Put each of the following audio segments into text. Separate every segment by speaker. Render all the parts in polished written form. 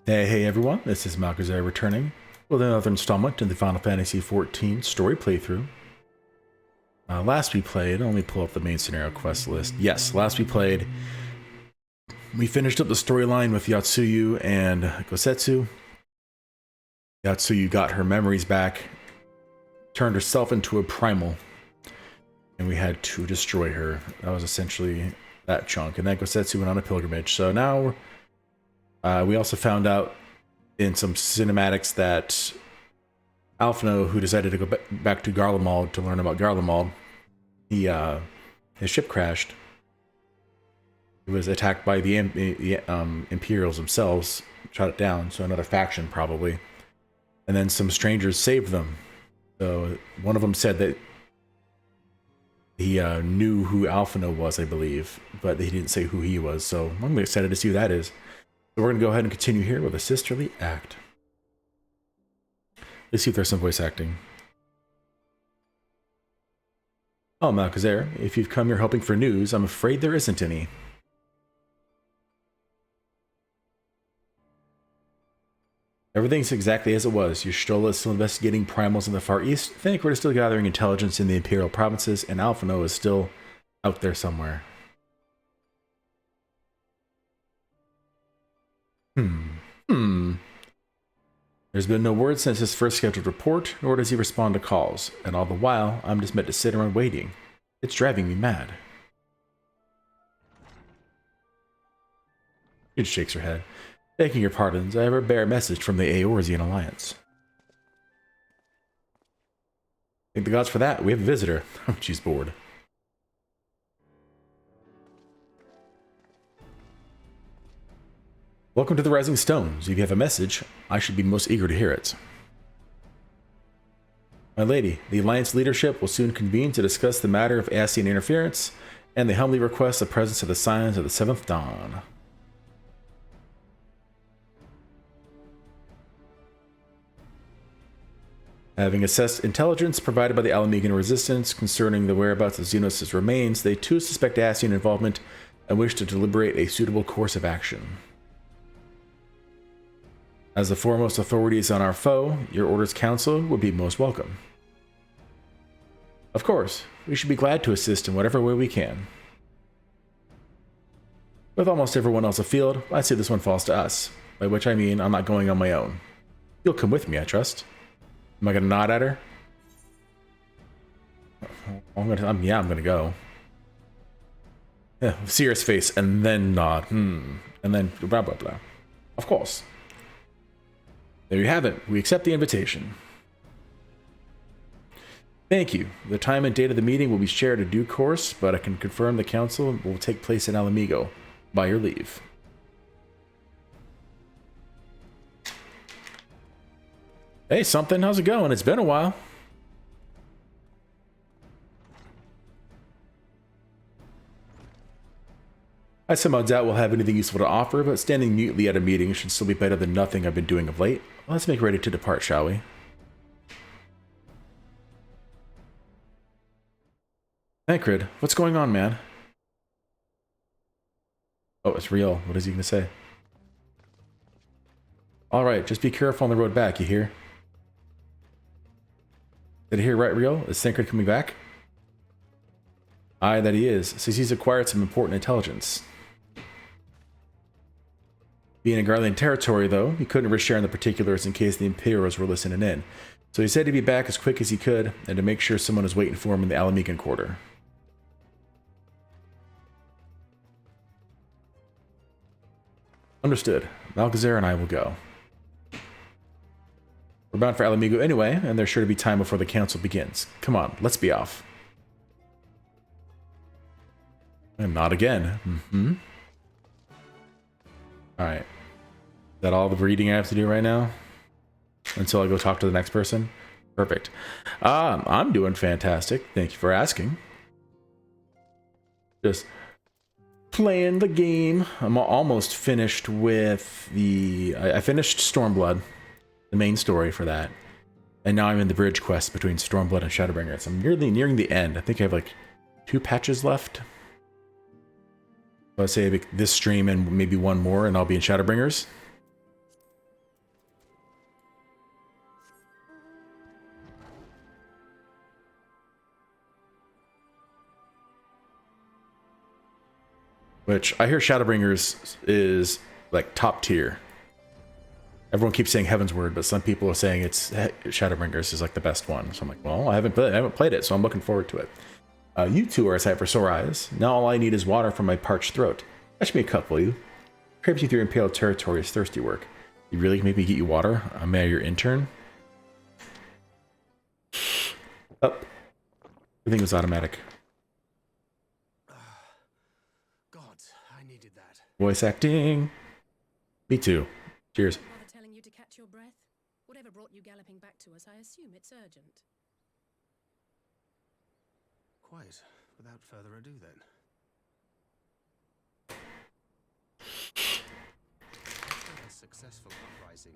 Speaker 1: Hey everyone, this is Malkazar returning with another installment in the Final Fantasy XIV story playthrough. Last we played, let me pull up the main scenario quest list. Yes, last we played, we finished up the storyline with Yotsuyu and Gosetsu. Yotsuyu got her memories back, turned herself into a primal, and we had to destroy her. That was essentially that chunk. And then Gosetsu went on a pilgrimage. So now we also found out in some cinematics that Alphino, who decided to go back to Garlemald to learn about Garlemald, his ship crashed. It was attacked by the Imperials themselves, shot it down, so another faction probably. And then some strangers saved them. So one of them said that he knew who Alphino was, I believe, but he didn't say who he was. So I'm excited to see who that is. So we're going to go ahead and continue here with a sisterly act. Let's see if there's some voice acting. Oh, Malkazar, if you've come here hoping for news, I'm afraid there isn't any. Everything's exactly as it was. Y'shtola is still investigating primals in the Far East, Thancred is still gathering intelligence in the Imperial provinces, and Alphino is still out there somewhere. There's been no word since his first scheduled report, nor does he respond to calls, and all the while, I'm just meant to sit around waiting. It's driving me mad. She shakes her head. Begging your pardons, I have a bare message from the Eorzean Alliance. Thank the gods for that. We have a visitor. She's bored. Welcome to the Rising Stones. If you have a message, I should be most eager to hear it. My lady, the Alliance leadership will soon convene to discuss the matter of Ascian interference, and they humbly request the presence of the signs of the Seventh Dawn. Having assessed intelligence provided by the Alamegan Resistance concerning the whereabouts of Xenos' remains, they too suspect Ascian involvement and wish to deliberate a suitable course of action. As the foremost authorities on our foe, your Order's counsel would be most welcome. Of course, we should be glad to assist in whatever way we can. With almost everyone else afield, I'd say this one falls to us, by which I mean I'm not going on my own. You'll come with me, I trust. Am I gonna nod at her? I'm gonna go. Yeah, serious face, and then nod. And then blah blah blah. Of course. There you have it. We accept the invitation. Thank you. The time and date of the meeting will be shared in due course, but I can confirm the council will take place in Alamigo. By your leave. Hey, something. How's it going? It's been a while. I somehow doubt we'll have anything useful to offer, but standing mutely at a meeting should still be better than nothing I've been doing of late. Let's make ready to depart, shall we? Thancred, what's going on, man? Oh, it's real. What is he going to say? Alright, just be careful on the road back, you hear? Did I hear right, Real? Is Thancred coming back? Aye, that he is. Says he's acquired some important intelligence. Being in Garlean territory, though, he couldn't risk sharing the particulars in case the Imperials were listening in. So he said he'd be back as quick as he could, and to make sure someone was waiting for him in the Alamegan quarter. Understood. Malkazar and I will go. We're bound for Alamigo anyway, and there's sure to be time before the council begins. Come on, let's be off. And not again. Alright. Is that all the reading I have to do right now? Until I go talk to the next person? Perfect. I'm doing fantastic. Thank you for asking. Just playing the game. I'm almost finished with the... I finished Stormblood, the main story for that. And now I'm in the bridge quest between Stormblood and Shadowbringers. I'm nearing the end. I think I have like 2 patches left. Let's say this stream and maybe one more and I'll be in Shadowbringers. Which I hear Shadowbringers is like top tier. Everyone keeps saying Heaven's Word, but some people are saying it's Shadowbringers is like the best one. So I'm like, well, I haven't played it, so I'm looking forward to it. You two are a sight for sore eyes. Now all I need is water from my parched throat. Fetch me a cup, will you? Traipsing through impaled territory is thirsty work. You really make me get you water? I'm your intern? Up. Everything was automatic.
Speaker 2: God, I needed that.
Speaker 1: Voice acting. Me too. Cheers.
Speaker 3: Bother telling you to catch your breath? Whatever brought you galloping back to us, I assume it's urgent.
Speaker 2: Quite. Without further ado, then. After a successful uprising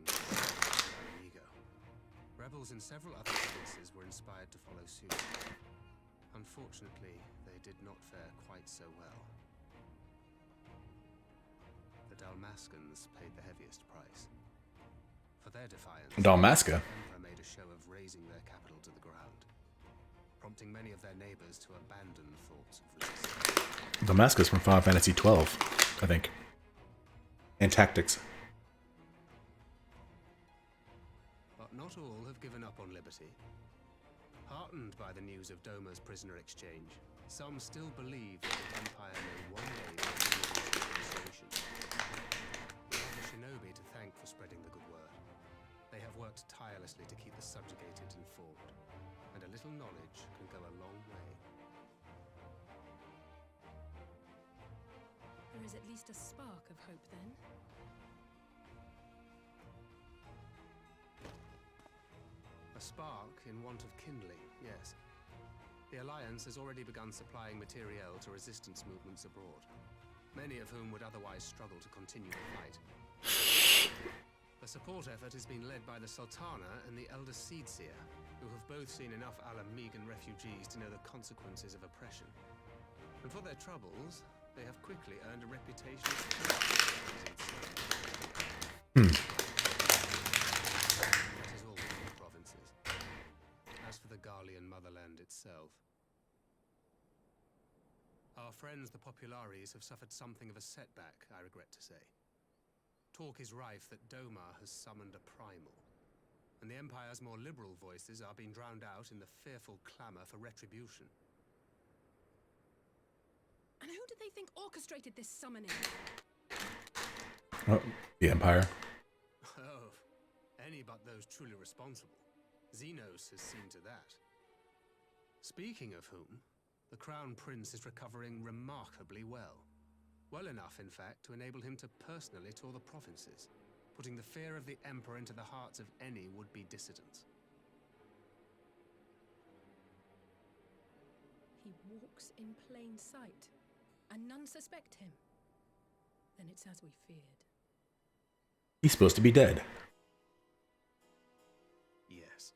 Speaker 2: ego, rebels in several other provinces were inspired to follow suit. Unfortunately, they did not fare quite so well. The Dalmascans paid the heaviest price. For their defiance,
Speaker 1: Dalmasca?
Speaker 2: the Emperor made a show of razing their capital to the ground, prompting many of their neighbors to abandon thoughts of resistance.
Speaker 1: Damascus from Final Fantasy XII, I think. And Tactics.
Speaker 2: But not all have given up on liberty. Heartened by the news of Doma's prisoner exchange, some still believe that the Empire may one day be negotiation. We have the shinobi to thank for spreading the good word. They have worked tirelessly to keep the subjugated informed, and a little knowledge can go a long way.
Speaker 3: There is at least a spark of hope, then.
Speaker 2: A spark in want of kindling, yes. The Alliance has already begun supplying materiel to resistance movements abroad, many of whom would otherwise struggle to continue the fight. The support effort has been led by the Sultana and the Elder Seedseer, who have both seen enough Alamegan refugees to know the consequences of oppression. And for their troubles, they have quickly earned a reputation as That is all within the provinces. As for the Garlean motherland itself, our friends the Populares have suffered something of a setback, I regret to say. Talk is rife that Doma has summoned a primal, and the Empire's more liberal voices are being drowned out in the fearful clamor for retribution.
Speaker 3: And who do they think orchestrated this summoning?
Speaker 1: Oh, the Empire.
Speaker 2: Oh, any but those truly responsible. Xenos has seen to that. Speaking of whom, the Crown Prince is recovering remarkably well. Well enough, in fact, to enable him to personally tour the provinces, putting the fear of the Emperor into the hearts of any would-be dissidents.
Speaker 3: He walks in plain sight, and none suspect him. Then it's as we feared.
Speaker 1: He's supposed to be dead.
Speaker 2: Yes,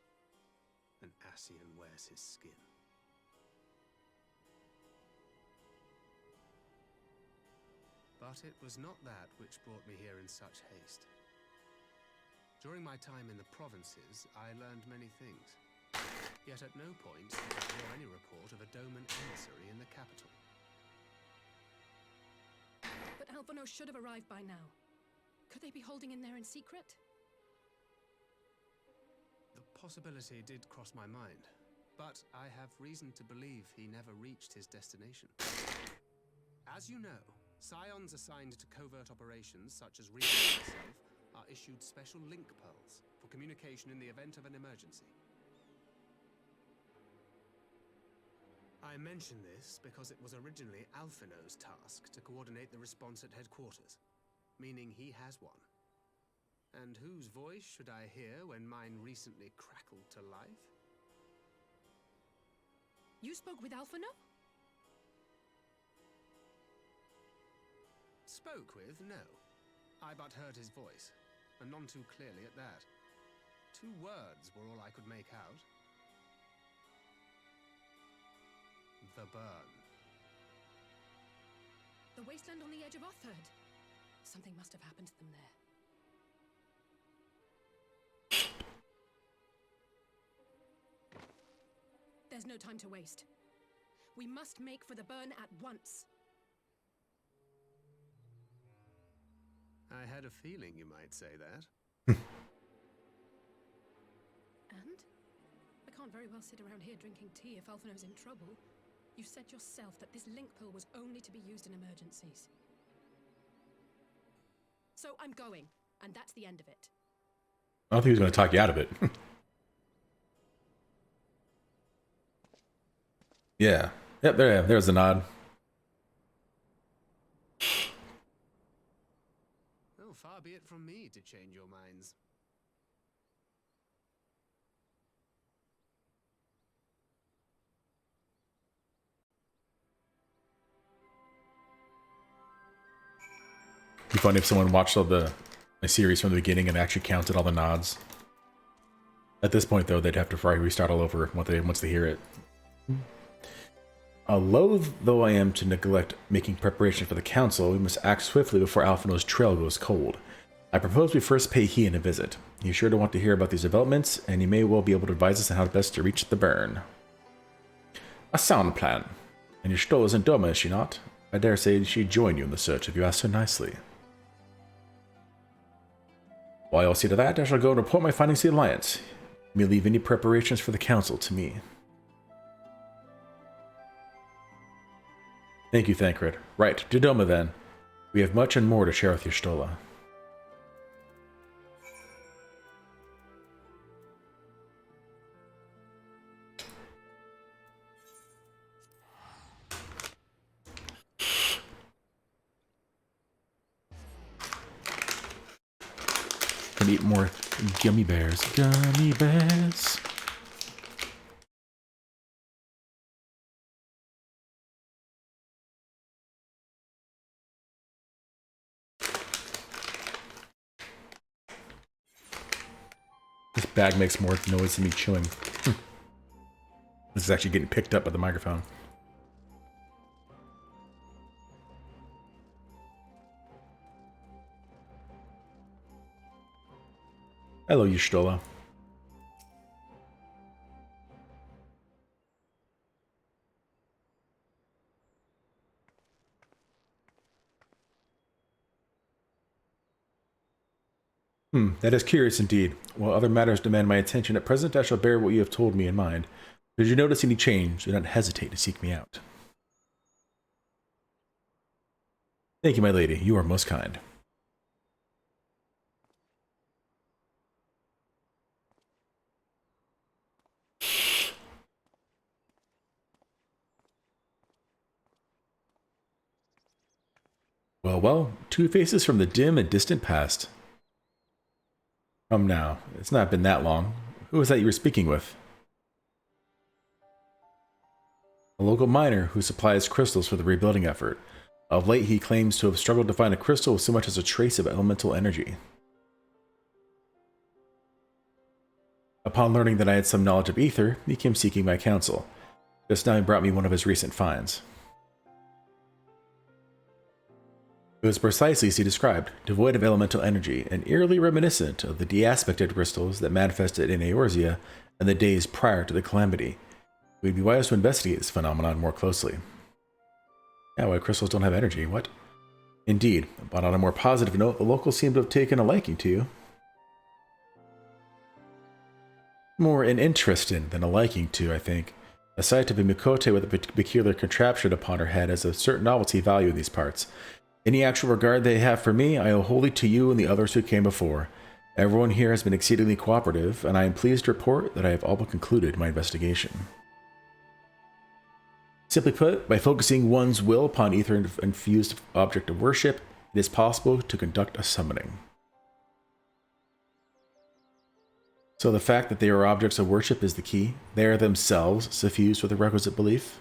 Speaker 2: an Ascian wears his skin. But it was not that which brought me here in such haste. During my time in the provinces, I learned many things. Yet at no point did I hear any report of a Doman emissary in the capital.
Speaker 3: But Alphonse should have arrived by now. Could they be holding in there in secret?
Speaker 2: The possibility did cross my mind, but I have reason to believe he never reached his destination. As you know, Scions assigned to covert operations, such as Reaper and myself, are issued special link pearls for communication in the event of an emergency. I mention this because it was originally Alphino's task to coordinate the response at headquarters, meaning he has one. And whose voice should I hear when mine recently crackled to life?
Speaker 3: You spoke with Alphino?
Speaker 2: Spoke with? No. I but heard his voice, and none too clearly at that. 2 words were all I could make out. The burn.
Speaker 3: The wasteland on the edge of Utherd. Something must have happened to them there. There's no time to waste. We must make for the burn at once.
Speaker 2: I had a feeling you might say that.
Speaker 3: And? I can't very well sit around here drinking tea if Alphinaud's in trouble. You said yourself that this link pill was only to be used in emergencies. So I'm going, and that's the end of it.
Speaker 1: I don't think he was going to talk you out of it. Yeah. Yep, there's the nod.
Speaker 2: Oh, far be it from me to change your minds.
Speaker 1: It'd be funny if someone watched all my series from the beginning and actually counted all the nods. At this point, though, they'd have to probably restart all over once they hear it. Loath though I am to neglect making preparation for the council, we must act swiftly before Alphinaud's trail goes cold. I propose we first pay Hien a visit. He's sure to want to hear about these developments, and he may well be able to advise us on how best to reach the burn. A sound plan. And your Stoll isn't Doma, is she not? I dare say she'd join you in the search if you asked her nicely. While I'll see to that, I shall go and report my findings to the Alliance. You may leave any preparations for the council to me. Thank you, Thancred. Right, to Doma then. We have much and more to share with your Stola. Gonna eat more gummy bears. Gummy bears. This bag makes more noise than me chewing. This is actually getting picked up by the microphone. Hello, Y'shtola. That is curious indeed. While other matters demand my attention, at present I shall bear what you have told me in mind. Should you notice any change, do not hesitate to seek me out. Thank you, my lady. You are most kind. Well, well, two faces from the dim and distant past. Come now, it's not been that long. Who was that you were speaking with? A local miner who supplies crystals for the rebuilding effort. Of late, he claims to have struggled to find a crystal with so much as a trace of elemental energy. Upon learning that I had some knowledge of ether, he came seeking my counsel. Just now he brought me one of his recent finds. It was precisely as he described, devoid of elemental energy, and eerily reminiscent of the de-aspected crystals that manifested in Eorzea in the days prior to the calamity. We'd be wise to investigate this phenomenon more closely. Yeah, why crystals don't have energy, what? Indeed, but on a more positive note, the locals seem to have taken a liking to you. More an interest in than a liking to, I think. The sight of a Mikote with a peculiar contraption upon her head has a certain novelty value in these parts. Any actual regard they have for me, I owe wholly to you and the others who came before. Everyone here has been exceedingly cooperative, and I am pleased to report that I have all but concluded my investigation. Simply put, by focusing one's will upon ether-infused object of worship, it is possible to conduct a summoning. So the fact that they are objects of worship is the key. They are themselves suffused with the requisite belief.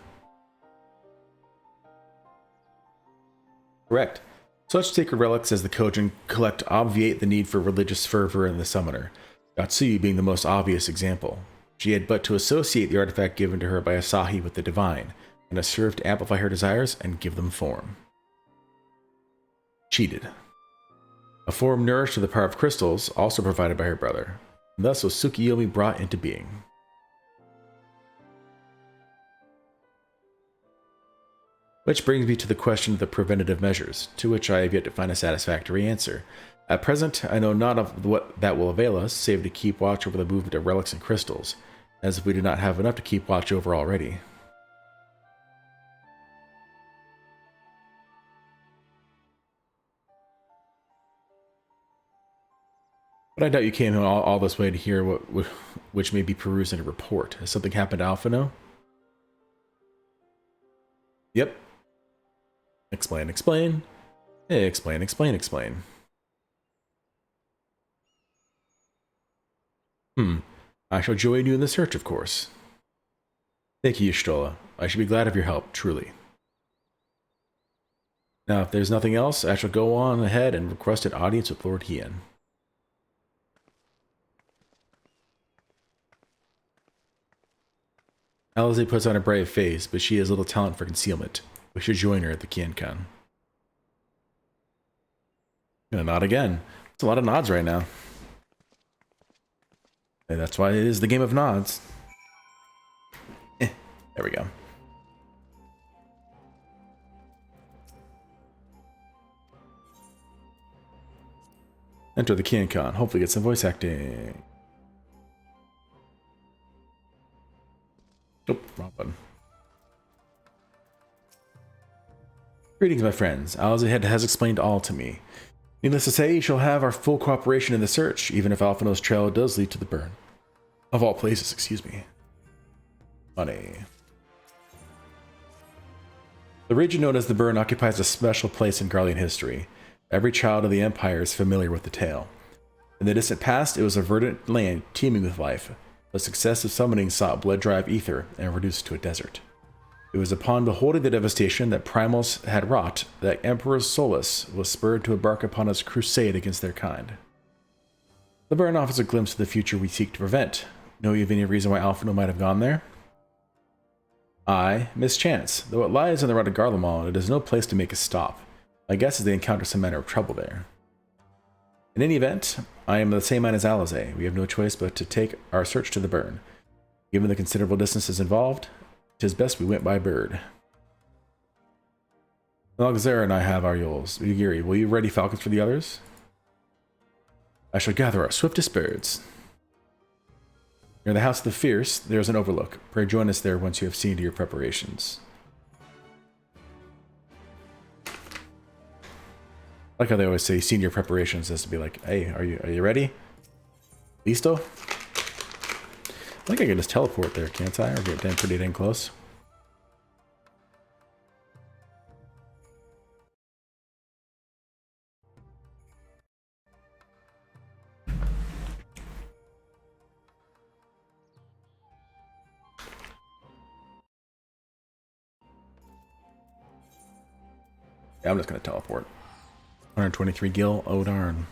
Speaker 1: Correct. Such sacred relics as the Kojin collect obviate the need for religious fervor in the summoner, Yatsuyu being the most obvious example. She had but to associate the artifact given to her by Asahi with the divine, and it served to amplify her desires and give them form. Cheated. A form nourished to the power of crystals, also provided by her brother. And thus was Tsukiyomi brought into being. Which brings me to the question of the preventative measures, to which I have yet to find a satisfactory answer. At present, I know not of what that will avail us, save to keep watch over the movement of relics and crystals, as if we do not have enough to keep watch over already. But I doubt you came all this way to hear which may be perused in a report. Has something happened to Alphino? Yep. Explain, explain. Explain, explain, explain. I shall join you in the search, of course. Thank you, Y'shtola. I should be glad of your help, truly. Now, if there's nothing else, I shall go on ahead and request an audience with Lord Hien. Alize puts on a brave face, but she has little talent for concealment. We should join her at the Kienkan. Gonna nod again. It's a lot of nods right now. And that's why it is the game of nods. There we go. Enter the Kienkan. Hopefully get some voice acting. Oh, wrong button. Greetings, my friends. Alize has explained all to me. Needless to say, you shall have our full cooperation in the search, even if Alphino's trail does lead to the burn. Of all places, excuse me. Money. The region known as the Burn occupies a special place in Garlean history. Every child of the Empire is familiar with the tale. In the distant past, it was a verdant land teeming with life, but successive summonings sought blood-drive ether and reduced it to a desert. It was upon beholding the devastation that Primals had wrought that Emperor Solus was spurred to embark upon his crusade against their kind. The burn offers a glimpse of the future we seek to prevent. Know you of any reason why Alphino might have gone there? I mischance. Though it lies on the route to Garlemald, it is no place to make a stop. My guess is they encounter some manner of trouble there. In any event, I am the same mind as Alize. We have no choice but to take our search to the burn. Given the considerable distances involved, 'tis best we went by bird. Nalgazera and I have our yoles. Ugiri, will you ready falcons for the others? I shall gather our swiftest birds. Near the House of the Fierce, there is an overlook. Pray join us there once you have seen to your preparations. I like how they always say senior preparations as to be like, hey, are you ready? Listo? I think I can just teleport there, can't I? Or get pretty dang close. Yeah, I'm just gonna teleport. 123 gil, oh darn.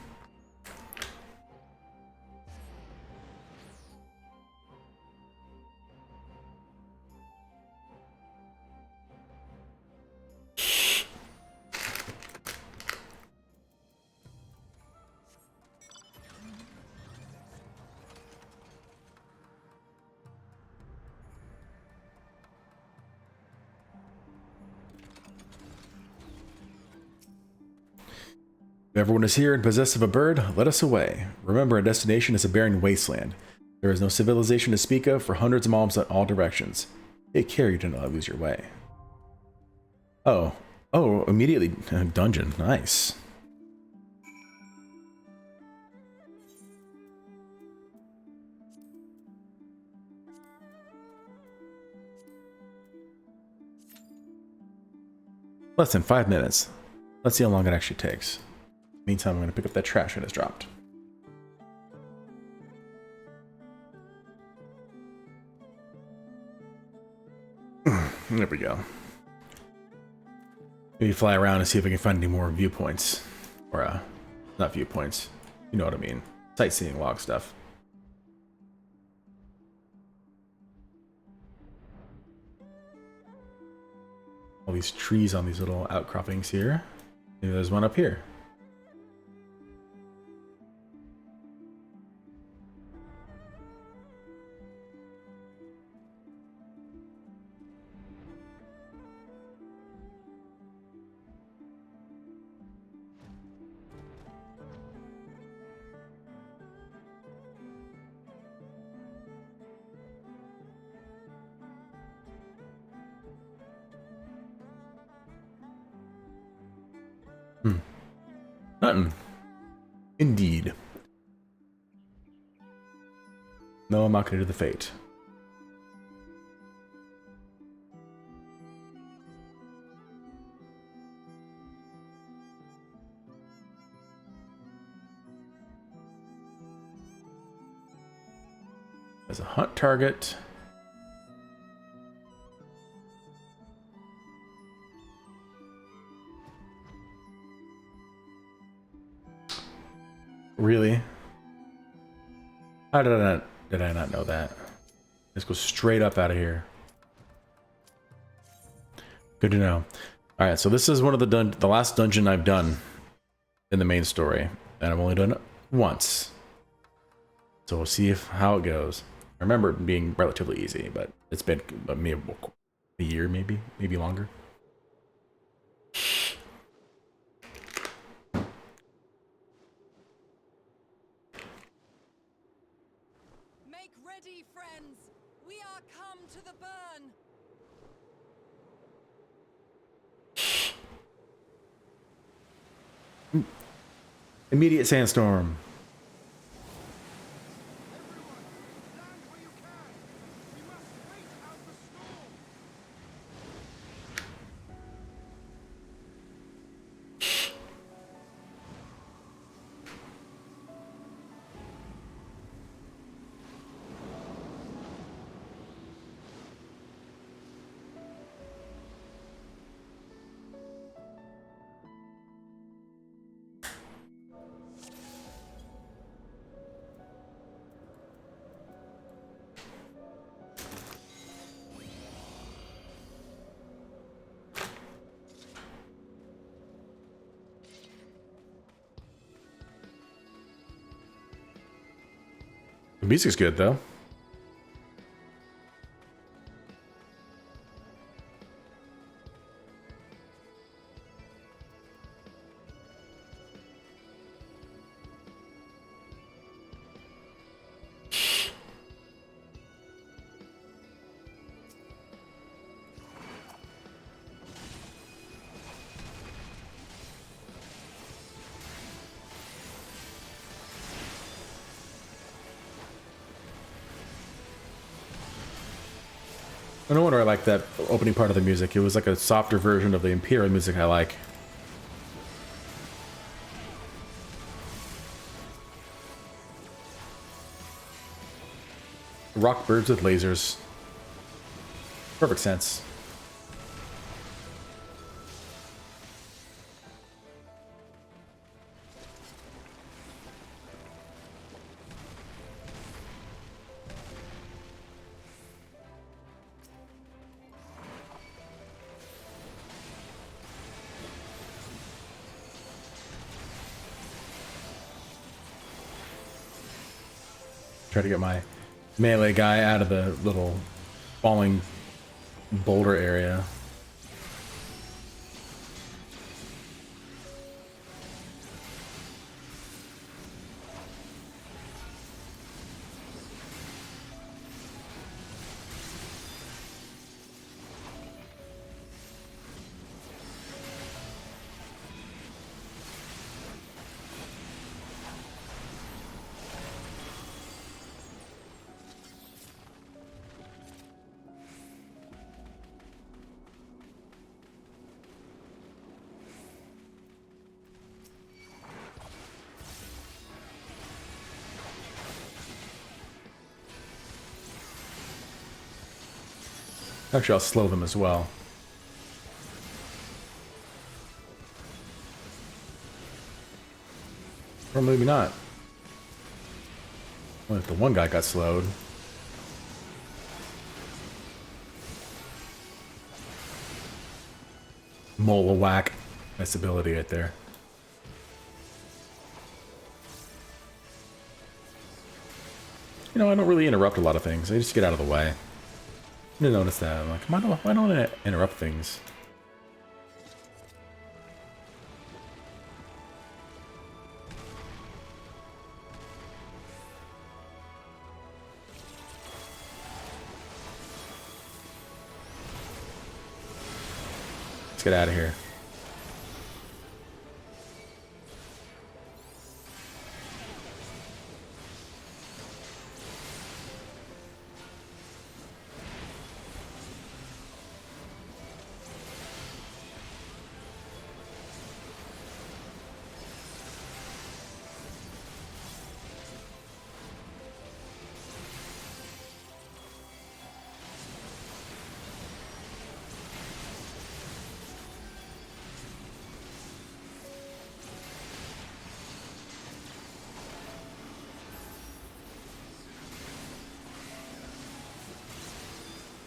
Speaker 1: If everyone is here and possessed of a bird, let us away. Remember, our destination is a barren wasteland. There is no civilization to speak of for hundreds of miles in all directions. Take care you do not lose your way. Oh, immediately dungeon, nice. Less than 5 minutes. Let's see how long it actually takes. Meantime, I'm going to pick up that trash that has dropped. There we go. Maybe fly around and see if I can find any more viewpoints. Or, not viewpoints. You know what I mean. Sightseeing log stuff. All these trees on these little outcroppings here. Maybe there's one up here. Nothing. Indeed. No, I'm not going to do the fate. As a hunt target. Really? How did I not know that? Let's go straight up out of here. Good to know. All right, so this is one of the last dungeon I've done in the main story, and I've only done it once. So we'll see how it goes. I remember it being relatively easy, but it's been maybe a year, maybe longer.
Speaker 4: Make ready, friends. We are come to the burn.
Speaker 1: Immediate sandstorm. The music's good though. No wonder I like that opening part of the music. It was like a softer version of the Imperial music I like. Rock birds with lasers. Perfect sense. Try to get my melee guy out of the little falling boulder area. Actually, I'll slow them as well. Or maybe not. Well, if the one guy got slowed. Mola whack. Nice ability right there. You know, I don't really interrupt a lot of things. I just get out of the way. I didn't notice that. I'm like, why don't I interrupt things? Let's get out of here.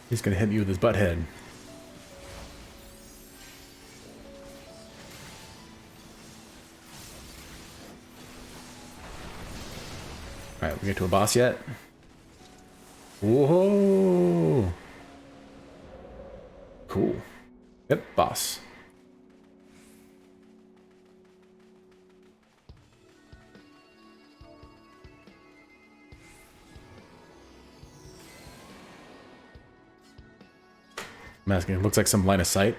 Speaker 1: He's gonna hit me with his butt head. Alright, we get to a boss yet? Whoa! Cool. Yep, boss. I'm asking, it looks like some line of sight.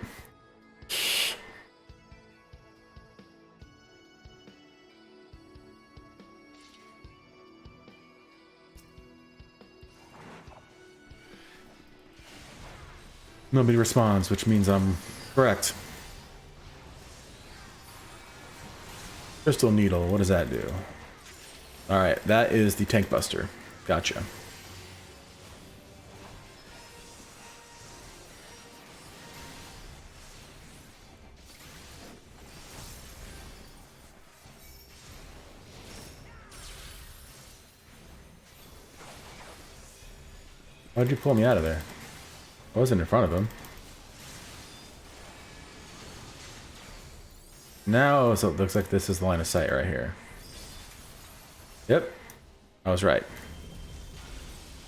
Speaker 1: Nobody responds, which means I'm correct. Crystal Needle, what does that do? Alright, that is the Tank Buster. Gotcha. Why'd you pull me out of there? I wasn't in front of him. Now so it looks like this is the line of sight right here. Yep. I was right.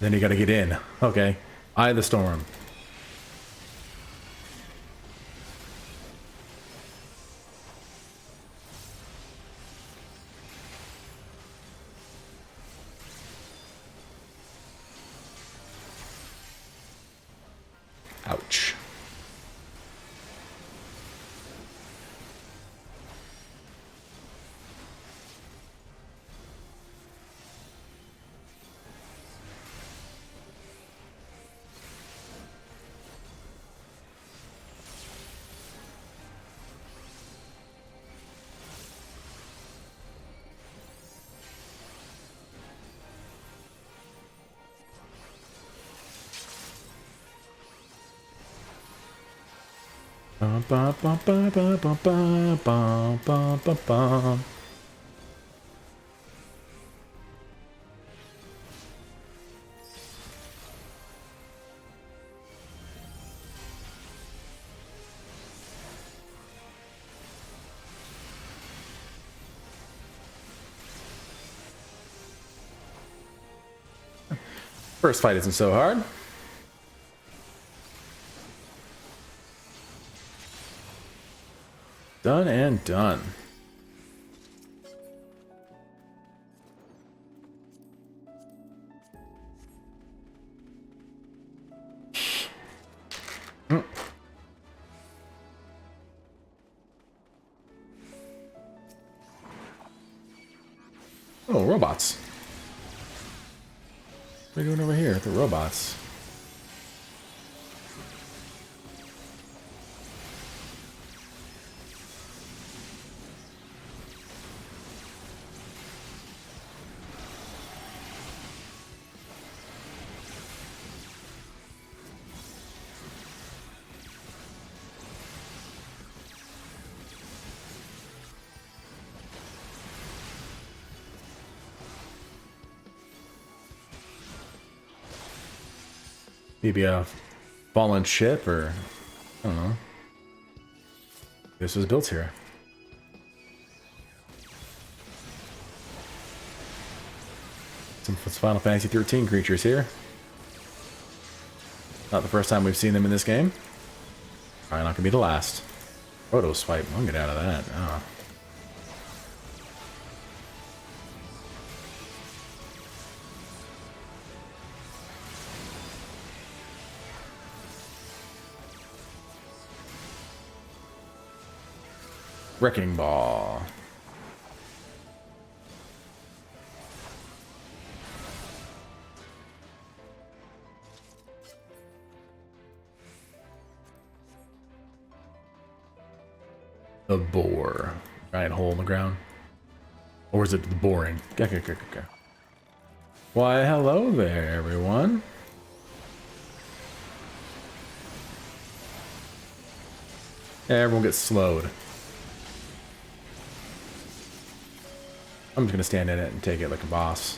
Speaker 1: Then you gotta get in. Okay. Eye of the storm. Ouch. Bum, bum, bum, bum, bum, bum, bum, bum, bum, bum, bum. First fight isn't so hard. Done and done. Oh, robots. What are you doing over here? The robots. Maybe a fallen ship, or I don't know. This was built here. Some Final Fantasy XIII creatures here. Not the first time we've seen them in this game. Probably not gonna be the last. Proto swipe. I'll get out of that. Oh. Wrecking Ball. The bore. Giant hole in the ground. Or is it the boring? Okay. Why, hello there, everyone. Everyone gets slowed. I'm just gonna stand in it and take it like a boss.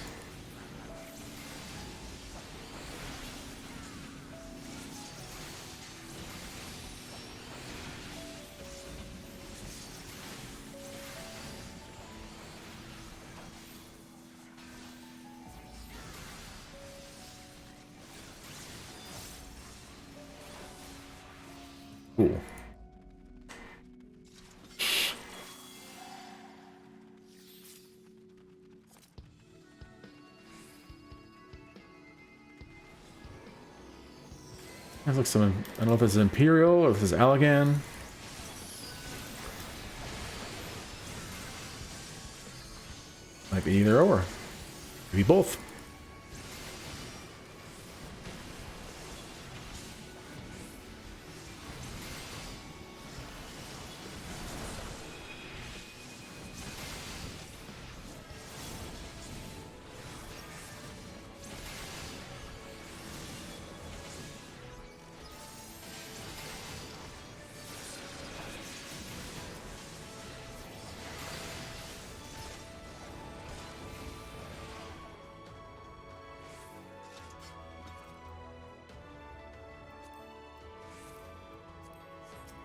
Speaker 1: Cool. That looks some. I don't know if it's Imperial or if it's Allegan. Might be either or. Maybe both.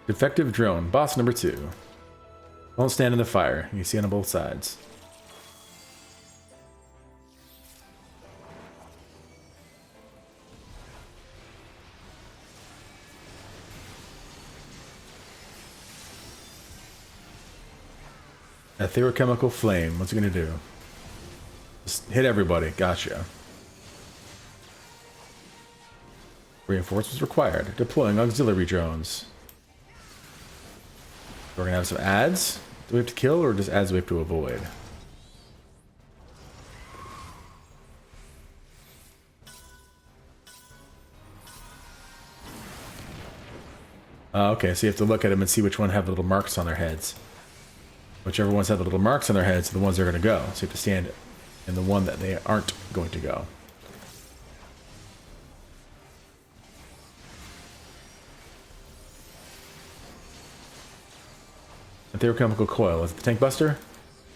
Speaker 1: Defective drone, boss number 2. Won't stand in the fire. You see on both sides. Etherochemical flame. What's it gonna do? Just hit everybody. Gotcha. Reinforcements required. Deploying auxiliary drones. We're gonna have some ads. Do we have to kill or just ads we have to avoid? Okay, so you have to look at them and see which one have the little marks on their heads. Whichever ones have the little marks on their heads are the ones that are going to go. So you have to stand in the one that they aren't going to go. Etherochemical coil. Is it the tank buster?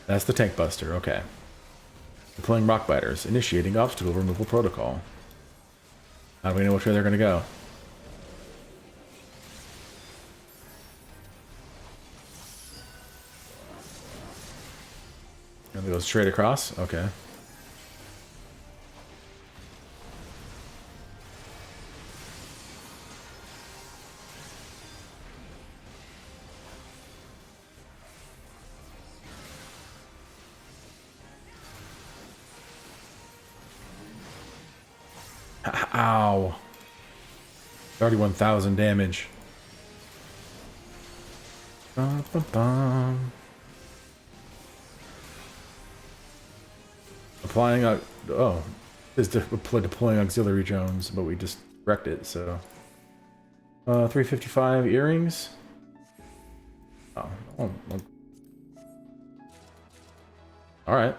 Speaker 1: That's the tank buster. Okay. Deploying rock biters. Initiating obstacle removal protocol. How do we know which way they're going to go? And they go straight across? Okay. Ow. 31,000 damage. Bum, bum, bum. Applying is deploying auxiliary drones, but we just wrecked it, so 355 earrings. Oh, all right.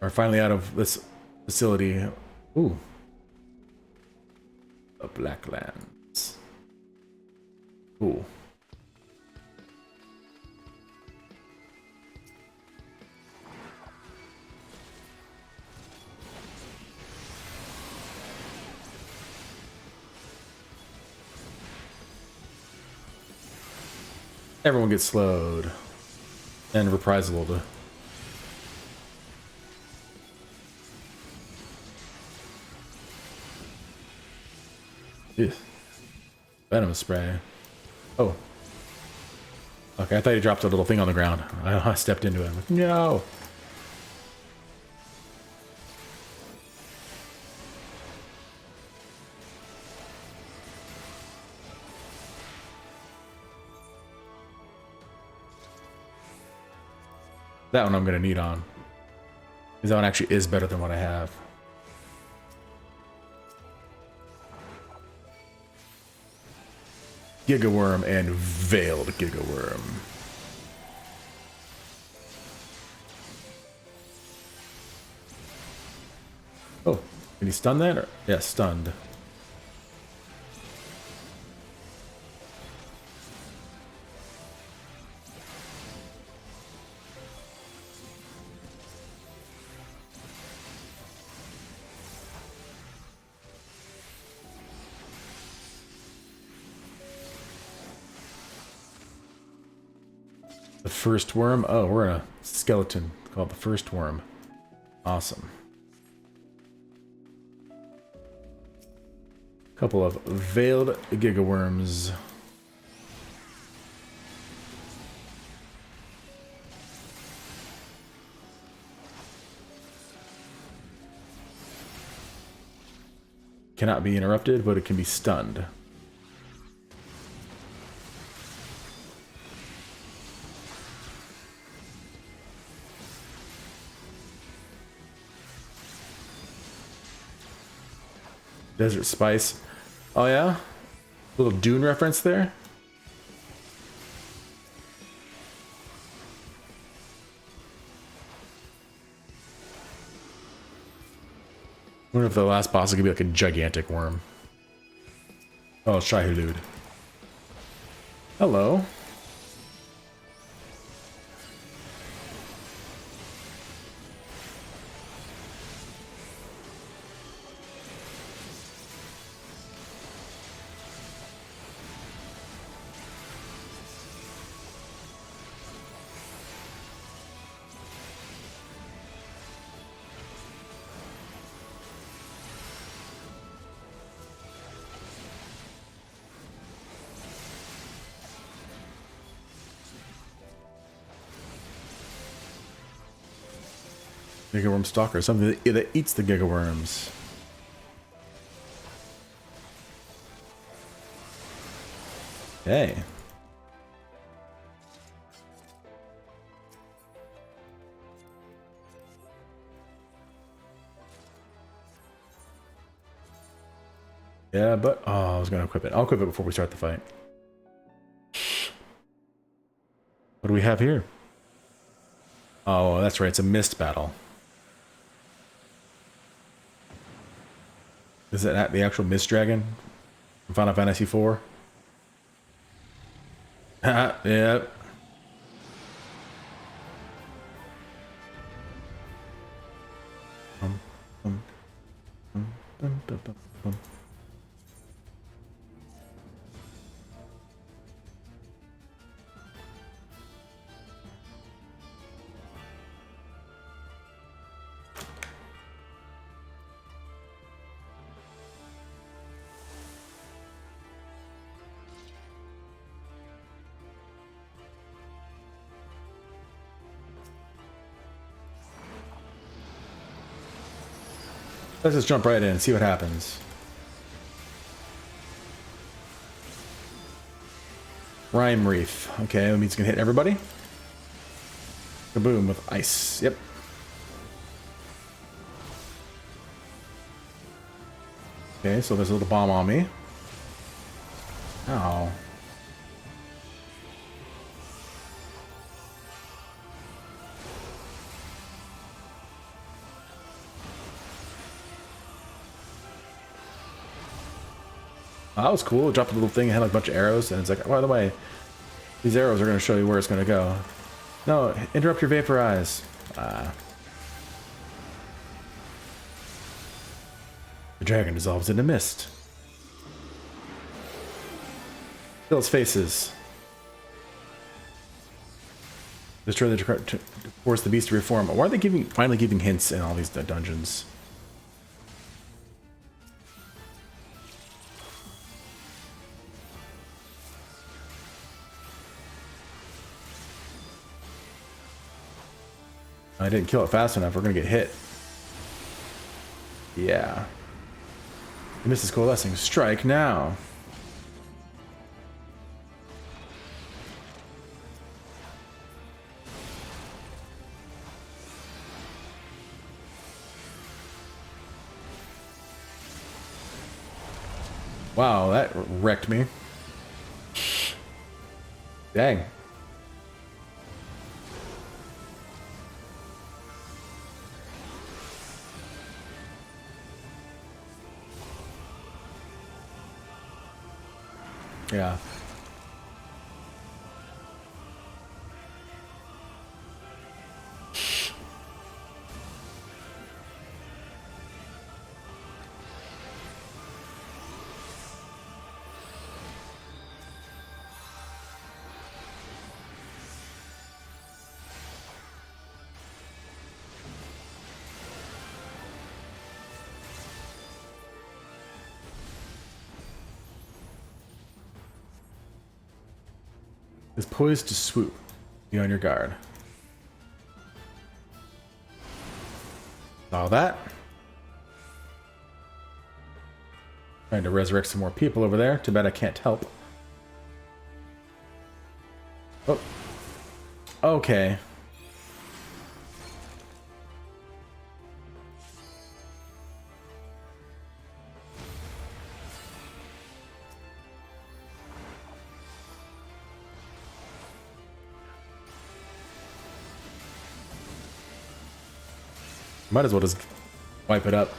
Speaker 1: We're finally out of this facility. Ooh. The Blacklands. Cool. Everyone gets slowed. And reprisal. Ew. Venom spray. Oh. Okay, I thought he dropped a little thing on the ground. I stepped into it. I'm like, no. That one I'm going to need on. Because that one actually is better than what I have. Giga Worm and Veiled Giga Worm. Oh, can he stun that? Or? Yeah, stunned. first worm. Oh, we're in a skeleton called the first worm. Awesome. Couple of veiled gigaworms. Cannot be interrupted, but it can be stunned. Desert Spice. Oh yeah? Little Dune reference there? I wonder if the last boss is gonna be like a gigantic worm. Oh, Shai-Hulud. Hello. Gigaworm Stalker, something that eats the gigaworms. Hey. Yeah, but oh, I was gonna equip it. I'll equip it before we start the fight. What do we have here? Oh, that's right. It's a mist battle. Is it the actual Mist Dragon from Final Fantasy IV? Yep. Let's just jump right in and see what happens. Rhyme Reef. Okay, that means it's gonna hit everybody. Kaboom with ice. Yep. Okay, so there's a little bomb on me. Ow. Oh, that was cool. It dropped a little thing and had like a bunch of arrows, and it's like, oh, by the way, these arrows are going to show you where it's going to go. No, interrupt your vaporize. The dragon dissolves into mist. Kill its faces. Destroy the to force the beast to reform. Why are they finally giving hints in all these dungeons? I didn't kill it fast enough. We're gonna get hit. Yeah. The mist is coalescing. Strike now. Wow, that wrecked me. Dang. Yeah. is poised to swoop. Be on your guard. Saw that. Trying to resurrect some more people over there. Too bad I can't help. Oh. Okay. Might as well just wipe it up.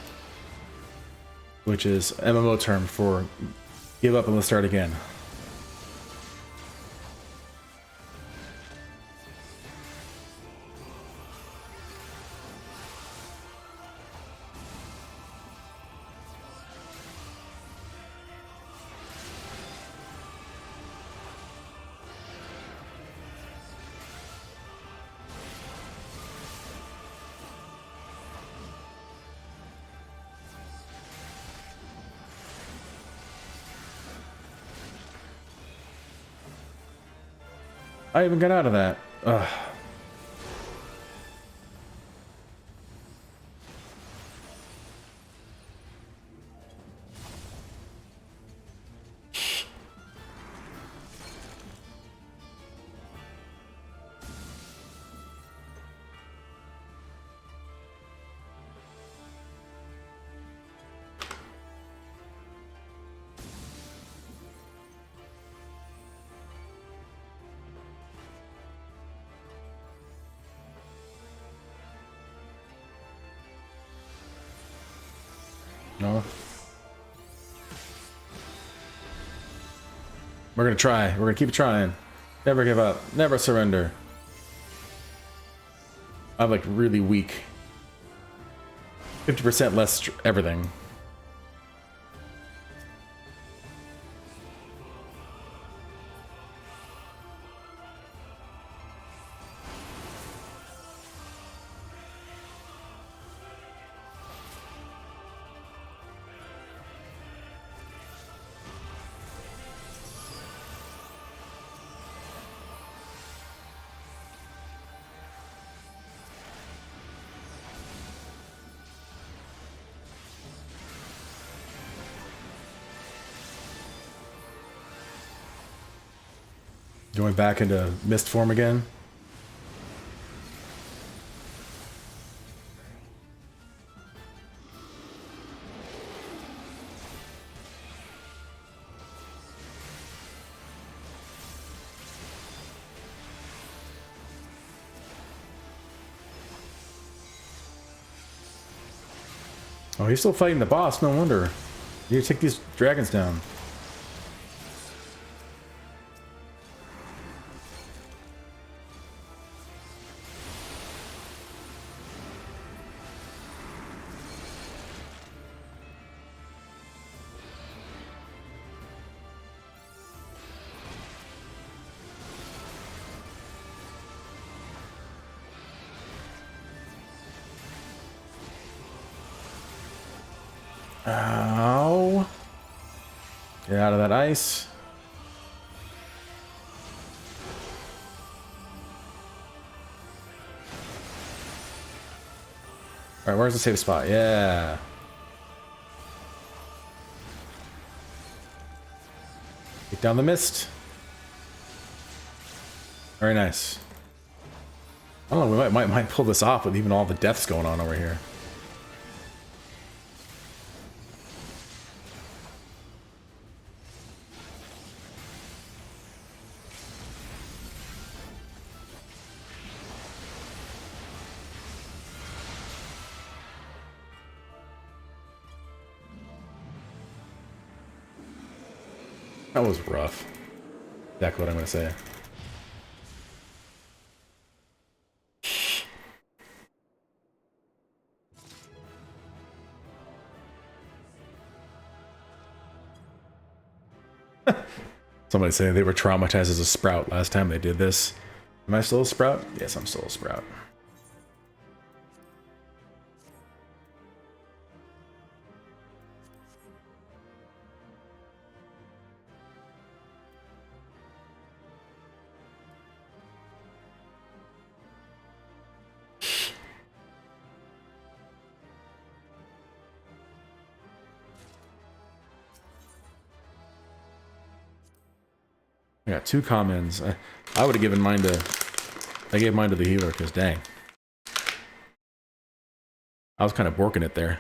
Speaker 1: Which is MMO term for give up and let's start again. I even got out of that. Ugh. No. We're gonna try. We're gonna keep trying. Never give up. Never surrender. I'm like really weak. 50% less everything. Going back into mist form again. Oh, he's still fighting the boss. No wonder. You need to take these dragons down. Ow. Get out of that ice. Alright, where's the safe spot? Yeah. Take down the mist. Very nice. I don't know, we might pull this off with even all the deaths going on over here. That was rough. Exactly what I'm gonna say. Somebody say they were traumatized as a sprout last time they did this. Am I still a sprout? Yes, I'm still a sprout. Yeah, 2 commons. I would have given mine to... I gave mine to the healer, because dang. I was kind of borking it there.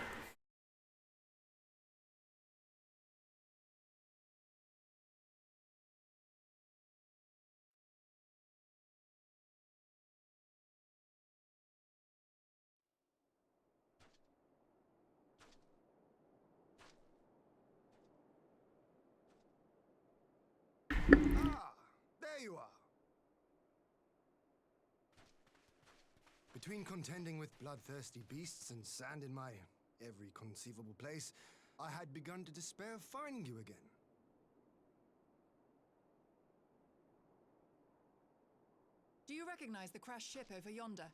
Speaker 5: Ah, there you are. Between contending with bloodthirsty beasts and sand in my every conceivable place, I had begun to despair of finding you again.
Speaker 4: Do you recognize the crashed ship over yonder?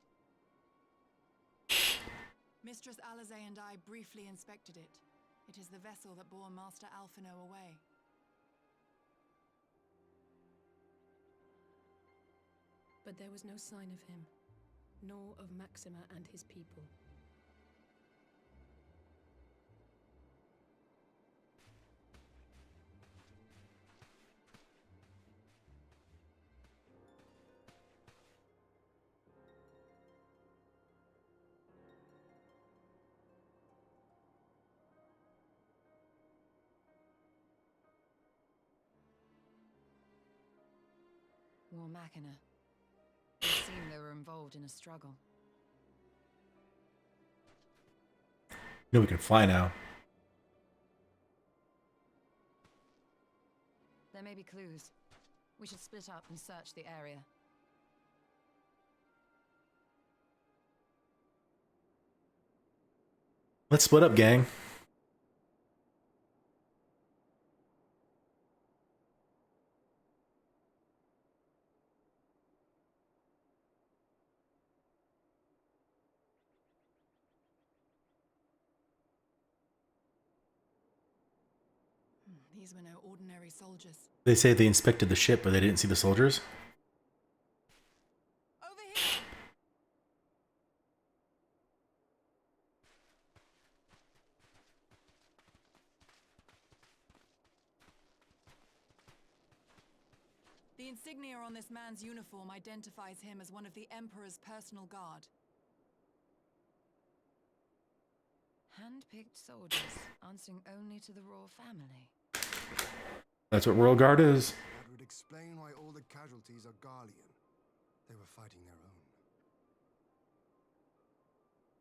Speaker 4: Mistress Alizé and I briefly inspected it. It is the vessel that bore Master Alphino away.
Speaker 3: But there was no sign of him, nor of Maxima and his people.
Speaker 6: War Machina. It seemed they were involved in a struggle.
Speaker 1: You know we can fly now.
Speaker 6: There may be clues. We should split up and search the area.
Speaker 1: Let's split up, gang.
Speaker 4: These were no ordinary soldiers.
Speaker 1: They say they inspected the ship, but they didn't see the soldiers.
Speaker 4: Over here! The insignia on this man's uniform identifies him as one of the Emperor's personal guard.
Speaker 6: Hand-picked soldiers, answering only to the royal family.
Speaker 1: That's what Royal Guard is.
Speaker 5: That would explain why all the casualties are Garlean. They were fighting their own.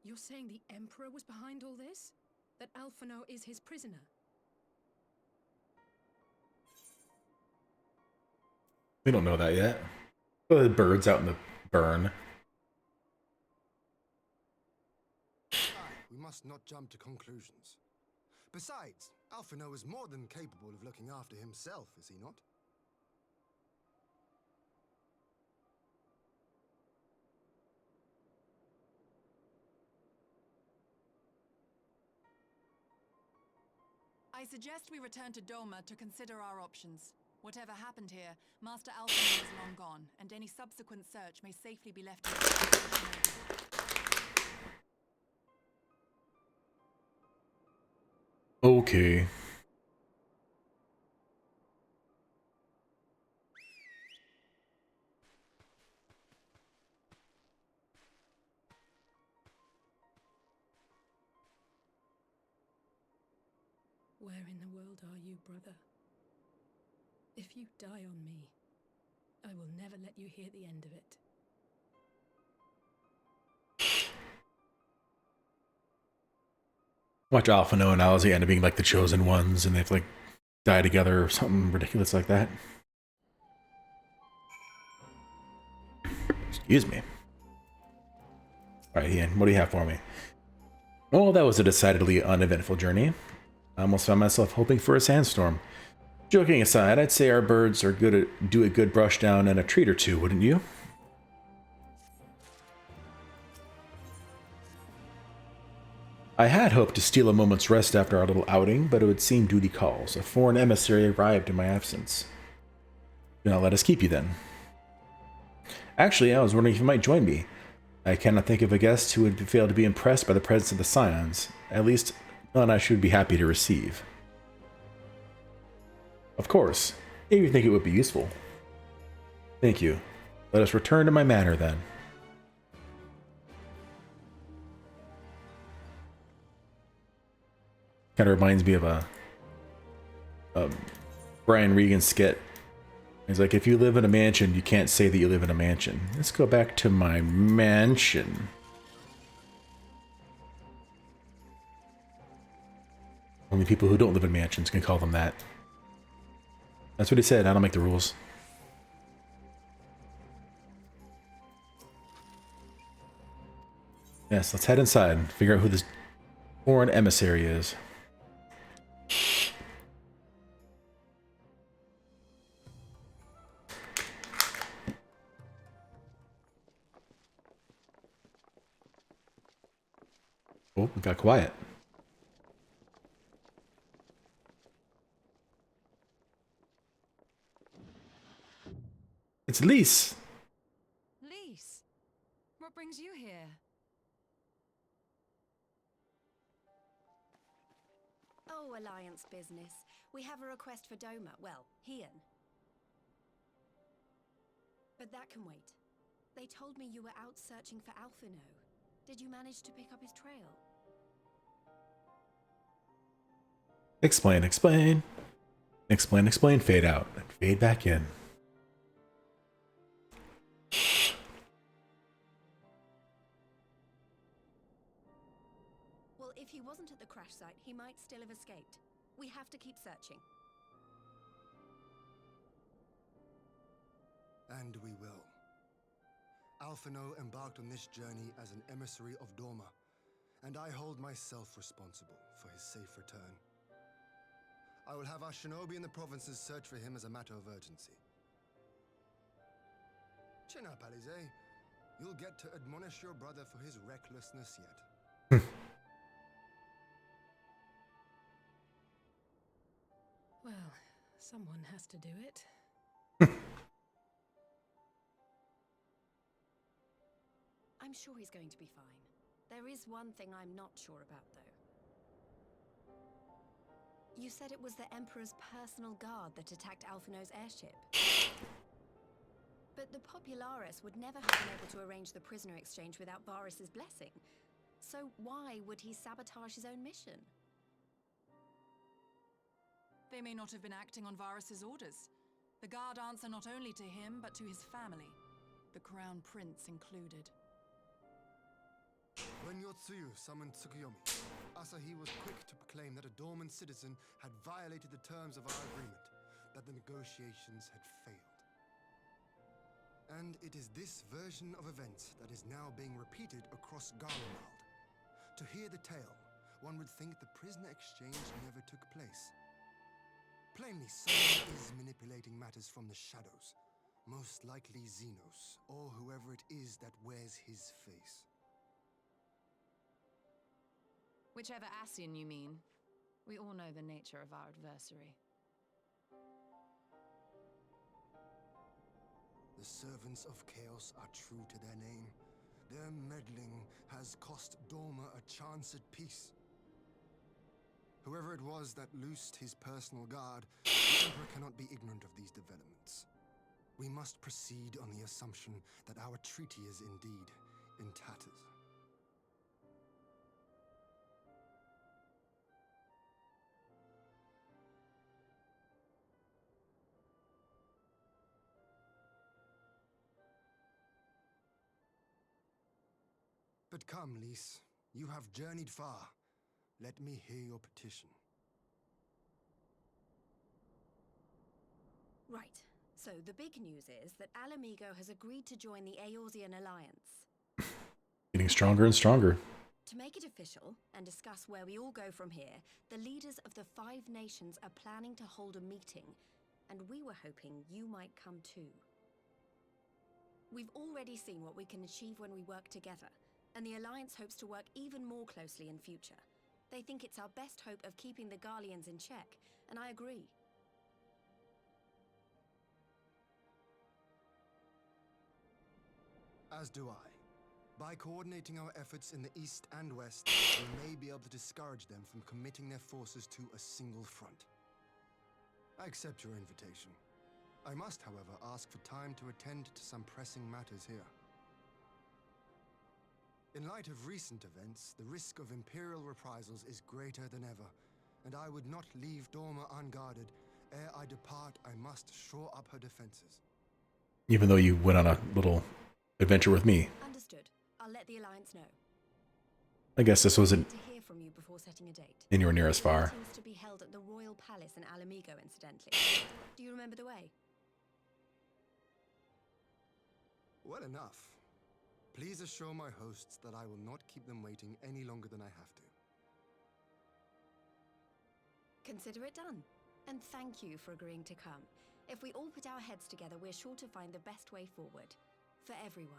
Speaker 3: You're saying the Emperor was behind all this? That Alphino is his prisoner?
Speaker 1: We don't know that yet. The birds out in the burn.
Speaker 5: We must not jump to conclusions. Besides, Alphino is more than capable of looking after himself, is he not?
Speaker 4: I suggest we return to Doma to consider our options. Whatever happened here, Master Alphino is long gone, and any subsequent search may safely be left to
Speaker 1: Okay.
Speaker 3: Where in the world are you, brother? If you die on me, I will never let you hear the end of it.
Speaker 1: Watch Alphino and Alizé end up being like the chosen ones, and they have to like die together or something ridiculous like that. Excuse me. Alright, Ian, what do you have for me? Well, that was a decidedly uneventful journey. I almost found myself hoping for a sandstorm. Joking aside, I'd say our birds are good at do a good brush down and a treat or two, wouldn't you? I had hoped to steal a moment's rest after our little outing, but it would seem duty calls. A foreign emissary arrived in my absence. Do not let us keep you then. Actually, I was wondering if you might join me. I cannot think of a guest who would fail to be impressed by the presence of the Scions. At least, none I should be happy to receive. Of course, if you think it would be useful. Thank you. Let us return to my manor then. Kind of reminds me of a Brian Regan skit. He's like, if you live in a mansion, you can't say that you live in a mansion. Let's go back to my mansion. Only people who don't live in mansions can call them that. That's what he said. I don't make the rules. Yes, let's head inside and figure out who this foreign emissary is. Oh, it got quiet. It's Lise.
Speaker 6: Lise, what brings you here?
Speaker 7: Oh, Alliance business. We have a request for Doma. Well, Hian. But that can wait. They told me you were out searching for Alphino. Did you manage to pick up his trail?
Speaker 1: Explain, explain. Explain, explain, fade out, and fade back in.
Speaker 7: Well, if he wasn't at the crash site, he might still have escaped. We have to keep searching.
Speaker 5: And we will. Alphino embarked on this journey as an emissary of Doma, and I hold myself responsible for his safe return. I will have our shinobi in the provinces search for him as a matter of urgency. Chin up, Alize. You'll get to admonish your brother for his recklessness yet.
Speaker 3: Well, someone has to do it.
Speaker 7: I'm sure he's going to be fine. There is one thing I'm not sure about, though. You said it was the Emperor's personal guard that attacked Alphino's airship. But the Popularis would never have been able to arrange the prisoner exchange without Varus's blessing. So why would he sabotage his own mission?
Speaker 4: They may not have been acting on Varus's orders. The guard answer not only to him, but to his family, the Crown Prince included.
Speaker 5: When Yotsuyu summoned Tsukuyomi, Asahi was quick to proclaim that a dormant citizen had violated the terms of our agreement, that the negotiations had failed. And it is this version of events that is now being repeated across Garlemald. To hear the tale, one would think the prisoner exchange never took place. Plainly, someone is manipulating matters from the shadows, most likely Xenos, or whoever it is that wears his face.
Speaker 6: Whichever Ascian you mean. We all know the nature of our adversary.
Speaker 5: The servants of chaos are true to their name. Their meddling has cost Doma a chance at peace. Whoever it was that loosed his personal guard, the Emperor cannot be ignorant of these developments. We must proceed on the assumption that our treaty is indeed in tatters. But come, Lise, you have journeyed far. Let me hear your petition.
Speaker 7: Right. So the big news is that Alamigo has agreed to join the Eorzean Alliance.
Speaker 1: Getting stronger and stronger.
Speaker 7: To make it official and discuss where we all go from here, the leaders of the 5 nations are planning to hold a meeting, and we were hoping you might come too. We've already seen what we can achieve when we work together, and the Alliance hopes to work even more closely in future. They think it's our best hope of keeping the Garleans in check, and I agree.
Speaker 5: As do I. By coordinating our efforts in the east and west, we may be able to discourage them from committing their forces to a single front. I accept your invitation. I must, however, ask for time to attend to some pressing matters here. In light of recent events, the risk of Imperial reprisals is greater than ever, and I would not leave Dorma unguarded. Ere I depart, I must shore up her defenses.
Speaker 1: Even though you went on a little adventure with me.
Speaker 7: Understood. I'll let the Alliance know.
Speaker 1: I guess this wasn't
Speaker 7: To hear from you before setting a date.
Speaker 1: anywhere near as far.
Speaker 7: Meetings to be held at the Royal Palace in Alamigo, incidentally. Do you remember the way?
Speaker 5: Well enough. Please assure my hosts that I will not keep them waiting any longer than I have to.
Speaker 7: Consider it done. And thank you for agreeing to come. If we all put our heads together, we're sure to find the best way forward. For everyone.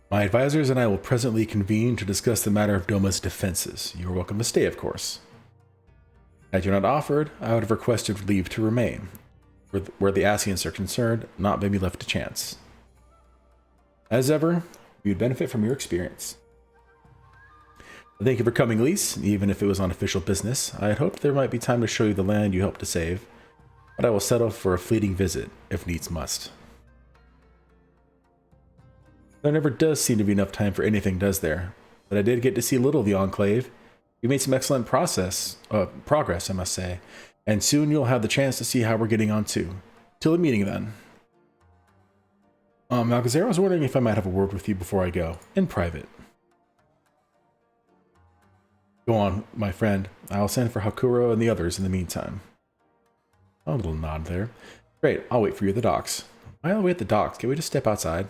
Speaker 1: My advisors and I will presently convene to discuss the matter of Doma's defenses. You are welcome to stay, of course. Had you not offered, I would have requested leave to remain. Where the Asians are concerned, not may be left to chance. As ever, we would benefit from your experience. Thank you for coming, Lise, even if it was on official business. I had hoped there might be time to show you the land you helped to save, but I will settle for a fleeting visit, if needs must. There never does seem to be enough time for anything, does there? But I did get to see a little of the Enclave. We made some excellent progress, I must say, and soon you'll have the chance to see how we're getting on too. Till the meeting, then. Malcazar, I was wondering if I might have a word with you before I go, in private. Go on, my friend. I'll send for Hakuro and the others in the meantime. A little nod there. Great, I'll wait for you at the docks. While we at the docks, can we just step outside?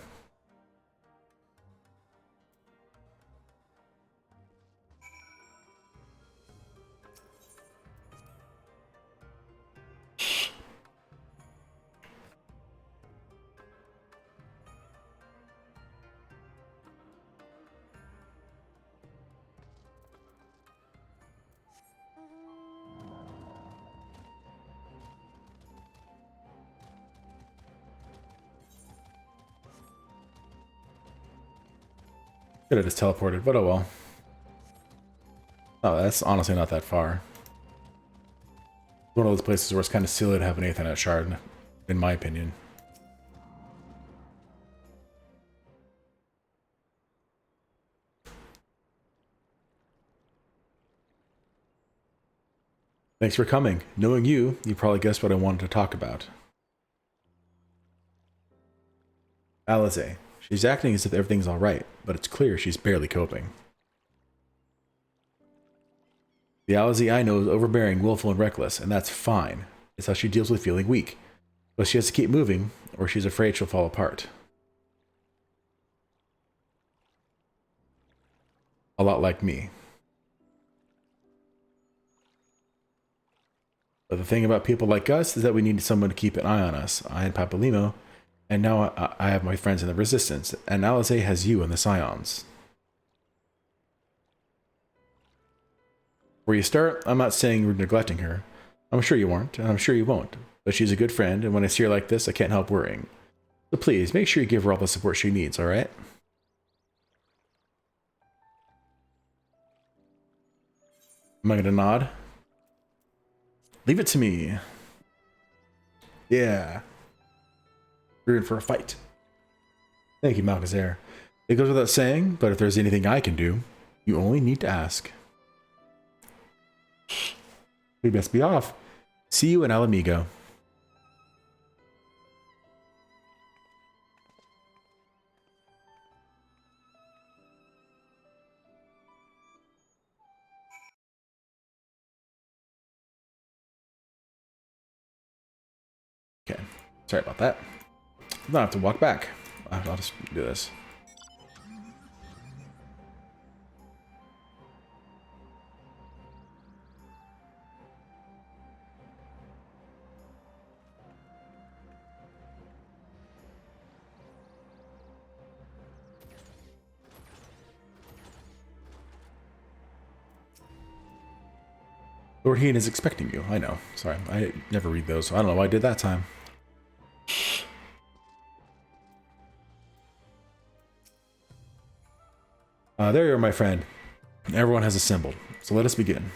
Speaker 1: Could have just teleported, but oh well. Oh, that's honestly not that far. One of those places where it's kind of silly to have an Aethernet shard, in my opinion. Thanks for coming. Knowing you, you probably guessed what I wanted to talk about. Alize. She's acting as if everything's alright, but it's clear she's barely coping. The Alize I know is overbearing, willful, and reckless, and that's fine. It's how she deals with feeling weak. But she has to keep moving, or she's afraid she'll fall apart. A lot like me. But the thing about people like us is that we need someone to keep an eye on us. I and Papalimo, and now I have my friends in the Resistance, and Alize has you and the Scions. Where you start, I'm not saying you're neglecting her. I'm sure you weren't, and I'm sure you won't. But she's a good friend, and when I see her like this, I can't help worrying. So please, make sure you give her all the support she needs, alright? Am I going to nod? Leave it to me. Yeah. You're in for a fight. Thank you, Malcazar. It goes without saying, but if there's anything I can do, you only need to ask. We best be off. See you in Alamigo. Okay, sorry about that. I don't have to walk back. I'll just do this. Lord Heen is expecting you. I know. Sorry, I never read those, so I don't know why I did that time. There you are, my friend. Everyone has assembled, so let us begin.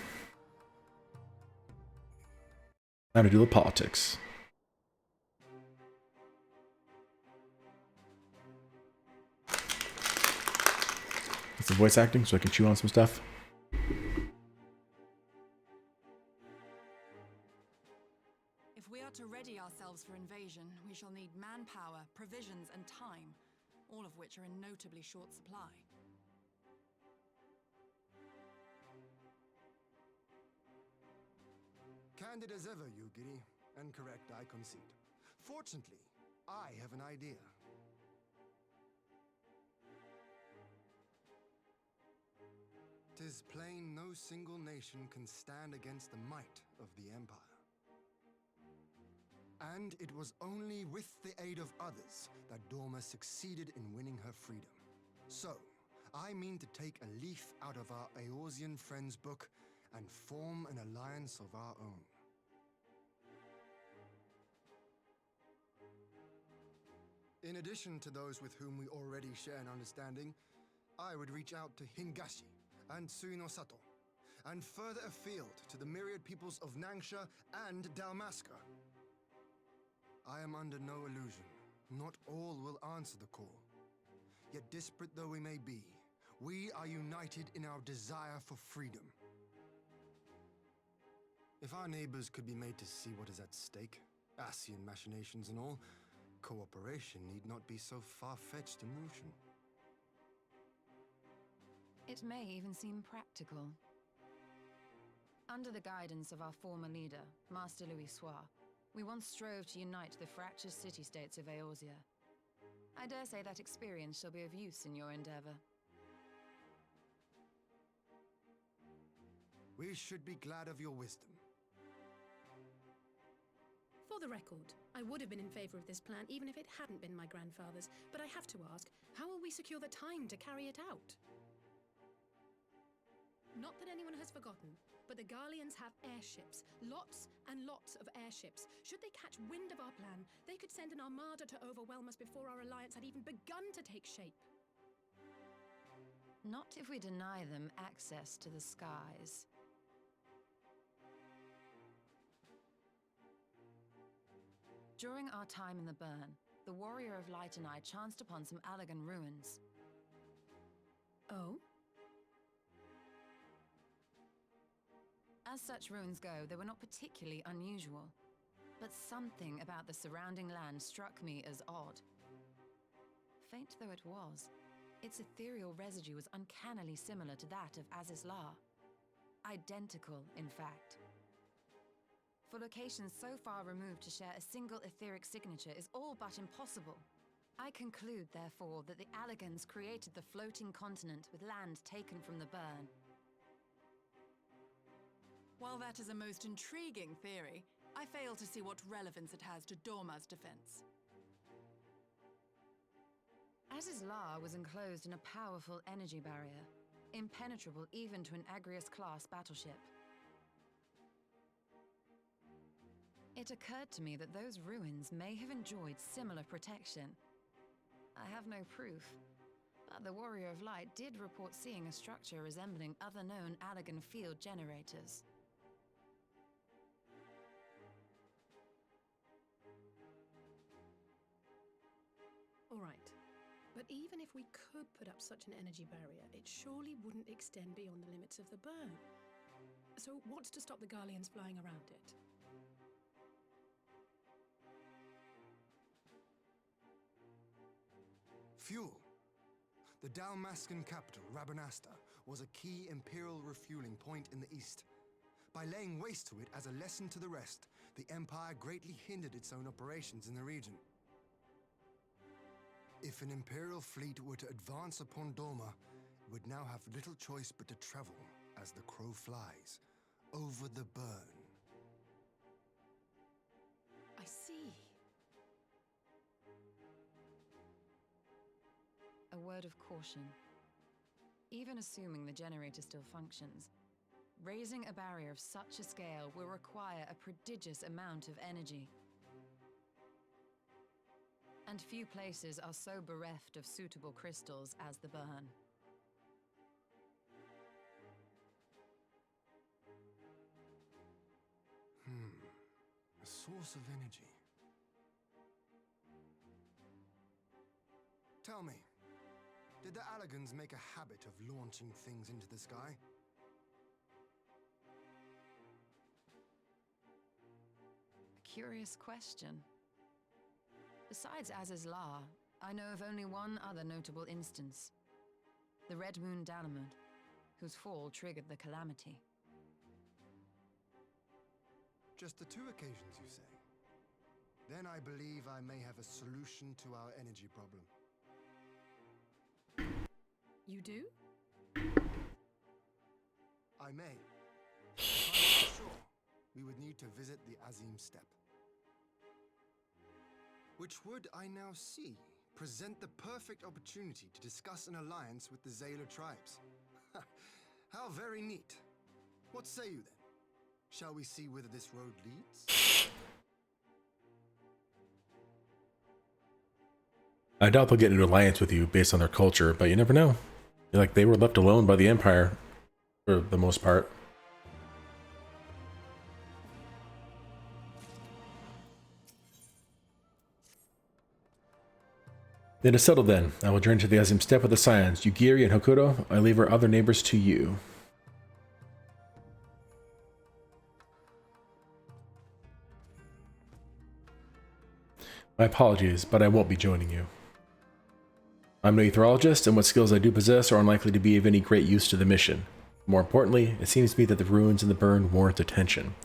Speaker 1: Time to do the politics. Get some voice acting so I can chew on some stuff.
Speaker 4: If we are to ready ourselves for invasion, we shall need manpower, provisions, and time, all of which are in notably short supply.
Speaker 5: Candid as ever, Yugiri, and correct, I concede. Fortunately, I have an idea. Tis plain no single nation can stand against the might of the Empire. And it was only with the aid of others that Dorma succeeded in winning her freedom. So, I mean to take a leaf out of our Eorzean friends' book and form an alliance of our own. In addition to those with whom we already share an understanding, I would reach out to Hingashi and Suinosato, and further afield to the myriad peoples of Nangsha and Dalmasca. I am under no illusion. Not all will answer the call. Yet disparate though we may be, we are united in our desire for freedom. If our neighbors could be made to see what is at stake, Asian machinations and all, cooperation need not be so far-fetched a notion.
Speaker 6: It may even seem practical. Under the guidance of our former leader, Master Louis Soir, we once strove to unite the fractious city-states of Eorzea. I dare say that experience shall be of use in your endeavor.
Speaker 5: We should be glad of your wisdom.
Speaker 3: For the record, I would have been in favor of this plan even if it hadn't been my grandfather's, but I have to ask, how will we secure the time to carry it out? Not that anyone has forgotten, but the Garleans have airships. Lots and lots of airships. Should they catch wind of our plan, they could send an armada to overwhelm us before our alliance had even begun to take shape.
Speaker 6: Not if we deny them access to the skies. During our time in the Burn, the Warrior of Light and I chanced upon some Allagan ruins.
Speaker 3: Oh?
Speaker 6: As such ruins go, they were not particularly unusual, but something about the surrounding land struck me as odd. Faint though it was, its ethereal residue was uncannily similar to that of Azizlar. Identical, in fact. For locations so far removed to share a single etheric signature is all but impossible. I conclude, therefore, that the Allagans created the floating continent with land taken from the Burn.
Speaker 4: While that is a most intriguing theory, I fail to see what relevance it has to Dorma's defense.
Speaker 6: Azizlar was enclosed in a powerful energy barrier, impenetrable even to an Agrias-class battleship. It occurred to me that those ruins may have enjoyed similar protection. I have no proof, but the Warrior of Light did report seeing a structure resembling other known Allagan field generators.
Speaker 3: All right. But even if we could put up such an energy barrier, it surely wouldn't extend beyond the limits of the Burn. So what's to stop the Garleans flying around it?
Speaker 5: Fuel. The Dalmascan capital, Rabanasta, was a key Imperial refueling point in the east. By laying waste to it as a lesson to the rest, the Empire greatly hindered its own operations in the region. If an Imperial fleet were to advance upon Dorma, it would now have little choice but to travel, as the crow flies, over the Burn.
Speaker 3: I see.
Speaker 6: A word of caution. Even assuming the generator still functions, raising a barrier of such a scale will require a prodigious amount of energy. And few places are so bereft of suitable crystals as the Burn.
Speaker 5: source of energy. Tell me, did the Allagans make a habit of launching things into the sky?
Speaker 6: Curious question. Besides Az's Law, I know of only one other notable instance. The Red Moon Dalamud, whose fall triggered the calamity.
Speaker 5: Just the 2 occasions, you say? Then I believe I may have a solution to our energy problem.
Speaker 3: You do?
Speaker 5: I may. To find out for sure, we would need to visit the Azim Steppe. Which would, I now see, present the perfect opportunity to discuss an alliance with the Zayla tribes. How very neat. What say you then? Shall we see whither this road leads?
Speaker 1: I doubt they'll get into alliance with you based on their culture, but you never know. Like, they were left alone by the Empire for the most part. It is settled then. I will journey to the Azim Steppe with the Scions. Yugiri and Hokuto, I leave our other neighbors to you. My apologies, but I won't be joining you. I'm no etherologist, and what skills I do possess are unlikely to be of any great use to the mission. More importantly, it seems to me that the ruins and the burn warrant attention.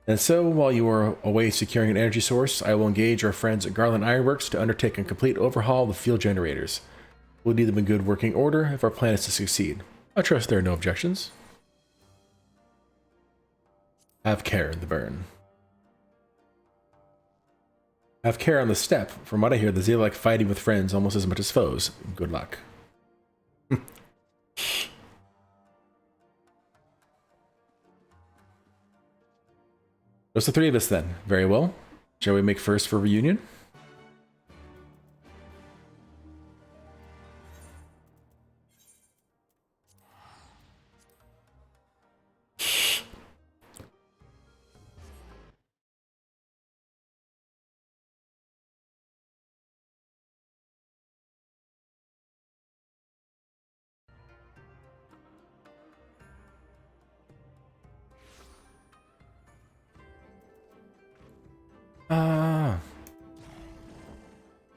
Speaker 1: And so, while you are away securing an energy source, I will engage our friends at Garland Ironworks to undertake a complete overhaul of the field generators. We'll need them in good working order if our plan is to succeed. I trust there are no objections. Have care in the burn. Have care on the steppe. From what I hear, the Zayla like fighting with friends almost as much as foes. Good luck. Just the 3 of us then. Very well. Shall we make first for reunion?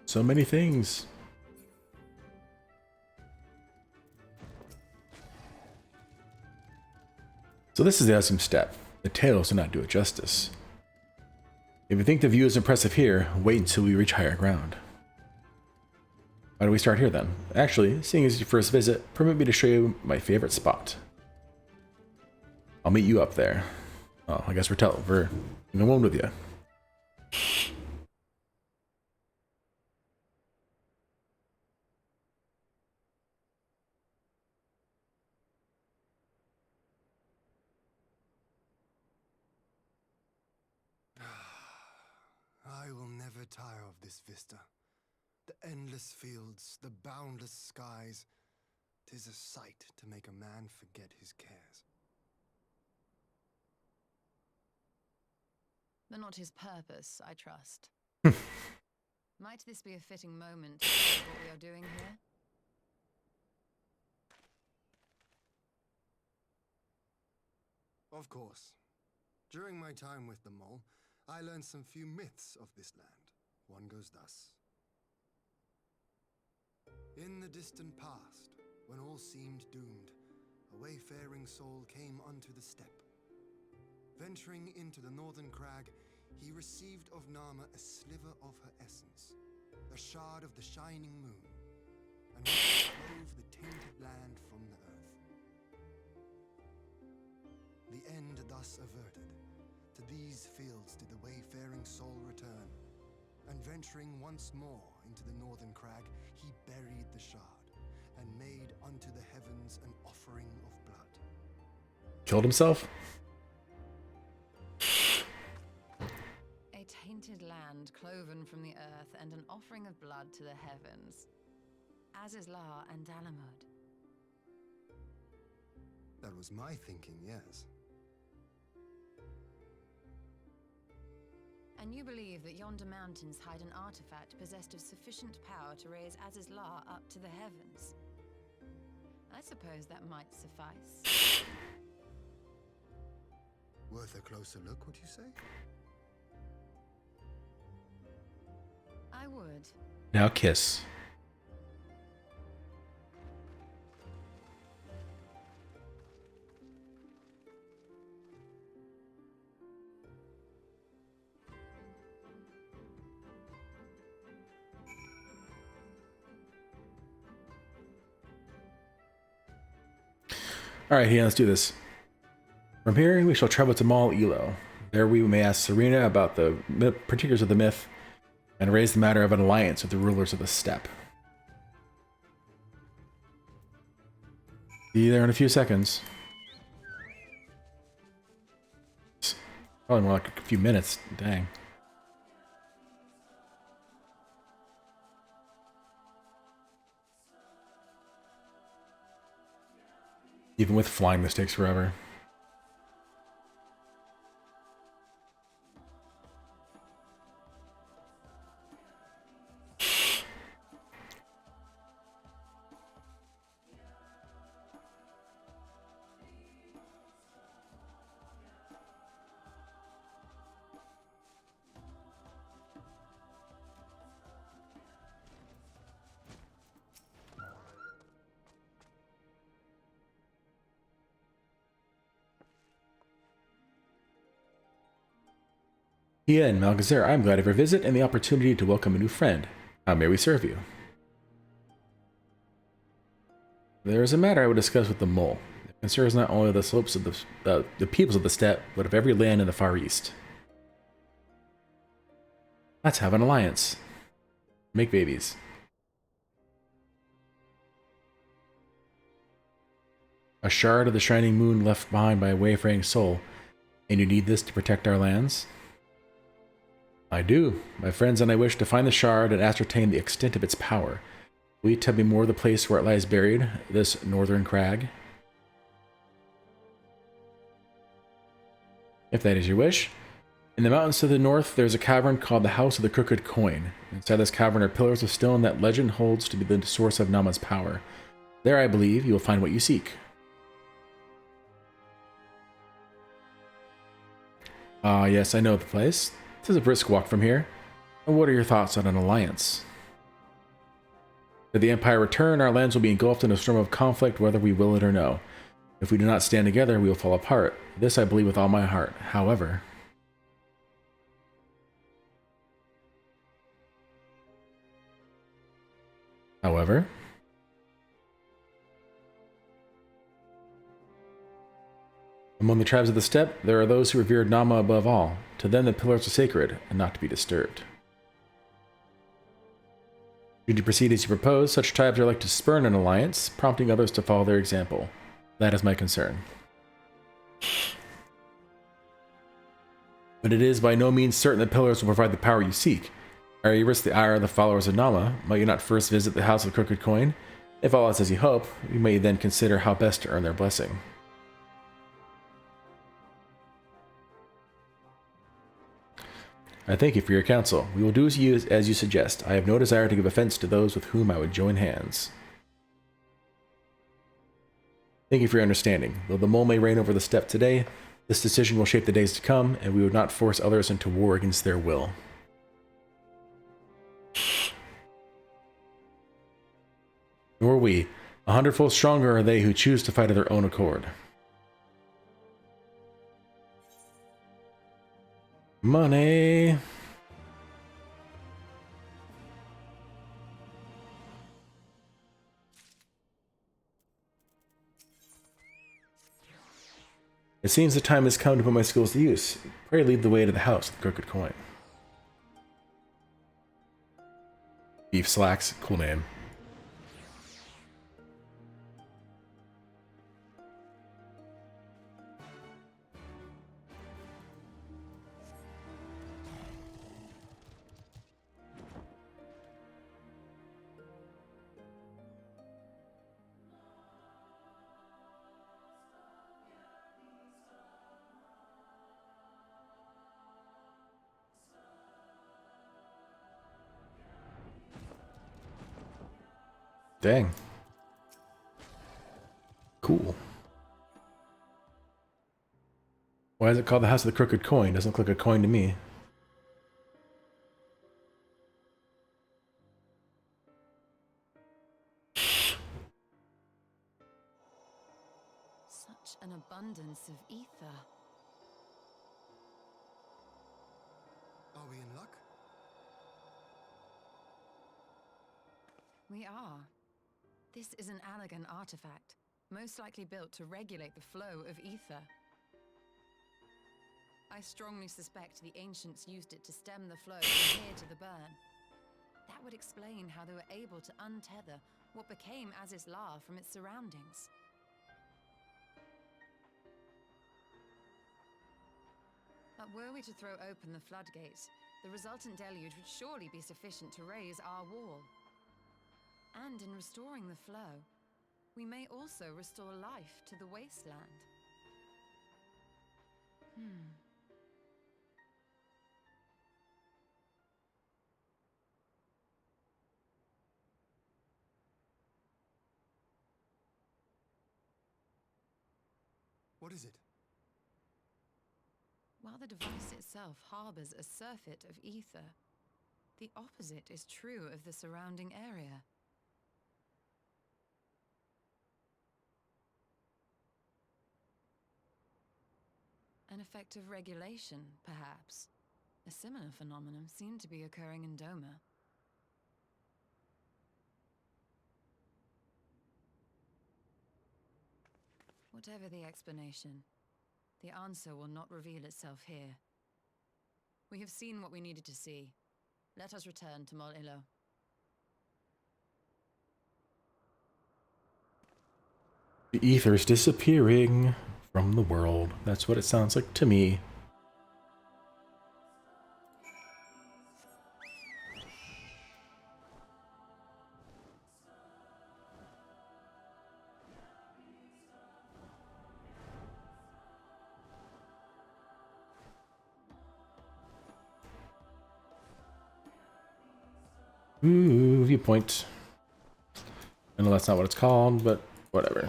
Speaker 1: So many things. So this is the Azim Steppe. The tales do not do it justice. If you think the view is impressive here, wait until we reach higher ground. Why do we start here then? Actually, seeing as your first visit, permit me to show you my favorite spot. I'll meet you up there. Oh, I guess we're in one with you.
Speaker 5: I will never tire of this vista. The endless fields, the boundless skies. 'Tis a sight to make a man forget his cares.
Speaker 6: But not his purpose, I trust. Might this be a fitting moment to discuss what we are doing here?
Speaker 5: Of course. During my time with the mole, I learned some few myths of this land. One goes thus. In the distant past, when all seemed doomed, a wayfaring soul came unto the steppe. Venturing into the northern crag, he received of Nama a sliver of her essence, a shard of the shining moon, and which clove the tainted land from the earth. The end thus averted, to these fields did the wayfaring soul return, and venturing once more into the northern crag, he buried the shard, and made unto the heavens an offering of blood.
Speaker 1: Killed himself?
Speaker 6: A tainted land cloven from the earth and an offering of blood to the heavens. Azizla and Dalamud.
Speaker 5: That was my thinking, yes.
Speaker 6: And you believe that yonder mountains hide an artifact possessed of sufficient power to raise Azizlar up to the heavens. I suppose that might suffice.
Speaker 5: Worth a closer look, would you say?
Speaker 6: I would.
Speaker 1: Now kiss. Alright, yeah, let's do this. From here, we shall travel to Mal Elo. There we may ask Serena about the particulars of the myth and raise the matter of an alliance with the rulers of the steppe. See you there in a few seconds. Probably more like a few minutes. Dang. Even with flying, this takes forever. Tia and Malgazer, I'm glad of your visit and the opportunity to welcome a new friend. How may we serve you? There is a matter I would discuss with the mole. It concerns not only the slopes of the peoples of the steppe, but of every land in the Far East. Let's have an alliance. Make babies. A shard of the shining moon left behind by a wayfaring soul, and you need this to protect our lands? I do. My friends and I wish to find the shard and ascertain the extent of its power. Will you tell me more of the place where it lies buried, this northern crag? If that is your wish. In the mountains to the north, there is a cavern called the House of the Crooked Coin. Inside this cavern are pillars of stone that legend holds to be the source of Nama's power. There, I believe, you will find what you seek. Ah, yes, I know the place. This is a brisk walk from here. And what are your thoughts on an alliance? Should the Empire return, our lands will be engulfed in a storm of conflict, whether we will it or no. If we do not stand together, we will fall apart. This I believe with all my heart. However... Among the tribes of the steppe, there are those who revere Nama above all. To them the pillars are sacred, and not to be disturbed. Should you proceed as you propose, such tribes are like to spurn an alliance, prompting others to follow their example. That is my concern. But it is by no means certain that pillars will provide the power you seek. Ere you risk the ire of the followers of Nama, might you not first visit the House of the Crooked Coin? If all is as you hope, you may then consider how best to earn their blessing. I thank you for your counsel. We will do as you suggest. I have no desire to give offense to those with whom I would join hands. Thank you for your understanding. Though the mole may reign over the steppe today, this decision will shape the days to come, and we would not force others into war against their will. Nor we. 100-fold stronger are they who choose to fight of their own accord. Money. It seems the time has come to put my skills to use. Pray lead the way to the House of the Crooked Coin. Beef Slacks, cool name. Dang. Cool. Why is it called the House of the Crooked Coin? Doesn't look like a coin to me.
Speaker 6: Such an abundance of ether.
Speaker 5: Are we in luck?
Speaker 6: We are. This is an Allegan artifact, most likely built to regulate the flow of ether. I strongly suspect the ancients used it to stem the flow from here to the burn. That would explain how they were able to untether what became Azizlar from its surroundings. But were we to throw open the floodgates, the resultant deluge would surely be sufficient to raise our wall. And in restoring the flow, we may also restore life to the wasteland.
Speaker 5: What is it?
Speaker 6: While the device itself harbors a surfeit of ether, the opposite is true of the surrounding area. An effect of regulation, perhaps. A similar phenomenon seemed to be occurring in Doma. Whatever the explanation, the answer will not reveal itself here. We have seen what we needed to see. Let us return to Mol Ilo.
Speaker 1: The ether is disappearing from the world. That's what it sounds like to me. Ooh, viewpoint. I know that's not what it's called, but whatever.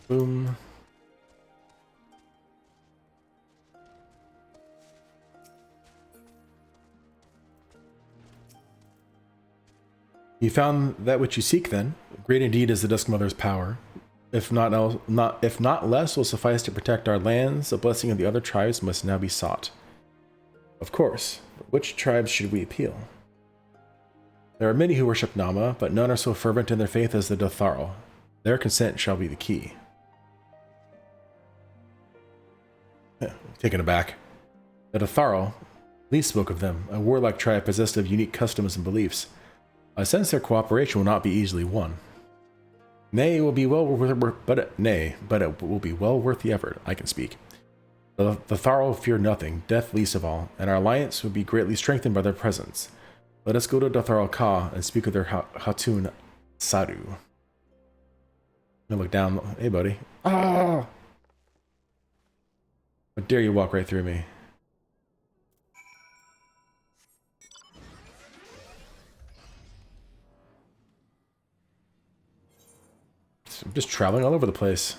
Speaker 1: Boom. You found that which you seek, then. Great indeed is the Dusk Mother's power. If not less will suffice to protect our lands, the blessing of the other tribes must now be sought. Of course, but which tribes should we appeal? There are many who worship Nama, but none are so fervent in their faith as the Dotharl. Their consent shall be the key. Taken aback. The Dotharl, Lee spoke of them, a warlike tribe possessed of unique customs and beliefs. I sense their cooperation will not be easily won. Nay, it will be well worth the effort. I can speak. The Tharl fear nothing, death least of all, and our alliance would be greatly strengthened by their presence. Let us go to Dotharl Ka and speak of their Hatun Saru. I look down. Hey, buddy. Ah! How dare you walk right through me? I'm just traveling all over the place.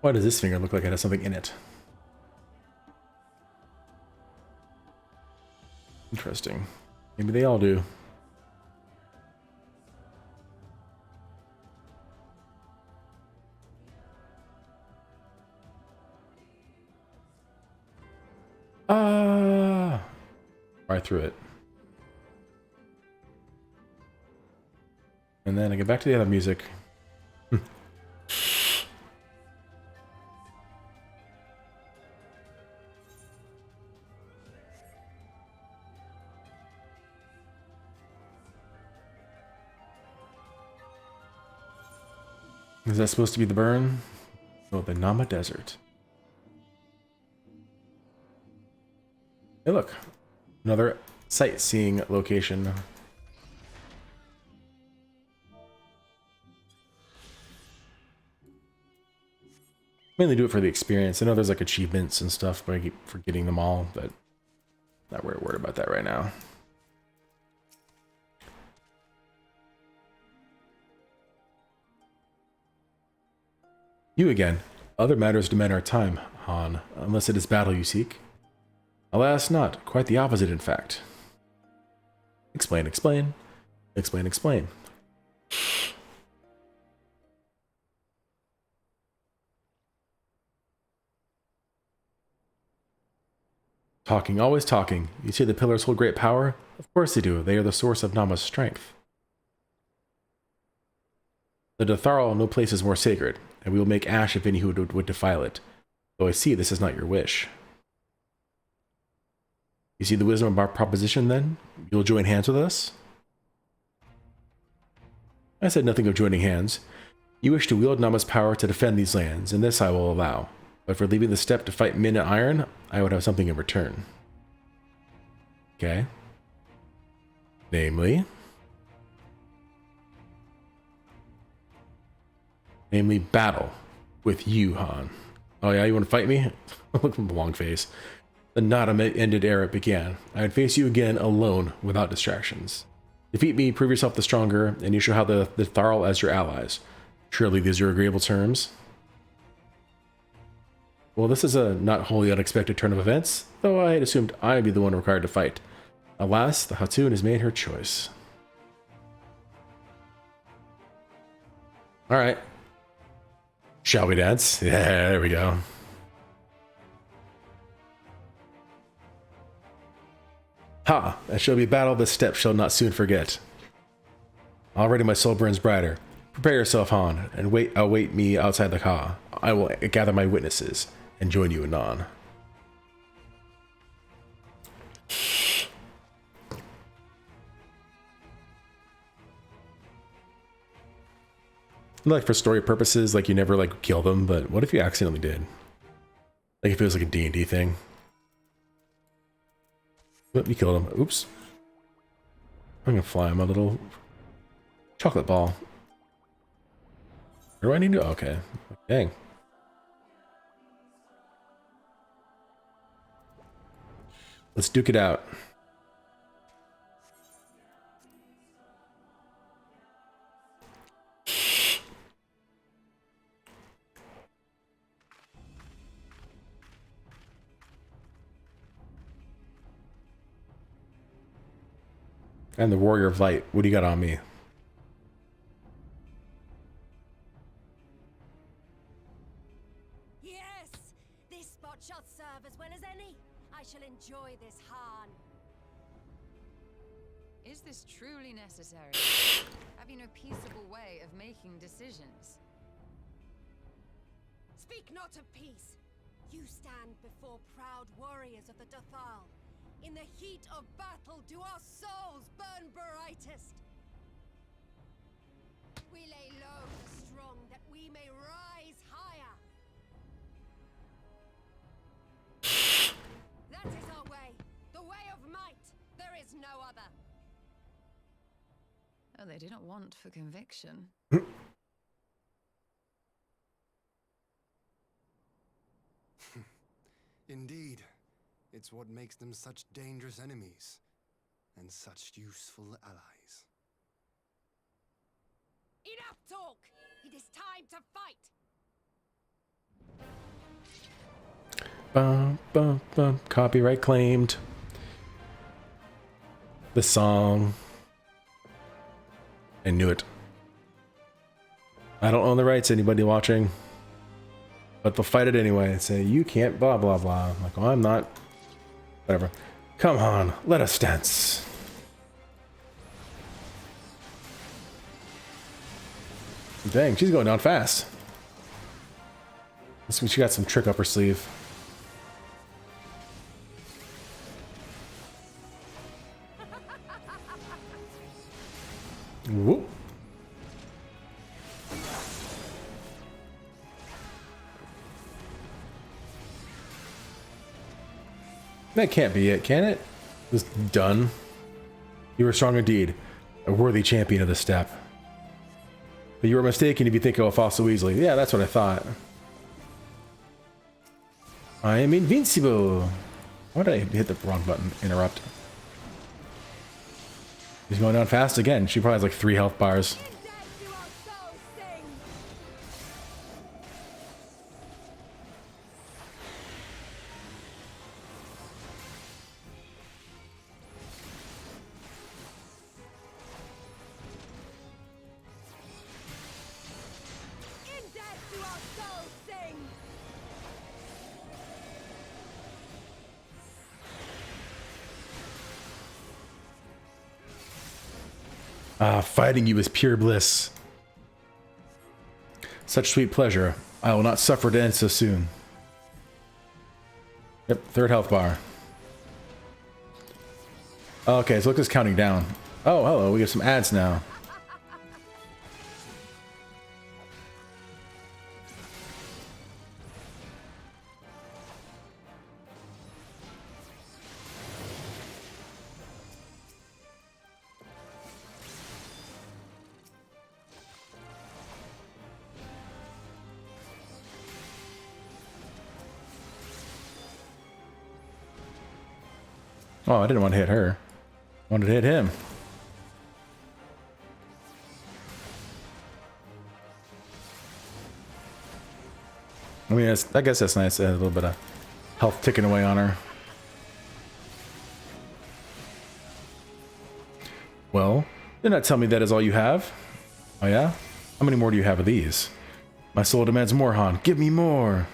Speaker 1: Why does this finger look like it has something in it? Interesting. Maybe they all do. Ah! Right through it. And then I get back to the other music. Is that supposed to be the burn? Oh, the Nama Desert. Hey, look. Another sightseeing location. Mainly do it for the experience. I know there's like achievements and stuff, but I keep forgetting them all, but not really worried about that right now. You again. Other matters demand our time, Han, unless it is battle you seek. Alas, not. Quite the opposite, in fact. Explain, explain. Explain, explain. Talking, always talking. You say the pillars hold great power? Of course they do. They are the source of Nama's strength. The Datharl no place is more sacred, and we will make ash if any who would defile it. Though I see this is not your wish. You see the wisdom of our proposition, then? You'll join hands with us? I said nothing of joining hands. You wish to wield Nama's power to defend these lands, and this I will allow. But for leaving the steppe to fight men in iron, I would have something in return. Okay. Namely, battle with you, Han. Oh yeah, you want to fight me? Look from the long face. The not ended era began. I would face you again alone, without distractions. Defeat me, prove yourself the stronger, and you shall have the Tharl as your allies. Surely these are agreeable terms. Well, this is a not wholly unexpected turn of events, though I had assumed I would be the one required to fight. Alas, the Hatun has made her choice. Alright. Shall we dance? Yeah, there we go. Ha! That shall be a battle this steppe shall not soon forget. Already my soul burns brighter. Prepare yourself, Han, and await me outside the Ka. I will gather my witnesses and join you anon. Like, for story purposes, like, you never, like, kill them, but what if you accidentally did? Like, if it was, like, a D&D thing. But you killed him. Oops. I'm gonna fly him a little chocolate ball. Where do I need to? Okay. Dang. Let's duke it out. And the Warrior of Light. What do you got on me?
Speaker 7: Yes! This spot shall serve as well as any. I shall enjoy this, Han.
Speaker 6: Is this truly necessary? Have you no peaceable way of making decisions?
Speaker 7: Speak not of peace. You stand before proud warriors of the Dathal. In the heat of battle do our souls burn brightest. We lay low the strong that we may rise higher. That is our way, the way of might. There is no other.
Speaker 6: Oh, they didn't want for conviction.
Speaker 5: Indeed. It's what makes them such dangerous enemies, and such useful allies.
Speaker 7: Enough talk! It is time to fight!
Speaker 1: Bum, bum, bum. Copyright claimed. The song. I knew it. I don't own the rights, anybody watching. But they'll fight it anyway and say, you can't blah blah blah. I'm like, oh, I'm not. Whatever. Come on, let us dance. Dang, she's going down fast. She got some trick up her sleeve. Whoop. That can't be it, can it? This done. You were strong indeed, a worthy champion of the steppe. But you were mistaken if you think it will fall so easily. Yeah, that's what I thought. I am invincible. Why did I hit the wrong button? Interrupt. He's going down fast again. She probably has like 3 health bars. Ah, fighting you is pure bliss. Such sweet pleasure. I will not suffer to end so soon. Yep, 3rd health bar. Okay, so look, it's counting down. Oh, hello, we get some ads now. Oh, I didn't want to hit her. I wanted to hit him. I mean, I guess that's nice. A little bit of health ticking away on her. Well, did not tell me that is all you have. Oh yeah? How many more do you have of these? My soul demands more, Han. Give me more.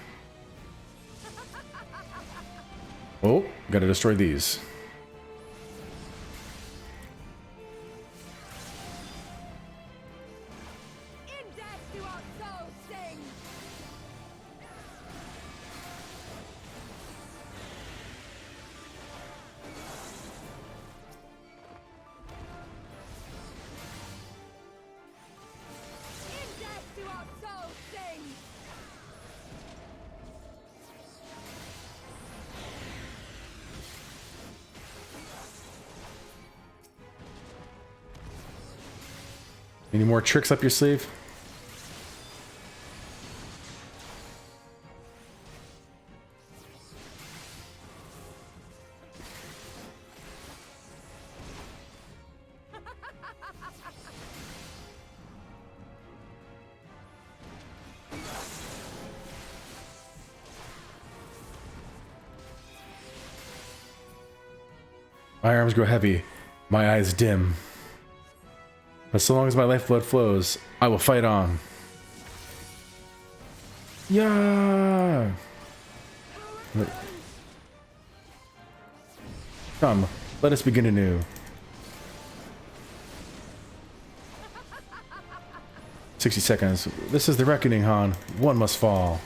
Speaker 1: Oh, gotta destroy these. Any more tricks up your sleeve? My arms grow heavy, my eyes dim. But so long as my lifeblood flows, I will fight on. Yeah. Come, let us begin anew. "60 seconds. This is the reckoning, Han. One must fall."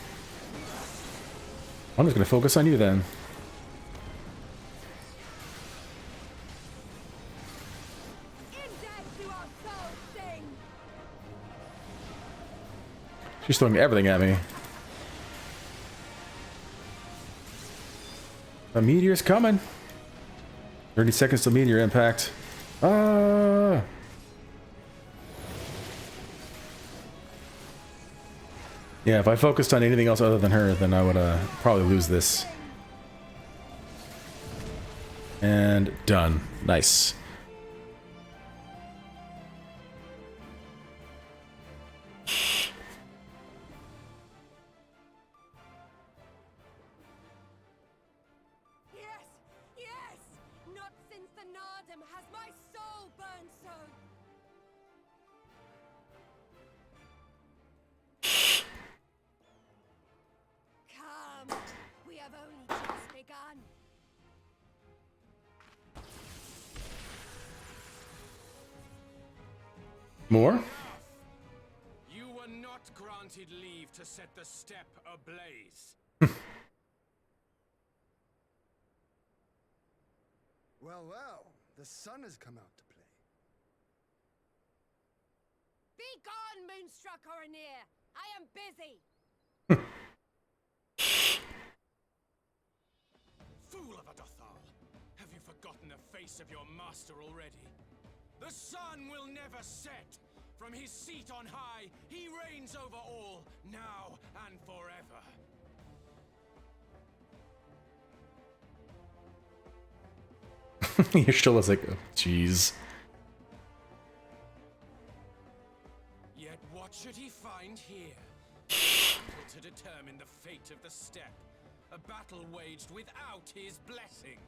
Speaker 1: I'm just gonna focus on you then. She's throwing everything at me. A meteor's coming. 30 seconds to meteor impact. Ah! Yeah, if I focused on anything else other than her, then I would probably lose this. And done. Nice. More?
Speaker 2: You were not granted leave to set the steppe ablaze.
Speaker 5: Well, well, the sun has come out to play.
Speaker 7: Be gone, Moonstruck Oranir! I am busy!
Speaker 2: Fool of a Dothal! Have you forgotten the face of your master already? The sun will never set! From his seat on high, he reigns over all, now and forever.
Speaker 1: Your still is like, oh, jeez.
Speaker 8: Yet what should he find here? To determine the fate of the steppe. A battle waged without his blessing.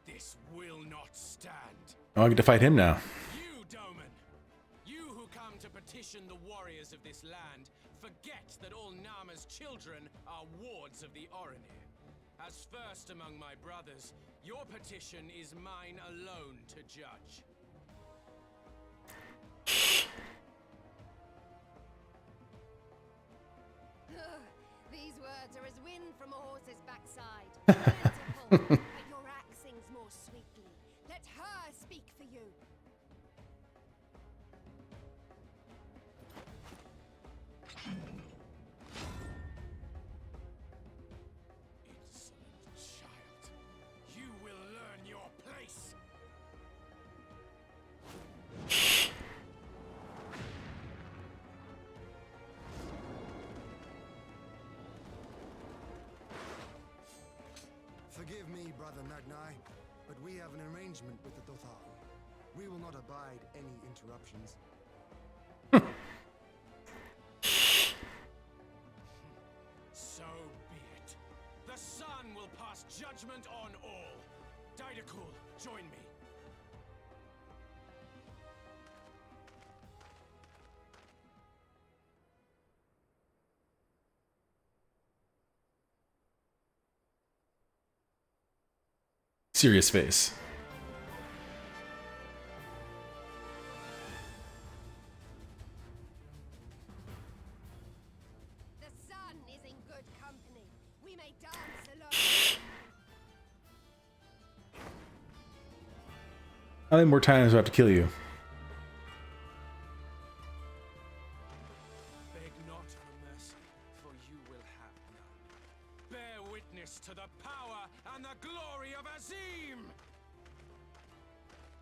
Speaker 8: This will not stand.
Speaker 1: Oh, I get to fight him now.
Speaker 8: You, Doman, you who come to petition the warriors of this land, forget that all Nama's children are wards of the Orinir. As first among my brothers, your petition is mine alone to judge.
Speaker 7: These words are as wind from a horse's backside. Plentiful, but your axe sings more sweetly. Let her speak for you.
Speaker 8: Insolent child, you will learn your place.
Speaker 5: Forgive me, Brother Magni, but we have an arrangement with the Dothar. We will not abide any interruptions.
Speaker 8: So be it. The sun will pass judgment on all. Didakul, join me.
Speaker 1: Serious face.
Speaker 7: The sun is in good company. We may dance alone.
Speaker 1: How many more times do I have to kill you?
Speaker 8: Beg not for mercy, for you will have none. Bear witness to the power and the glory of Azim!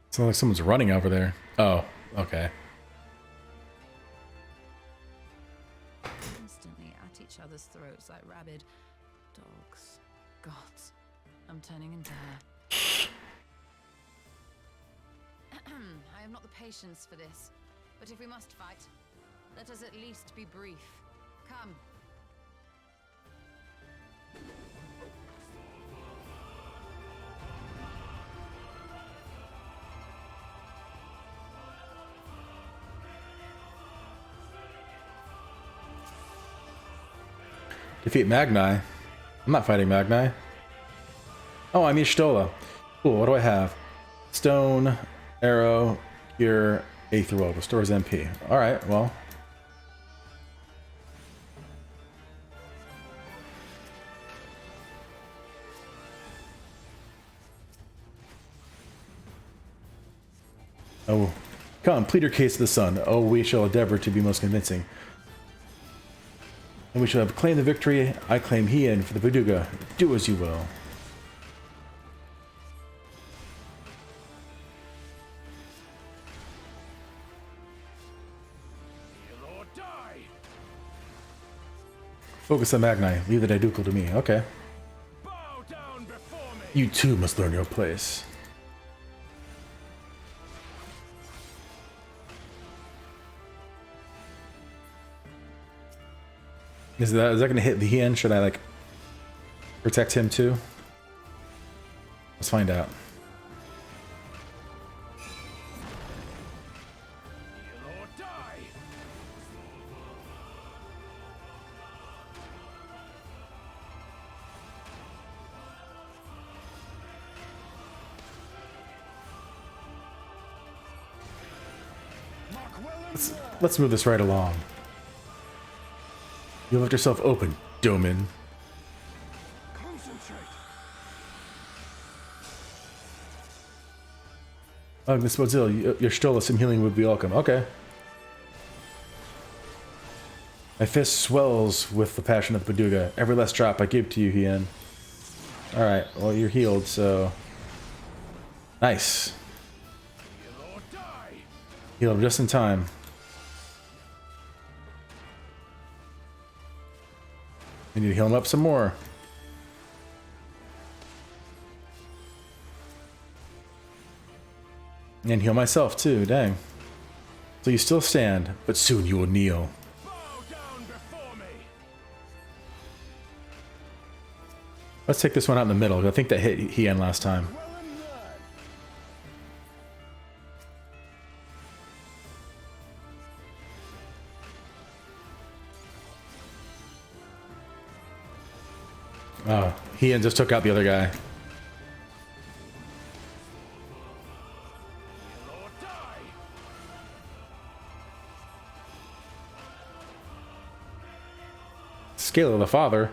Speaker 1: Sounds like someone's running over there. Oh, okay.
Speaker 6: Constantly at each other's throats like rabid dogs. Gods, I'm turning into her. I have not the patience for this, but if we must fight, let us at least be brief. Come.
Speaker 1: Defeat Magni. I'm not fighting Magni. Oh, I'm Y'shtola. Cool, what do I have? Stone, arrow, cure, Aetherwell. Restores MP. Alright, well. Oh. Come, plead your case to the sun. Oh, we shall endeavor to be most convincing. And we shall have claimed the victory. I claim Hien for the Verduga. Do as you will.
Speaker 8: Kill or die!
Speaker 1: Focus on Magni. Leave the Daedukal to me. Okay.
Speaker 8: Bow down before me!
Speaker 1: You too must learn your place. Is that gonna hit the Hien? Should I like protect him too? Let's find out.
Speaker 8: Kill or die!
Speaker 1: Let's move this right along. You left yourself open, Doman.
Speaker 5: Concentrate.
Speaker 1: Oh, Miss Mozilla, your Stola, some healing would be welcome. Okay. My fist swells with the passion of the Verduga. Every last drop I give to you, Hien. Alright, well, you're healed, so... Nice.
Speaker 8: Kill or die!
Speaker 1: Healed just in time. I need to heal him up some more. And heal myself too, dang. So you still stand, but soon you will kneel.
Speaker 8: Bow down before me.
Speaker 1: Let's take this one out in the middle. I think that hit Hien last time. Oh, Hien just took out the other guy.
Speaker 8: Or die.
Speaker 1: Scale of the Father.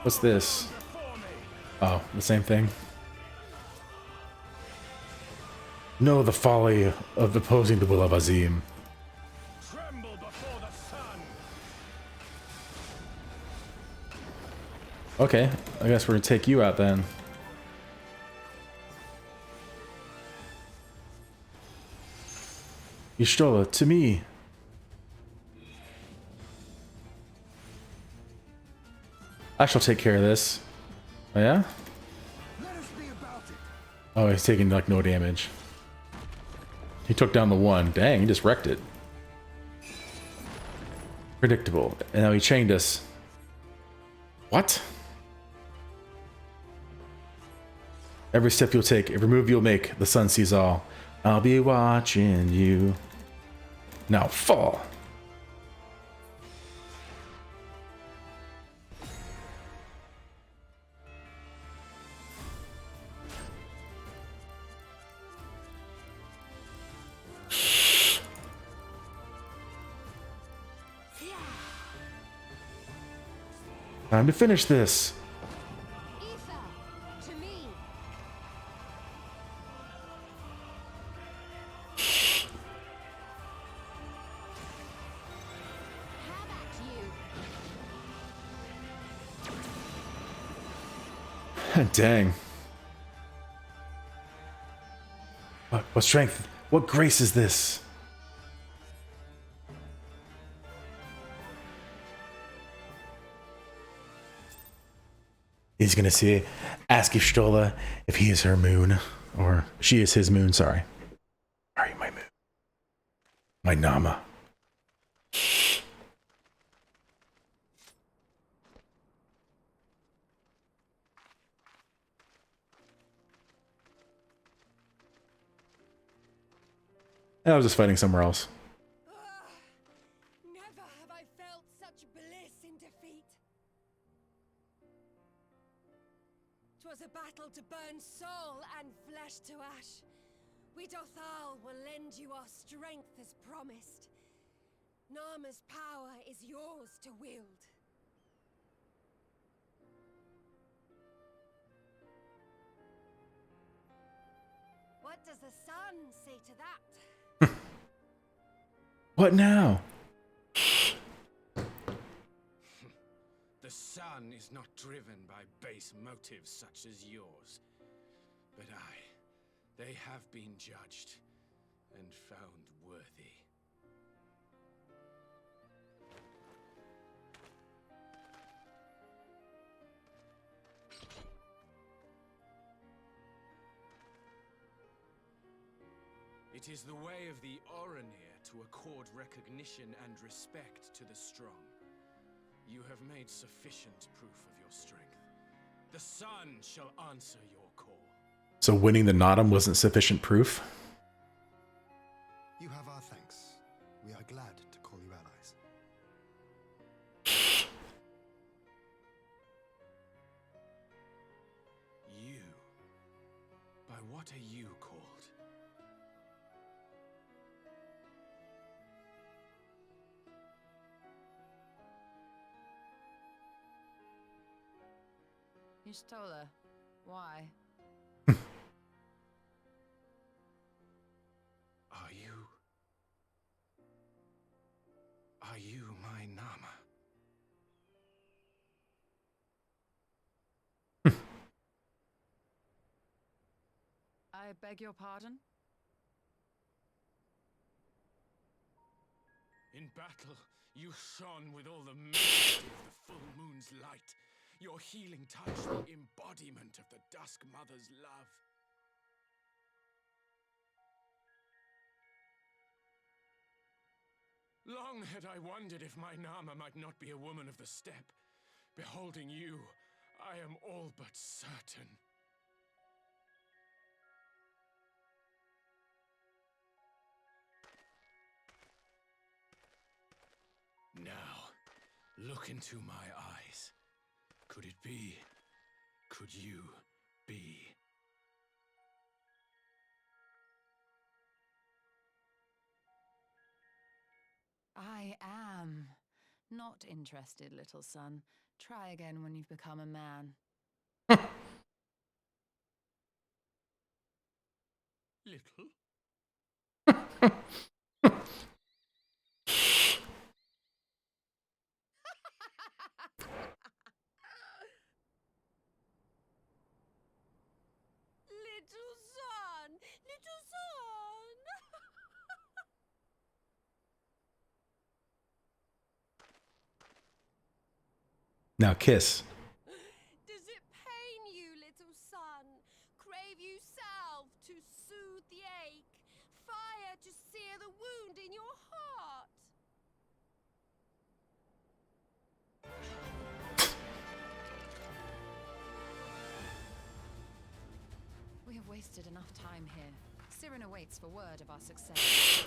Speaker 1: What's this?
Speaker 8: Before me.
Speaker 1: Oh, the same thing. Know the folly of opposing the will of Azim.
Speaker 8: Tremble before the sun.
Speaker 1: Okay, I guess we're gonna take you out then. Y'shtola, to me. I shall take care of this. Oh yeah?
Speaker 5: Let us be about it.
Speaker 1: Oh, he's taking like no damage. He took down the one. Dang, he just wrecked it. Predictable. And now he chained us. What? Every step you'll take, every move you'll make, the sun sees all. I'll be watching you. Now fall. Time to finish this.
Speaker 3: Ether, to me. How about you?
Speaker 1: Dang. What strength? What grace is this? He's gonna say, ask Y'shtola if he is her moon, or she is his moon, sorry. Are you my moon? My Nama. I was just fighting somewhere else.
Speaker 3: Never have I felt such bliss in defeat. 'Twas a battle to burn soul and flesh to ash. We Dothal will lend you our strength as promised. Nama's power is yours to wield. What does the sun say to that?
Speaker 1: What now?
Speaker 8: The sun is not driven by base motives such as yours. But they have been judged and found worthy. It is the way of the Oranir to accord recognition and respect to the strong. You have made sufficient proof of your strength. The sun shall answer your call.
Speaker 1: So winning the Nodum wasn't sufficient proof?
Speaker 5: You have our thanks. We are glad to call you allies.
Speaker 8: You? By what are you called?
Speaker 6: Y'shtola, why?
Speaker 8: Are you my Nama?
Speaker 6: I beg your pardon?
Speaker 8: In battle, you shone with all the majesty of the full moon's light. Your healing touch, the embodiment of the Dusk Mother's love. Long had I wondered if my Nama might not be a woman of the steppe. Beholding you, I am all but certain. Now, look into my eyes. Could it be? Could you be?
Speaker 6: I am. Not interested, little son. Try again when you've become a man.
Speaker 8: Little?
Speaker 7: Little son! Little son!
Speaker 1: Now kiss.
Speaker 7: Does it pain you, little son? Crave you salve to soothe the ache? Fire to sear the wound in your heart?
Speaker 6: We have wasted enough time here. Siren awaits for word of our success.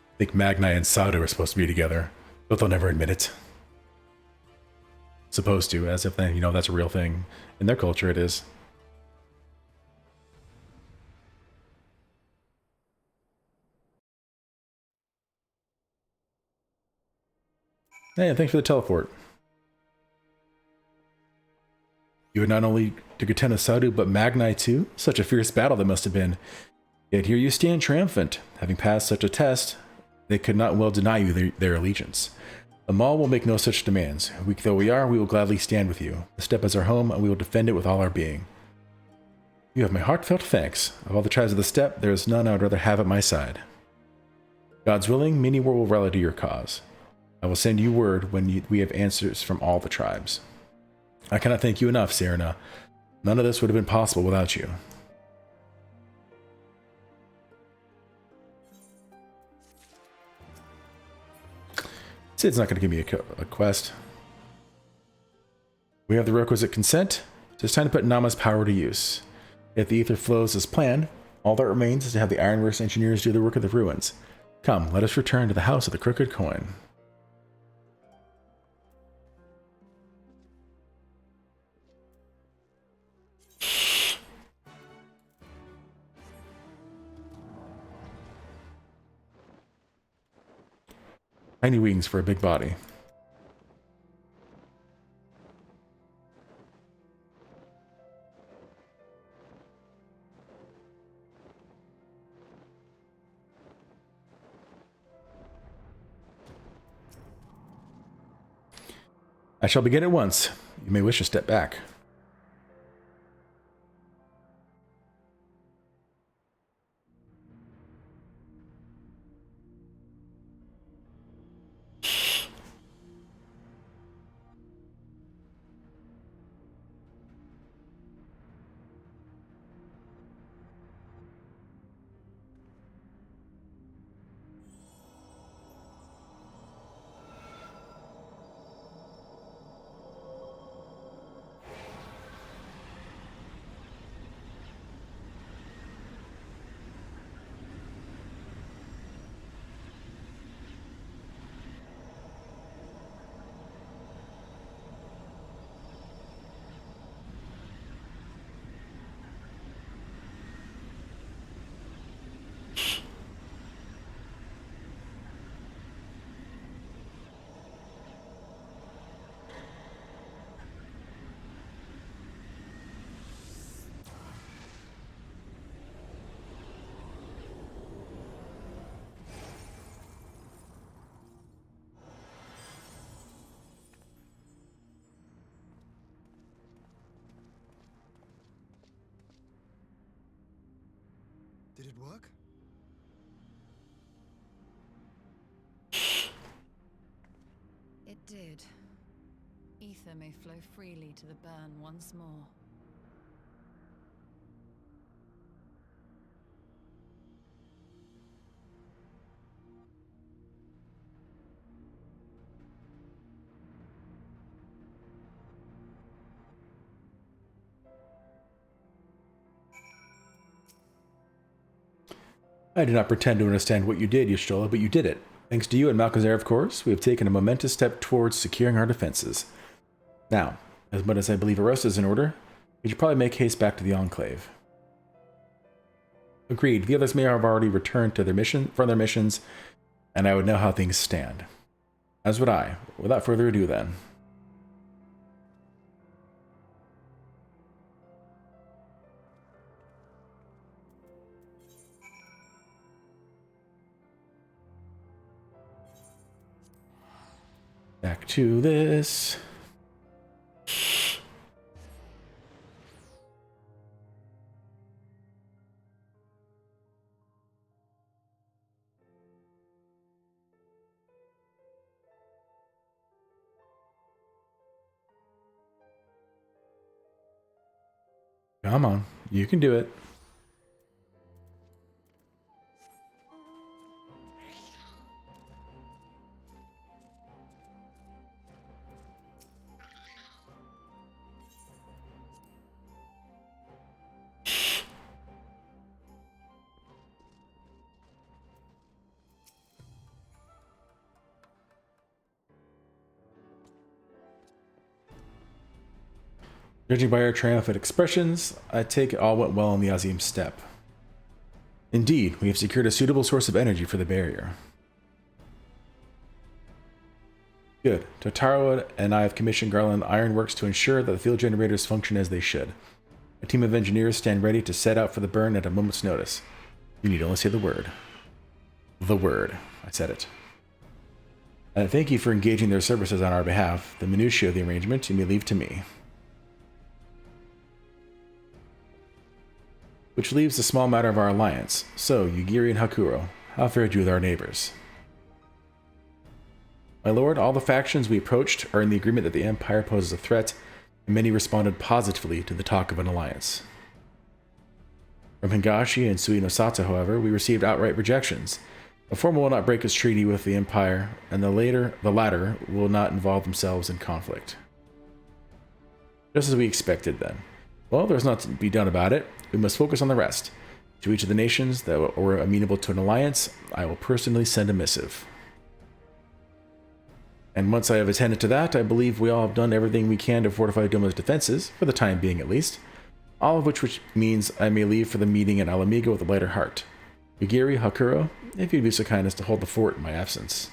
Speaker 1: I think Magni and Sadu are supposed to be together, but they'll never admit it. Supposed to, as if they, that's a real thing. In their culture, it is. Hey, thanks for the teleport. You would not only to contend with Sadu, but Magni too? Such a fierce battle that must have been. Yet here you stand triumphant. Having passed such a test, they could not well deny you their allegiance. Amal will make no such demands. Weak though we are, we will gladly stand with you. The steppe is our home, and we will defend it with all our being. You have my heartfelt thanks. Of all the tribes of the steppe, there is none I would rather have at my side. God's willing, many will rally to your cause. I will send you word when we have answers from all the tribes. I cannot thank you enough, Serena. None of this would have been possible without you. Sid's not going to give me a quest. We have the requisite consent, so it's time to put Nama's power to use. If the ether flows as planned, all that remains is to have the Ironworks engineers do the work of the ruins. Come, let us return to the House of the Crooked Coin. Tiny wings for a big body. I shall begin at once. You may wish to step back.
Speaker 5: Did it work?
Speaker 6: It did. Ether may flow freely to the burn once more.
Speaker 1: I do not pretend to understand what you did, Y'shtola, but you did it. Thanks to you and Malchezaar, of course, we have taken a momentous step towards securing our defenses. Now, as much as I believe arrest is in order, we should probably make haste back to the Enclave. Agreed. The others may have already returned to their missions, and I would know how things stand. As would I. Without further ado, then. Back to this. Come on, you can do it. Judging by our triumphant expressions, I take it all went well on the Azim Steppe. Indeed, we have secured a suitable source of energy for the barrier. Good. Totaro and I have commissioned Garland Ironworks to ensure that the field generators function as they should. A team of engineers stand ready to set out for the burn at a moment's notice. You need only say the word. The word. I said it. And thank you for engaging their services on our behalf. The minutiae of the arrangement you may leave to me. Which leaves the small matter of our alliance. So, Yugiri and Hakuro, how fared you with our neighbors? My lord, all the factions we approached are in the agreement that the Empire poses a threat, and many responded positively to the talk of an alliance. From Higashi and Suinosato, however, we received outright rejections. The former will not break its treaty with the Empire, and the latter will not involve themselves in conflict. Just as we expected, then. Well, there's not to be done about it. We must focus on the rest. To each of the nations that were amenable to an alliance, I will personally send a missive. And once I have attended to that, I believe we all have done everything we can to fortify Doma's defenses, for the time being at least. All of which means I may leave for the meeting at Alamiga with a lighter heart. Yugiri, Hakuro, if you'd be so kind as to hold the fort in my absence.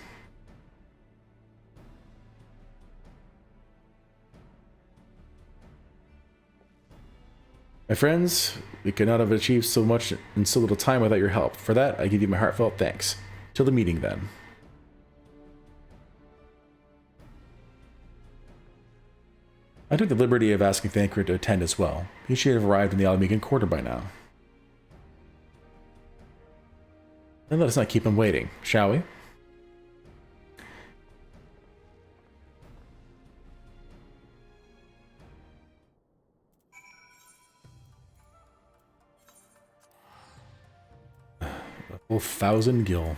Speaker 1: My friends, we could not have achieved so much in so little time without your help. For that, I give you my heartfelt thanks. Till the meeting, then. I took the liberty of asking Thancred to attend as well. He should have arrived in the Alamigan quarter by now. Then let us not keep him waiting, shall we? A full 1,000 gil.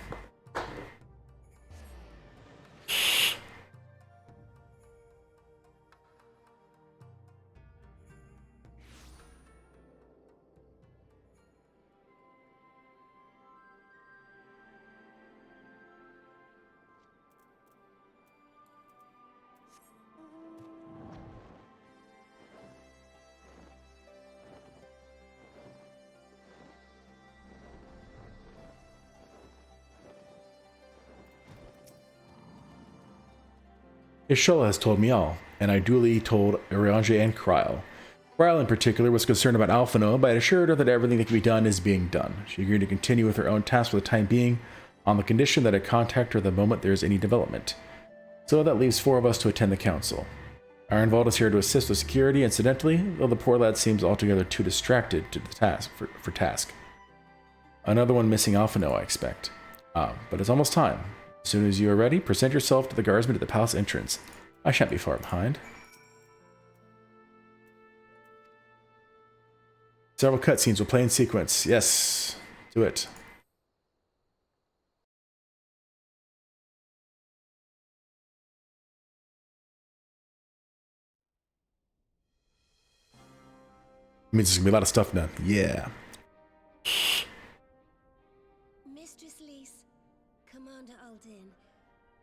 Speaker 1: Y'shtola has told me all, and I duly told Urianger and Kryl. Kryl in particular was concerned about Alphino, but I assured her that everything that can be done is being done. She agreed to continue with her own tasks for the time being, on the condition that I contact her the moment there is any development. So that leaves 4 of us to attend the council. Ironvault is here to assist with security, incidentally, though the poor lad seems altogether too distracted to the task for task. Another one missing Alphino, I expect. But it's almost time. As soon as you are ready, present yourself to the guardsman at the palace entrance. I shan't be far behind. Several cutscenes will play in sequence. Yes, do it. Means there's gonna be a lot of stuff done. Yeah.
Speaker 9: Mistress Lys, Commander Aldin,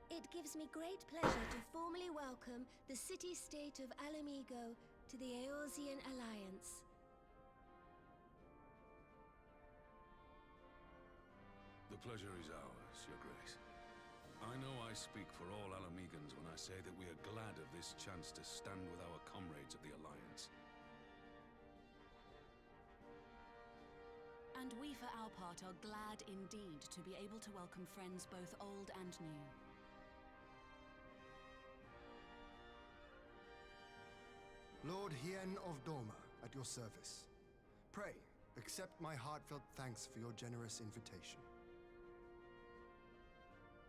Speaker 9: it gives me great pleasure to formally welcome the city-state of Alamigo to the Eorzean Alliance.
Speaker 10: The pleasure is ours, Your Grace. I know I speak for all Alamegans when I say that we are glad of this chance to stand with our comrades of the Alliance.
Speaker 11: And we, for our part, are glad indeed to be able to welcome friends both old and new.
Speaker 5: Lord Hien of Doma, at your service. Pray, accept my heartfelt thanks for your generous invitation.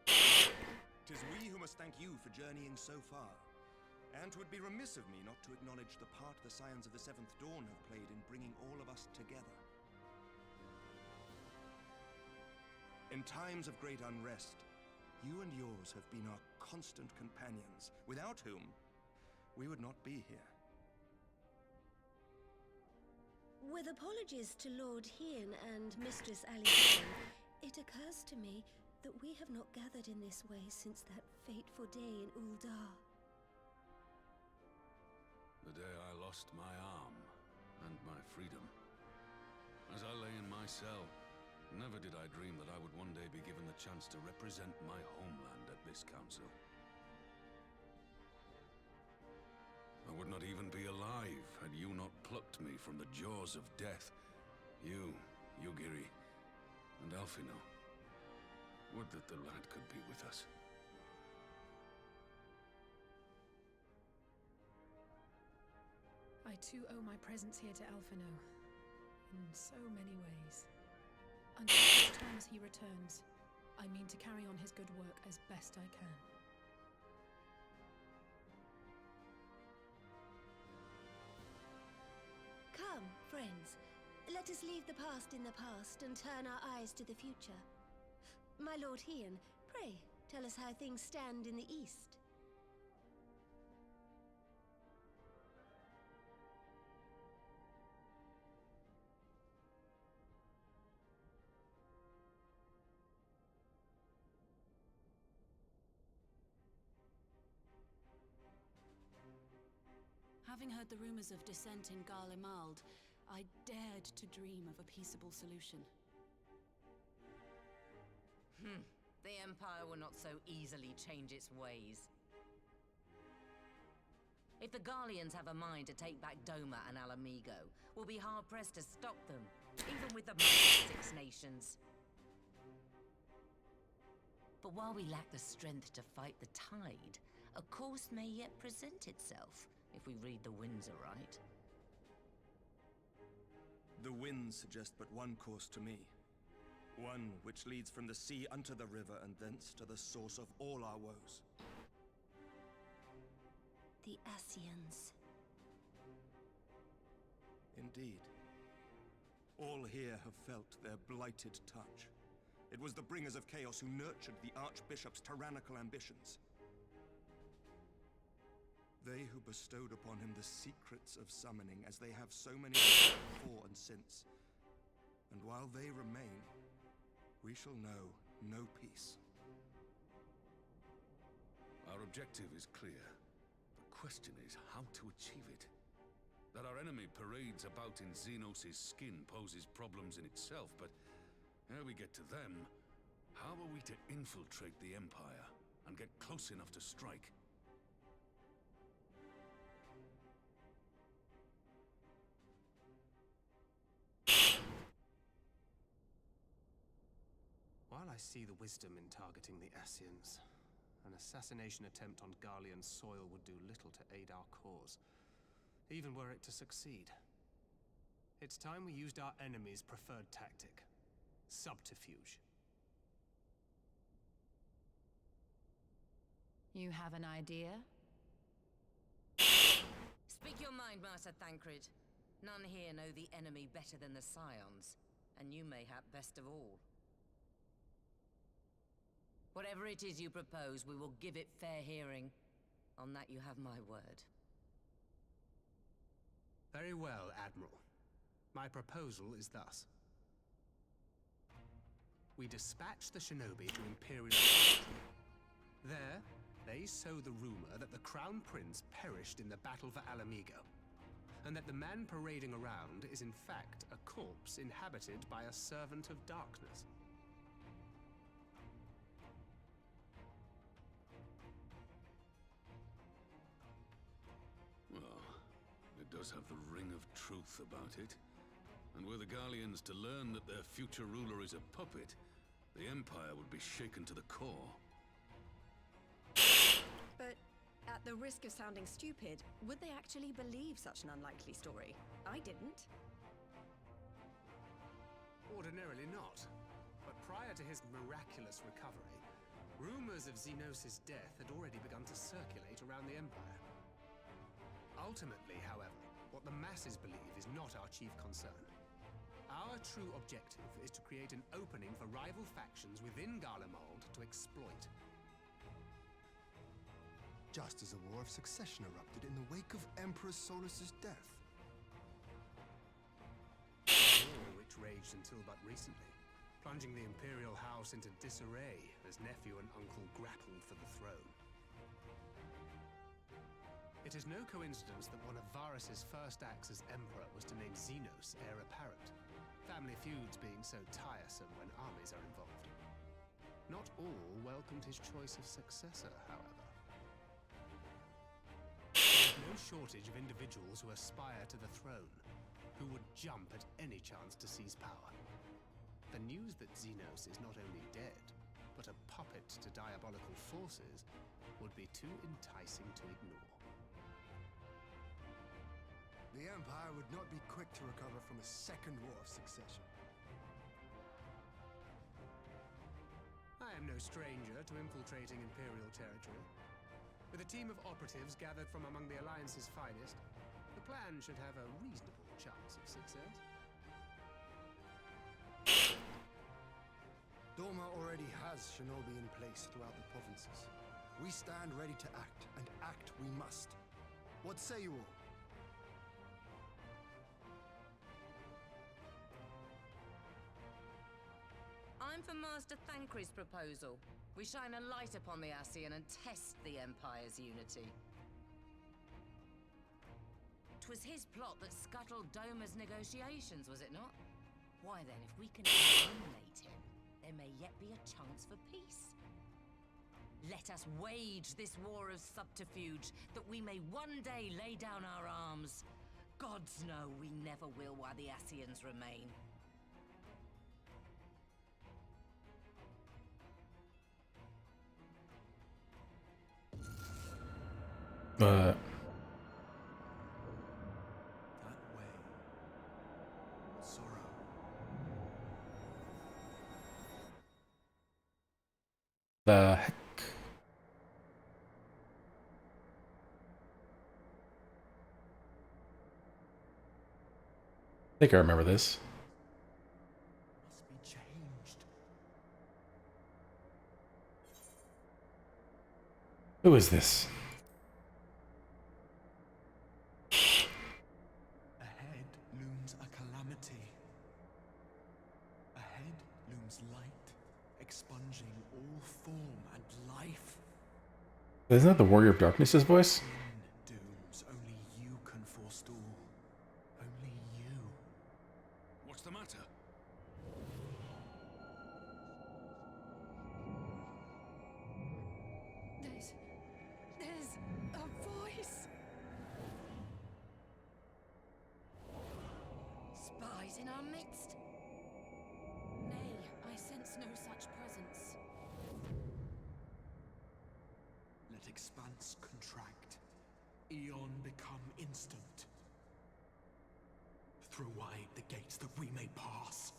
Speaker 12: 'Tis we who must thank you for journeying so far. And 'twould be remiss of me not to acknowledge the part the Scions of the Seventh Dawn have played in bringing all of us together. In times of great unrest, you and yours have been our constant companions, without whom we would not be here.
Speaker 9: With apologies to Lord Hien and Mistress Alison, it occurs to me that we have not gathered in this way since that fateful day in Uldar.
Speaker 10: The day I lost my arm and my freedom. As I lay in my cell, never did I dream that I would one day be given the chance to represent my homeland at this council. I would not even be alive had you not plucked me from the jaws of death. You, Yugiri, and Alphino. Would that the lad could be with us.
Speaker 3: I too owe my presence here to Alphino, in so many ways. Until such time as he returns, I mean to carry on his good work as best I can.
Speaker 9: Come, friends. Let us leave the past in the past and turn our eyes to the future. My Lord Hien, pray, tell us how things stand in the East.
Speaker 11: Having heard the rumors of dissent in Garlemald, I dared to dream of a peaceable solution.
Speaker 6: The Empire will not so easily change its ways. If the Garleans have a mind to take back Doma and Alamigo, we'll be hard-pressed to stop them, even with the might of 6 nations. But while we lack the strength to fight the tide, a course may yet present itself, if we read the winds aright.
Speaker 12: The winds suggest but one course to me. One which leads from the sea unto the river and thence to the source of all our woes.
Speaker 9: The Ascians.
Speaker 12: Indeed. All here have felt their blighted touch. It was the bringers of chaos who nurtured the Archbishop's tyrannical ambitions. They who bestowed upon him the secrets of summoning, as they have so many before and since. And while they remain, we shall know no peace.
Speaker 10: Our objective is clear. The question is how to achieve it. That our enemy parades about in Xenos' skin poses problems in itself, but ere we get to them, how are we to infiltrate the Empire and get close enough to strike?
Speaker 2: While I see the wisdom in targeting the Ascians, an assassination attempt on Garlean soil would do little to aid our cause, even were it to succeed. It's time we used our enemy's preferred tactic: subterfuge.
Speaker 6: You have an idea?
Speaker 13: Speak your mind, Master Thancred. None here know the enemy better than the Scions, and you mayhap best of all. Whatever it is you propose, we will give it fair hearing. On that you have my word.
Speaker 2: Very well, Admiral. My proposal is thus. We dispatch the shinobi to Imperial territory. There, they sow the rumor that the Crown Prince perished in the battle for Alamigo, and that the man parading around is in fact a corpse inhabited by a servant of darkness.
Speaker 10: Well, it does have the ring of truth about it. And were the Garleans to learn that their future ruler is a puppet, the Empire would be shaken to the core.
Speaker 7: But at the risk of sounding stupid, would they actually believe such an unlikely story? I didn't.
Speaker 2: Ordinarily not. But prior to his miraculous recovery, rumors of Xenos' death had already begun to circulate around the Empire. Ultimately, however, what the masses believe is not our chief concern. Our true objective is to create an opening for rival factions within Garlemald to exploit.
Speaker 5: Just as a war of succession erupted in the wake of Emperor Solus's death.
Speaker 2: A war which raged until but recently, plunging the Imperial House into disarray as nephew and uncle grappled for the throne. It is no coincidence that one of Varus's first acts as Emperor was to name Xenos heir apparent, family feuds being so tiresome when armies are involved. Not all welcomed his choice of successor, however. There is no shortage of individuals who aspire to the throne, who would jump at any chance to seize power. The news that Xenos is not only dead, but a puppet to diabolical forces would be too enticing to ignore.
Speaker 5: The Empire would not be quick to recover from a second war of succession.
Speaker 2: I am no stranger to infiltrating Imperial territory. With a team of operatives gathered from among the Alliance's finest, the plan should have a reasonable chance of success.
Speaker 5: Doma already has shinobi in place throughout the provinces. We stand ready to act, and act we must. What say you all?
Speaker 13: I'm for Master Thancred's proposal. We shine a light upon the Ascian and test the Empire's unity. 'Twas his plot that scuttled Doma's negotiations, was it not? Why then, if we can eliminate him, there may yet be a chance for peace. Let us wage this war of subterfuge, that we may one day lay down our arms. Gods know we never will while the Ascians remain.
Speaker 1: But
Speaker 12: That way. Sorrow.
Speaker 1: the heck? I think I remember this.
Speaker 12: Must be changed.
Speaker 1: Who is this?
Speaker 12: Ahead looms a calamity. Ahead looms light, expunging all form and life.
Speaker 1: Isn't that the Warrior of Darkness's voice?
Speaker 12: In dooms only you can forestall. Only you.
Speaker 10: What's the matter?
Speaker 3: There's a voice.
Speaker 13: Spies in our midst?
Speaker 11: Nay, I sense no such presence.
Speaker 12: Let expanse contract. Eon become instant. Throw wide the gates that we may pass.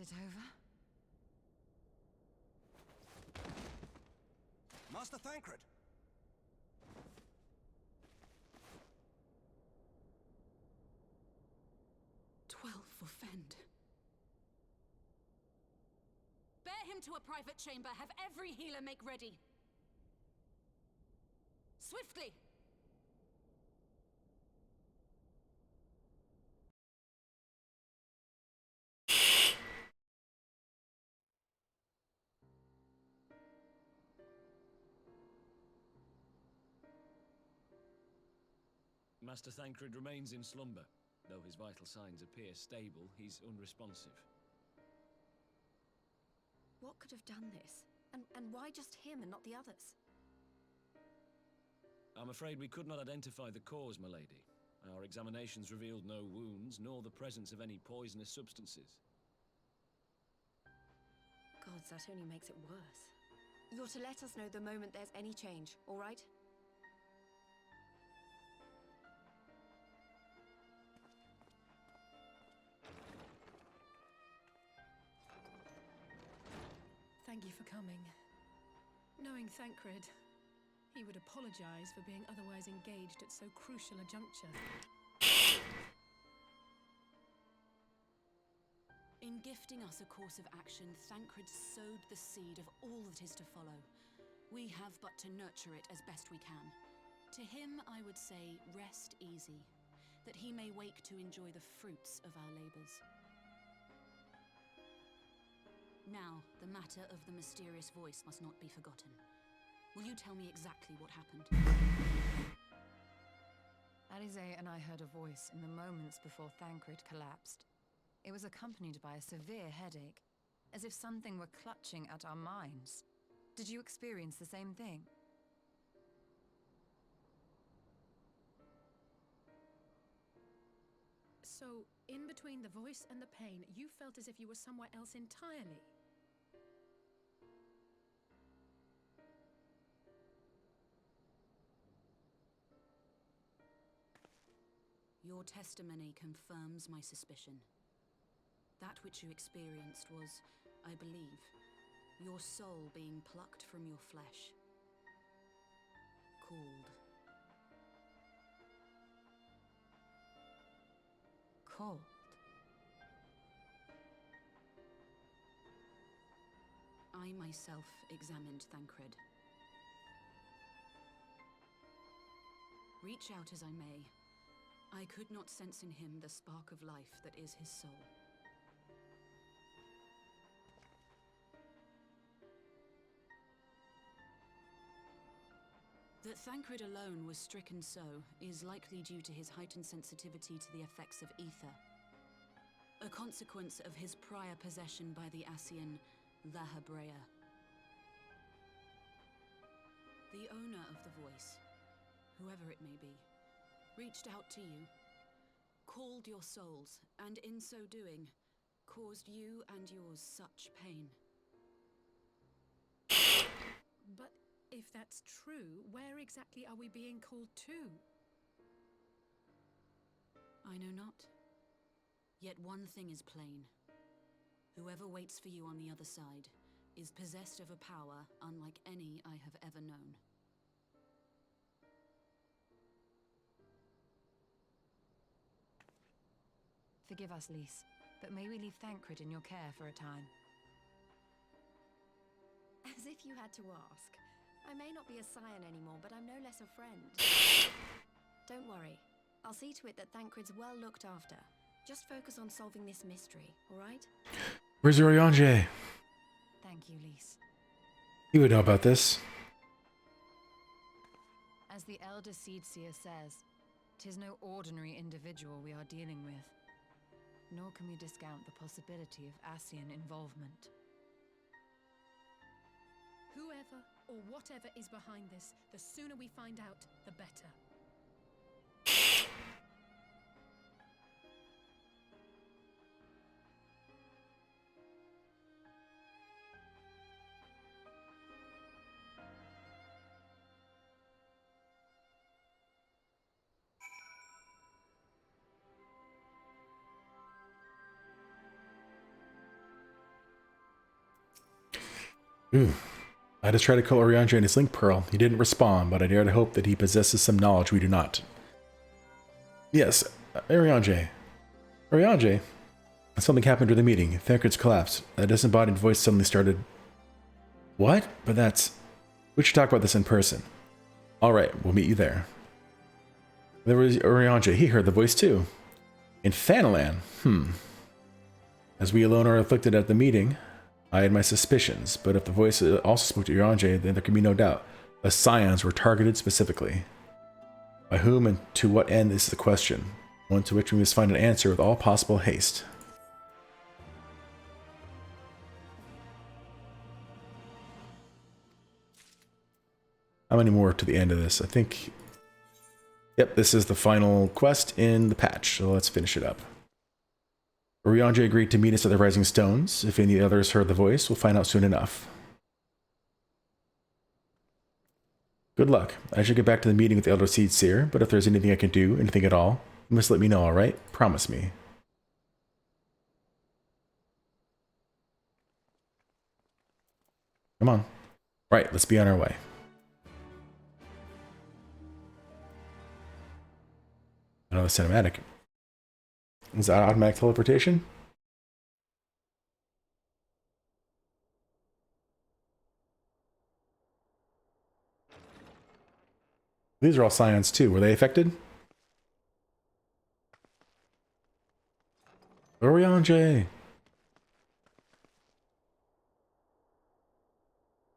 Speaker 6: it over?
Speaker 12: Master Thancred!
Speaker 11: 12 for Fend. Bear him to a private chamber. Have every healer make ready. Swiftly!
Speaker 14: Master Thancred remains in slumber. Though his vital signs appear stable, he's unresponsive.
Speaker 7: What could have done this? And why just him and not the others?
Speaker 14: I'm afraid we could not identify the cause, my lady. Our examinations revealed no wounds, nor the presence of any poisonous substances.
Speaker 7: Gods, that only makes it worse. You're to let us know the moment there's any change, all right?
Speaker 3: Thank you for coming. Knowing Thancred, he would apologize for being otherwise engaged at so crucial a juncture.
Speaker 11: In gifting us a course of action, Thancred sowed the seed of all that is to follow. We have but to nurture it as best we can. To him, I would say, rest easy, that he may wake to enjoy the fruits of our labors. Now, the matter of the mysterious voice must not be forgotten. Will you tell me exactly what happened?
Speaker 6: Alize and I heard a voice in the moments before Thancred collapsed. It was accompanied by a severe headache, as if something were clutching at our minds. Did you experience the same thing?
Speaker 3: So, in between the voice and the pain, you felt as if you were somewhere else entirely.
Speaker 11: Your testimony confirms my suspicion. That which you experienced was, I believe, your soul being plucked from your flesh. Called.
Speaker 6: Cold.
Speaker 11: I myself examined Thancred. Reach out as I may, I could not sense in him the spark of life that is his soul. That Thancred alone was stricken so is likely due to his heightened sensitivity to the effects of ether, a consequence of his prior possession by the Ascian Lahabrea. The owner of the voice, whoever it may be, reached out to you, called your souls, and in so doing, caused you and yours such pain.
Speaker 3: But if that's true, where exactly are we being called to?
Speaker 11: I know not. Yet one thing is plain. Whoever waits for you on the other side is possessed of a power unlike any I have ever known.
Speaker 6: Forgive us, Lys, but may we leave Thancred in your care for a time?
Speaker 7: As if you had to ask. I may not be a scion anymore, but I'm no less a friend. Don't worry. I'll see to it that Thancred's well looked after. Just focus on solving this mystery, all right?
Speaker 1: Where's Urianger?
Speaker 6: Thank you, Lys.
Speaker 1: He would know about this.
Speaker 6: As the Elder Seedseer says, 'tis no ordinary individual we are dealing with. Nor can we discount the possibility of Ascian involvement.
Speaker 3: Whoever or whatever is behind this, the sooner we find out, the better.
Speaker 1: Ooh. I just tried to call Oriandre in his link pearl. He didn't respond, but I dare to hope that he possesses some knowledge we do not. Yes, Oriandre. Oriandre. Something happened during the meeting. Thancred's collapsed. A disembodied voice suddenly started. What? But that's... We should talk about this in person. Alright, we'll meet you there. There was Oriandre. He heard the voice too. In Thanalan? As we alone are afflicted at the meeting, I had my suspicions, but if the voice also spoke to Oriandre, then there can be no doubt. The Scions were targeted specifically. By whom and to what end is the question, one to which we must find an answer with all possible haste. How many more to the end of this? I think... Yep, this is the final quest in the patch, so let's finish it up. Oriandre agreed to meet us at the Rising Stones. If any others heard the voice, we'll find out soon enough. Good luck. I should get back to the meeting with the Elder Seed Seer, but if there's anything I can do, anything at all, you must let me know, alright? Promise me. Come on. Right, let's be on our way. Another cinematic. Is that automatic teleportation? These are all Scions too. Were they affected? Oriandre!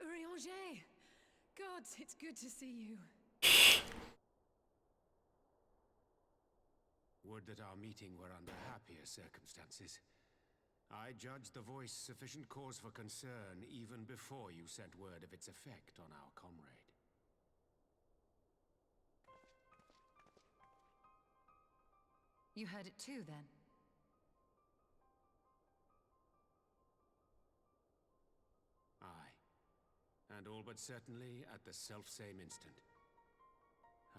Speaker 3: Oriandre! God, it's good to see you.
Speaker 2: Would that our meeting were under happier circumstances. I judged the voice sufficient cause for concern even before you sent word of its effect on our comrade.
Speaker 6: You heard it too, then?
Speaker 2: Aye. And all but certainly at the selfsame instant.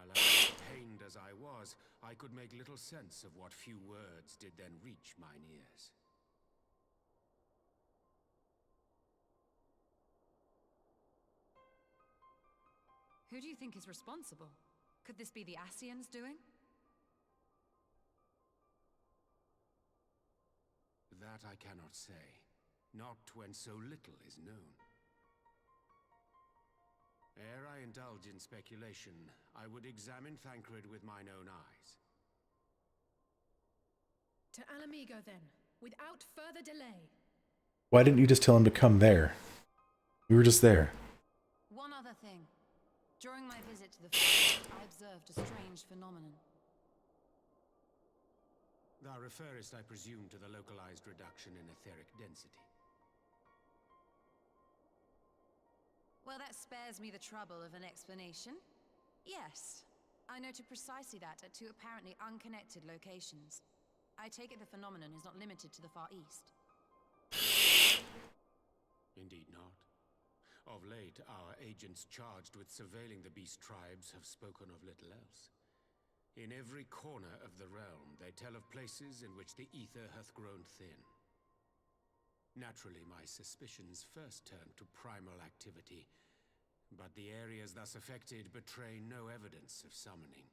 Speaker 2: Alas, pained as I was, I could make little sense of what few words did then reach mine ears.
Speaker 6: Who do you think is responsible? Could this be the Ascians doing?
Speaker 2: That I cannot say. Not when so little is known. Ere I indulge in speculation, I would examine Thancred with mine own eyes.
Speaker 3: To Alamigo, then, without further delay.
Speaker 1: Why didn't you just tell him to come there? We were just there.
Speaker 6: One other thing. During my visit to the forest, I observed a strange phenomenon.
Speaker 2: Thou referrest, I presume, to the localized reduction in etheric density.
Speaker 6: Well, that spares me the trouble of an explanation. Yes, I noted precisely that at two apparently unconnected locations. I take it the phenomenon is not limited to the Far East.
Speaker 2: Indeed not. Of late, our agents charged with surveilling the beast tribes have spoken of little else. In every corner of the realm, they tell of places in which the ether hath grown thin. Naturally, my suspicions first turned to primal activity, but the areas thus affected betray no evidence of summoning.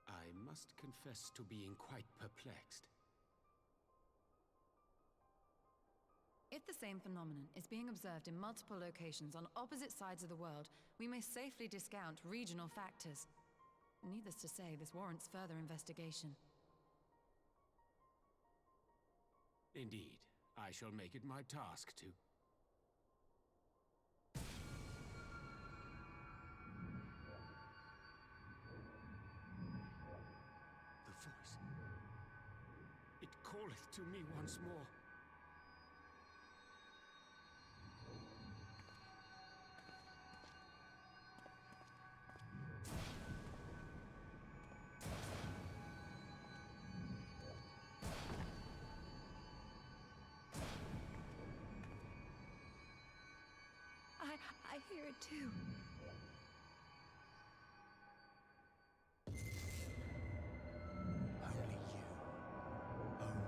Speaker 2: I must confess to being quite perplexed.
Speaker 6: If the same phenomenon is being observed in multiple locations on opposite sides of the world, we may safely discount regional factors. Needless to say, this warrants further investigation.
Speaker 2: Indeed. I shall make it my task to. The voice. It calleth to me once more.
Speaker 6: I hear it too.
Speaker 12: Only you. Only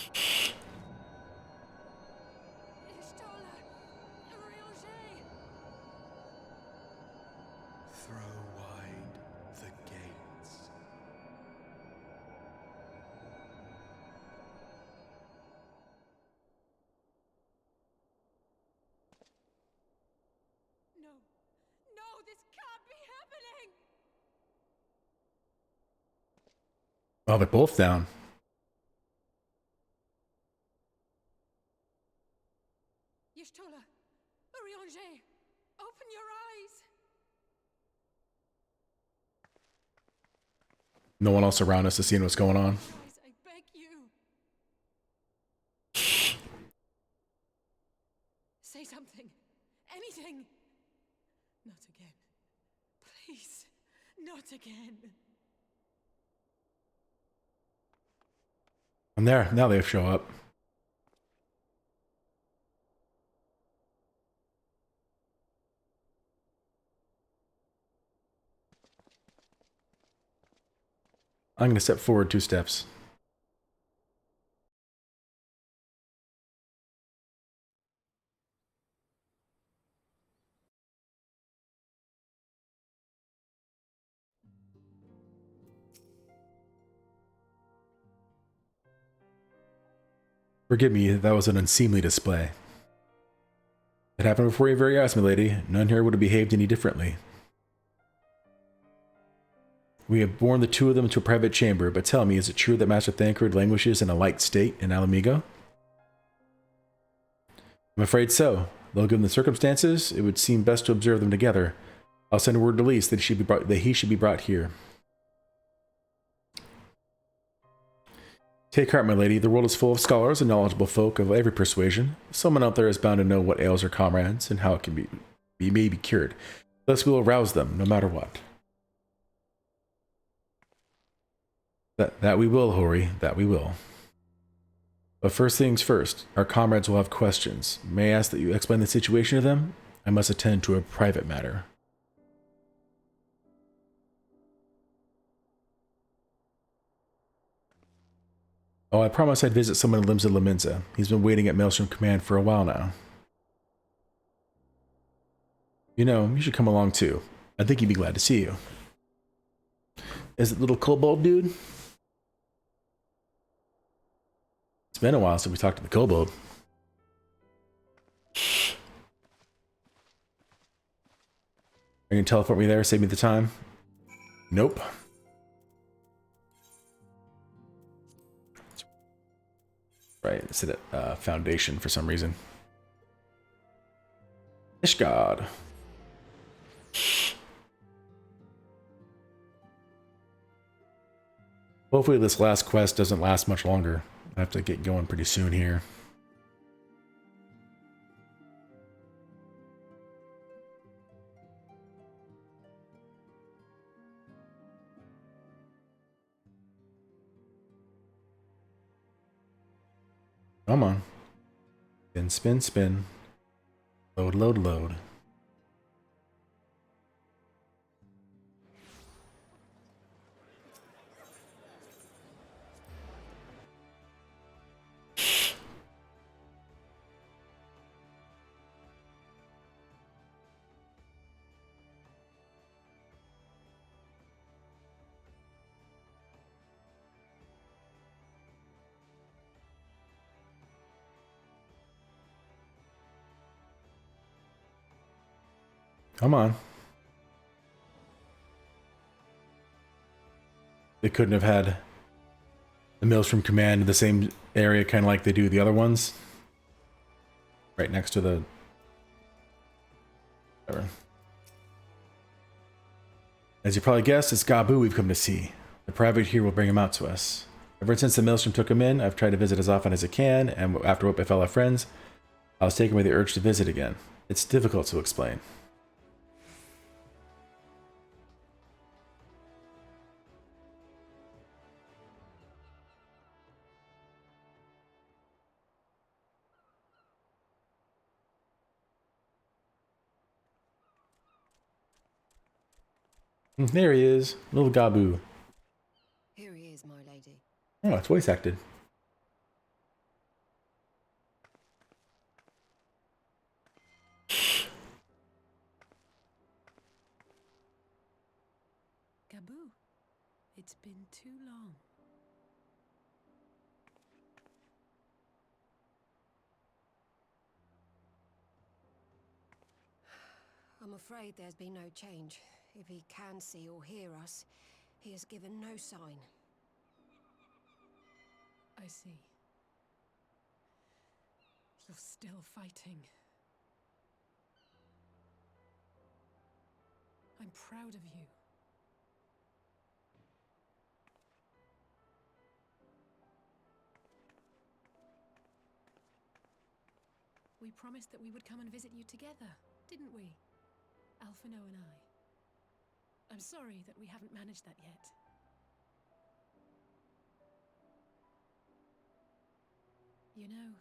Speaker 12: you.
Speaker 3: This can't be happening!
Speaker 1: Oh, they're both down.
Speaker 3: Y'shtola, Urianger, open your eyes!
Speaker 1: No one else around us is seeing what's going on.
Speaker 3: Guys, I beg you. Say something. Anything. Not again. Please. Not again.
Speaker 1: And there, now they show up. I'm going to step forward 2 steps. Forgive me, that was an unseemly display. It happened before your very eyes, milady. None here would have behaved any differently. We have borne the 2 of them to a private chamber, but tell me, is it true that Master Thancred languishes in a like state in Alamigo? I'm afraid so. Though given the circumstances, it would seem best to observe them together. I'll send a word to Lys that he should be brought here. Take heart, my lady. The world is full of scholars and knowledgeable folk of every persuasion. Someone out there is bound to know what ails her comrades and how it can may be cured. Thus we will rouse them, no matter what. That we will, Hori. That we will. But first things first, our comrades will have questions. May I ask that you explain the situation to them? I must attend to a private matter. Oh, I promised I'd visit someone in Limsa Laminza. He's been waiting at Maelstrom Command for a while now. You know, you should come along too. I think he'd be glad to see you. Is it little kobold dude? It's been a while since we talked to the kobold. Are you gonna teleport me there? Save me the time? Nope. Right, it's at Foundation for some reason. Ishgard. Hopefully this last quest doesn't last much longer. I have to get going pretty soon here. Come on. Spin, spin, spin. Load, load, load. Come on. They couldn't have had the Maelstrom Command in the same area, kind of like they do the other ones. Right next to the... Whatever. As you probably guessed, it's Gabu we've come to see. The private here will bring him out to us. Ever since the Maelstrom took him in, I've tried to visit as often as I can, and after what befell our friends, I was taken by the urge to visit again. It's difficult to explain. There he is, little Gabu.
Speaker 6: Here he is, my lady.
Speaker 1: Oh, it's voice acted.
Speaker 3: Gabu, it's been too long. I'm afraid there's been no change. If he can see or hear us, he has given no sign. I see. You're still fighting. I'm proud of you. We promised that we would come and visit you together, didn't we? Alphino and I. I'm sorry that we haven't managed that yet. You know,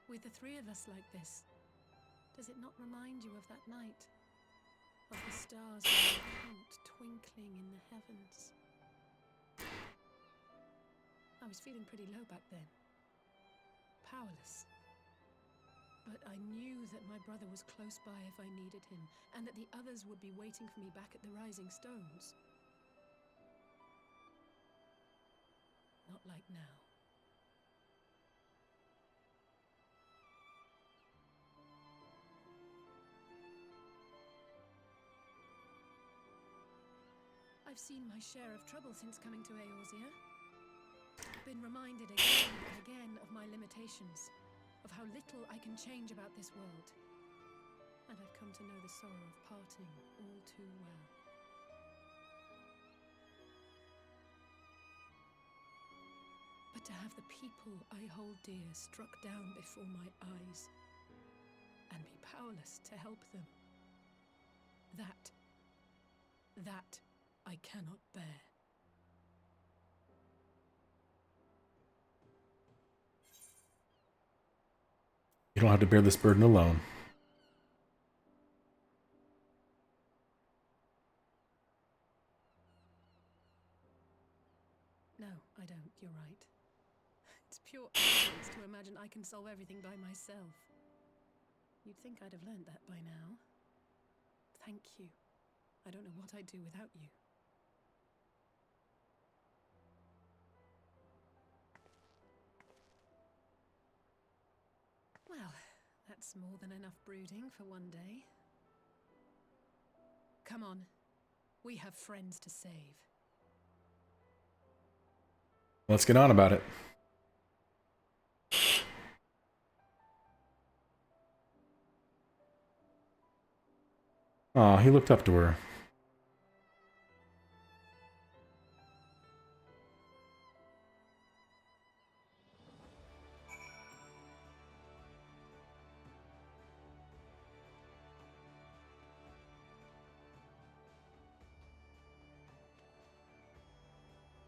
Speaker 3: with the three of us like this, does it not remind you of that night? Of the stars we count twinkling in the heavens? I was feeling pretty low back then. Powerless. But I knew that my brother was close by if I needed him, and that the others would be waiting for me back at the Rising Stones. Not like now. I've seen my share of trouble since coming to Eorzea. Been reminded again and again of my limitations, of how little I can change about this world. And I've come to know the sorrow of parting all too well. But to have the people I hold dear struck down before my eyes, and be powerless to help them, that I cannot bear.
Speaker 1: You don't have to bear this burden alone.
Speaker 3: No, I don't. You're right. It's pure arrogance to imagine I can solve everything by myself. You'd think I'd have learned that by now. Thank you. I don't know what I'd do without you. Well, that's more than enough brooding for one day. Come on. We have friends to save.
Speaker 1: Let's get on about it. Aw, he looked up to her.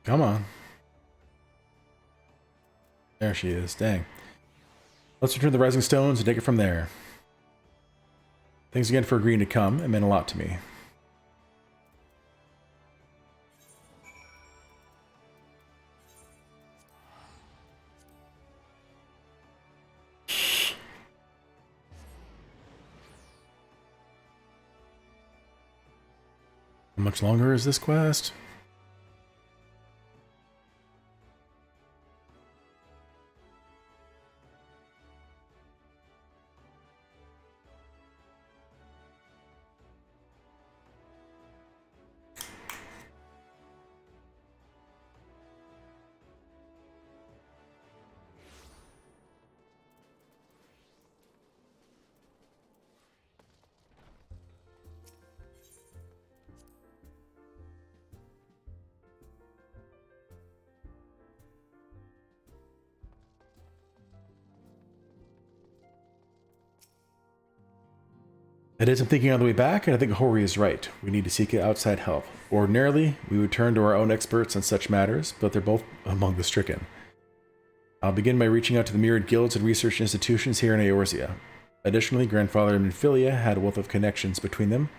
Speaker 1: Come on. There she is. Dang. Let's return to the Rising Stones and take it from there. Thanks again for agreeing to come. It meant a lot to me. How much longer is this quest? I did some thinking on the way back, and I think Hori is right. We need to seek outside help. Ordinarily, we would turn to our own experts on such matters, but they're both among the stricken. I'll begin by reaching out to the myriad guilds and research institutions here in Eorzea. Additionally, Grandfather and Minfilia had a wealth of connections between them,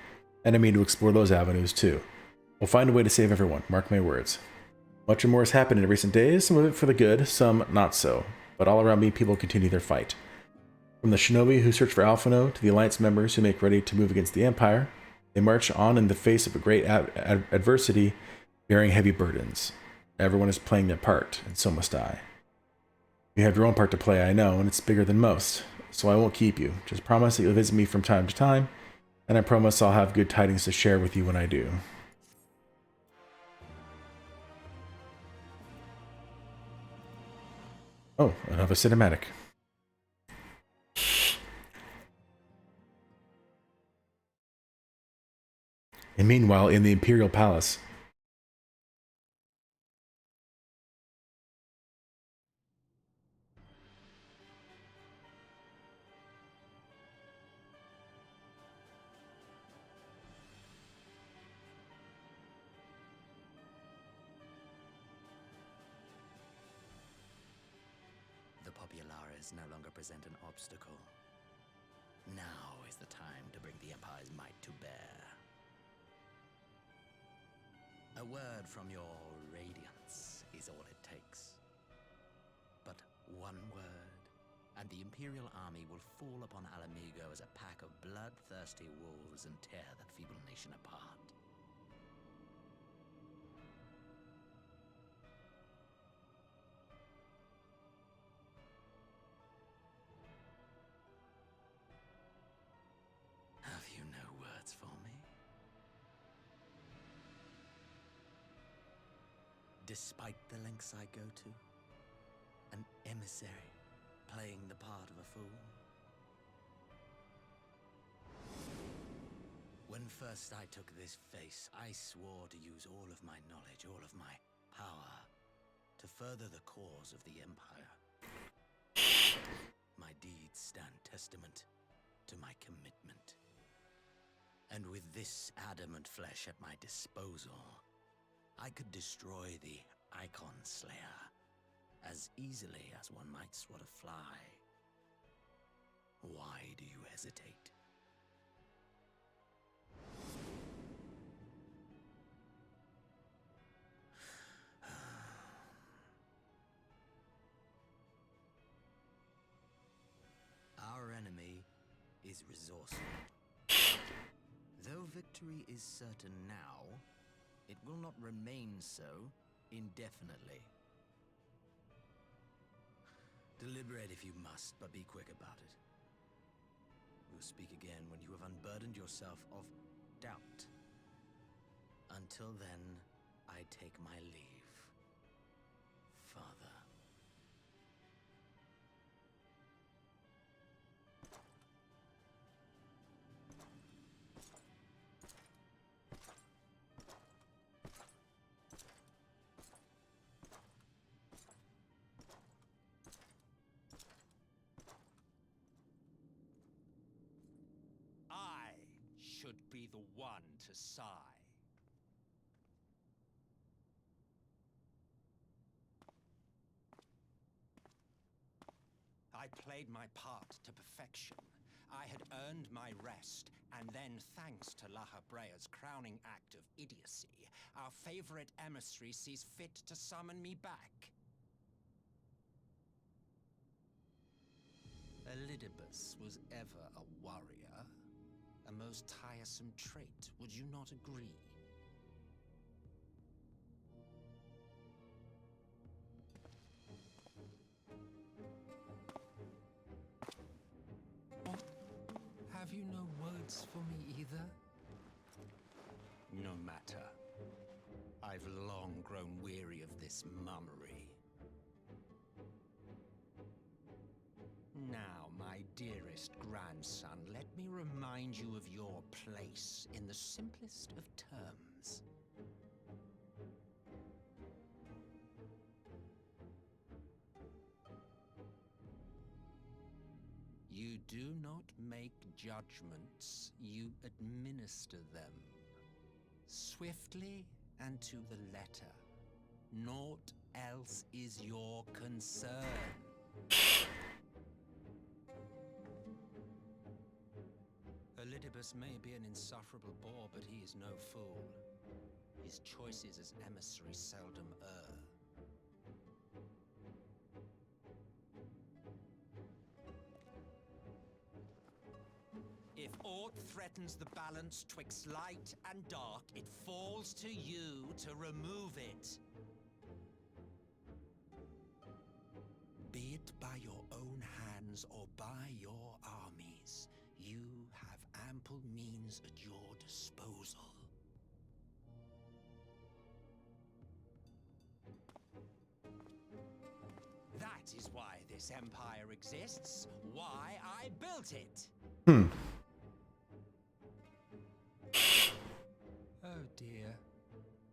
Speaker 1: and I mean to explore those avenues too. We'll find a way to save everyone, mark my words. Much more has happened in recent days, some of it for the good, some not so. But all around me, people continue their fight. From the shinobi who search for Alphino to the Alliance members who make ready to move against the Empire, they march on in the face of a great adversity, bearing heavy burdens. Everyone is playing their part, and so must I. You have your own part to play, I know, and it's bigger than most, so I won't keep you. Just promise that you'll visit me from time to time, And I promise I'll have good tidings to share with you when I do. Oh, another cinematic. And meanwhile, in the Imperial Palace.
Speaker 15: The Populares no longer present an obstacle. Now is the time to bring the Empire's might to bear. A word from your radiance is all it takes. But one word, and the Imperial army will fall upon Alamigo as a pack of bloodthirsty wolves and tear that feeble nation apart. Have you no words for me? Despite the lengths I go to, an emissary playing the part of a fool. When first I took this face, I swore to use all of my knowledge, all of my power, to further the cause of the Empire. My deeds stand testament to my commitment. And with this adamant flesh at my disposal, I could destroy the Icon Slayer as easily as one might swat a fly. Why do you hesitate? Our enemy is resourceful. Though victory is certain now, it will not remain so indefinitely. Deliberate if you must, but be quick about it. We'll speak again when you have unburdened yourself of doubt. Until then, I take my leave, Father.
Speaker 16: I should be the one to sigh. I played my part to perfection. I had earned my rest, and then, thanks to La Habrea's crowning act of idiocy, our favorite emissary sees fit to summon me back. Elidibus was ever a warrior. A most tiresome trait, would you not agree? Have you no words for me either? No matter. I've long grown weary of this mummery. Now, my dearest grandson, let me remind you of your place in the simplest of terms. You do not make judgments, you administer them. Swiftly and to the letter. Naught else is your concern. Elidibus may be an insufferable bore, but he is no fool. His choices as emissary seldom err. If aught threatens the balance twixt light and dark, it falls to you to remove it. Be it by your own hands or by your armies, you have ample means
Speaker 15: means at your disposal.
Speaker 16: That is why this empire exists, why I built it. Oh dear,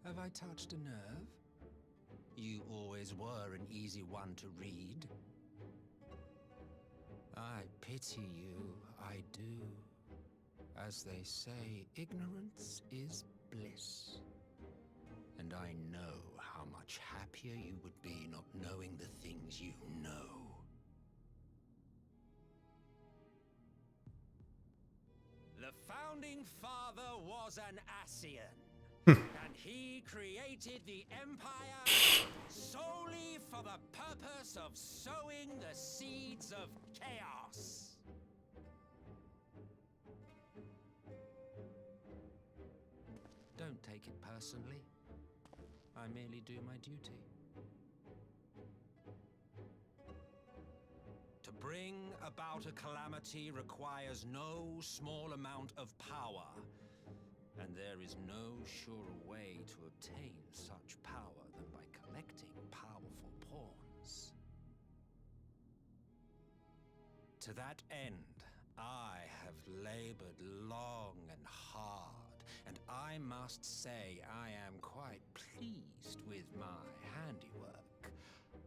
Speaker 16: have I touched a nerve? You always were an easy one to read. I pity you, I do. As they say, ignorance is bliss. And I know how much happier you would be not knowing the things you know. The founding father was an Ascian. And he created the Empire solely for the purpose of sowing the seeds of chaos. Don't take it personally. I merely do my duty. To bring about a calamity requires no small amount of power. And there is no surer way to obtain such power than by collecting powerful pawns. To that end, I have labored long and hard, and I must say I am quite pleased with my handiwork.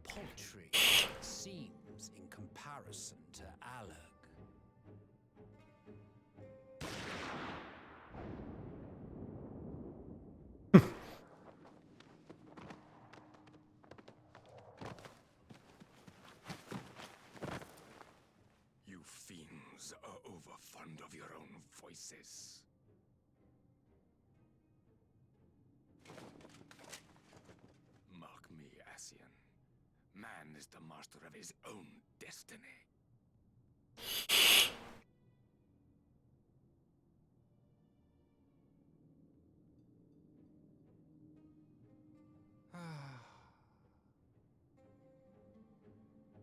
Speaker 16: Paltry it seems in comparison to Alec.
Speaker 10: Fiends are overfond of your own voices. Mark me, Ascian. Man is the master of his own destiny.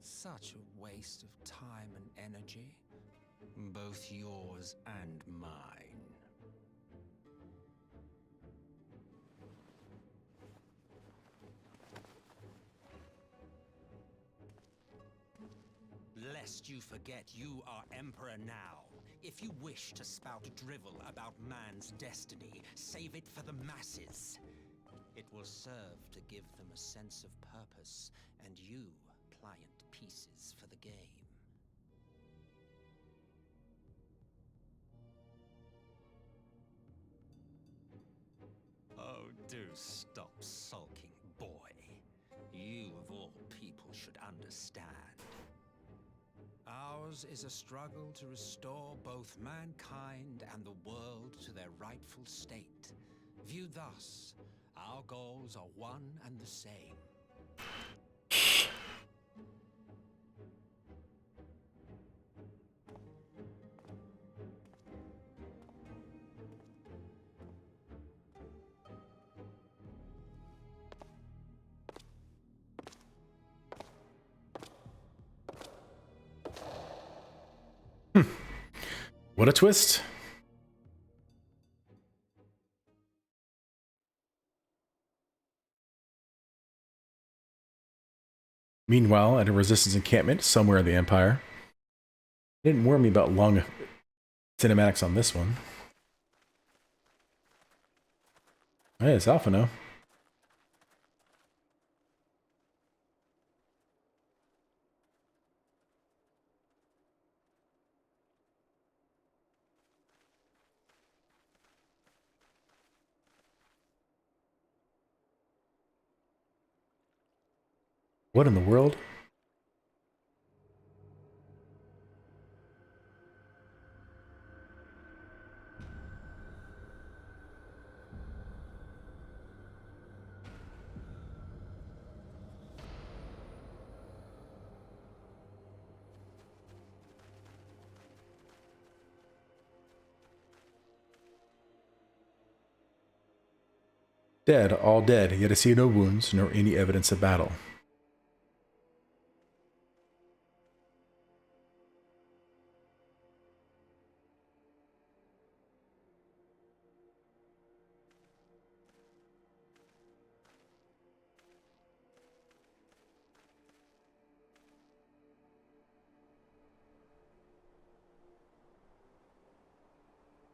Speaker 16: Such a waste of time and energy, both yours and mine. Lest you forget you are Emperor now. If you wish to spout drivel about man's destiny, save it for the masses. It will serve to give them a sense of purpose, and you pliant pieces for the game. Oh, do stop sulking, boy. You of all people should understand. Ours is a struggle to restore both mankind and the world to their rightful state. Viewed thus, our goals are one and the same.
Speaker 1: What a twist. Meanwhile, at a resistance encampment somewhere in the Empire. It didn't warn me about long cinematics on this one. Hey, it's Alpha now. What in the world? Dead, all dead, yet I see no wounds, nor any evidence of battle.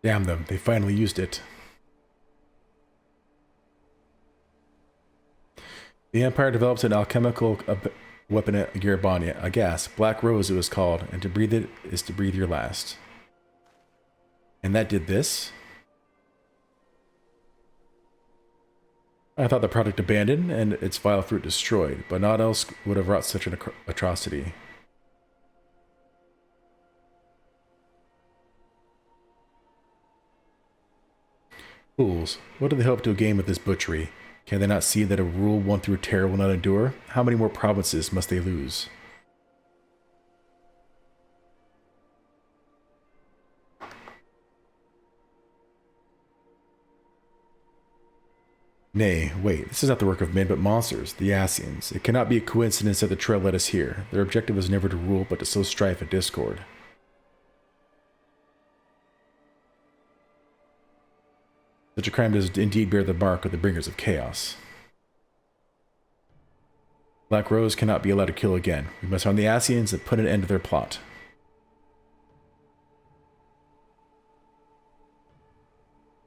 Speaker 1: Damn them, they finally used it. The Empire developed an alchemical weapon at Garibania, a gas, Black Rose it was called, and to breathe it is to breathe your last. And that did this? I thought the product abandoned and its vile fruit destroyed, but naught else would have wrought such an atrocity. Fools, what do they hope to gain with this butchery? Can they not see that a rule won through terror will not endure? How many more provinces must they lose? Nay, wait, this is not the work of men but monsters, the Asians. It cannot be a coincidence that the trail led us here. Their objective was never to rule, but to sow strife and discord. Such a crime does indeed bear the mark of the bringers of chaos. Black Rose cannot be allowed to kill again. We must harm the Asians and put an end to their plot.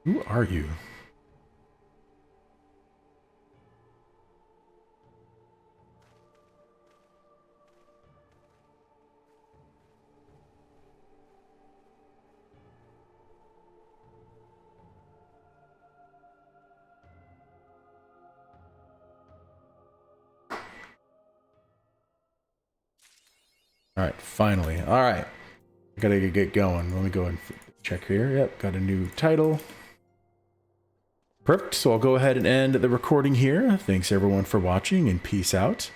Speaker 1: Who are you? Alright, finally. Alright. Gotta get going. Let me go and check here. Yep, got a new title. Perfect. So I'll go ahead and end the recording here. Thanks everyone for watching and peace out.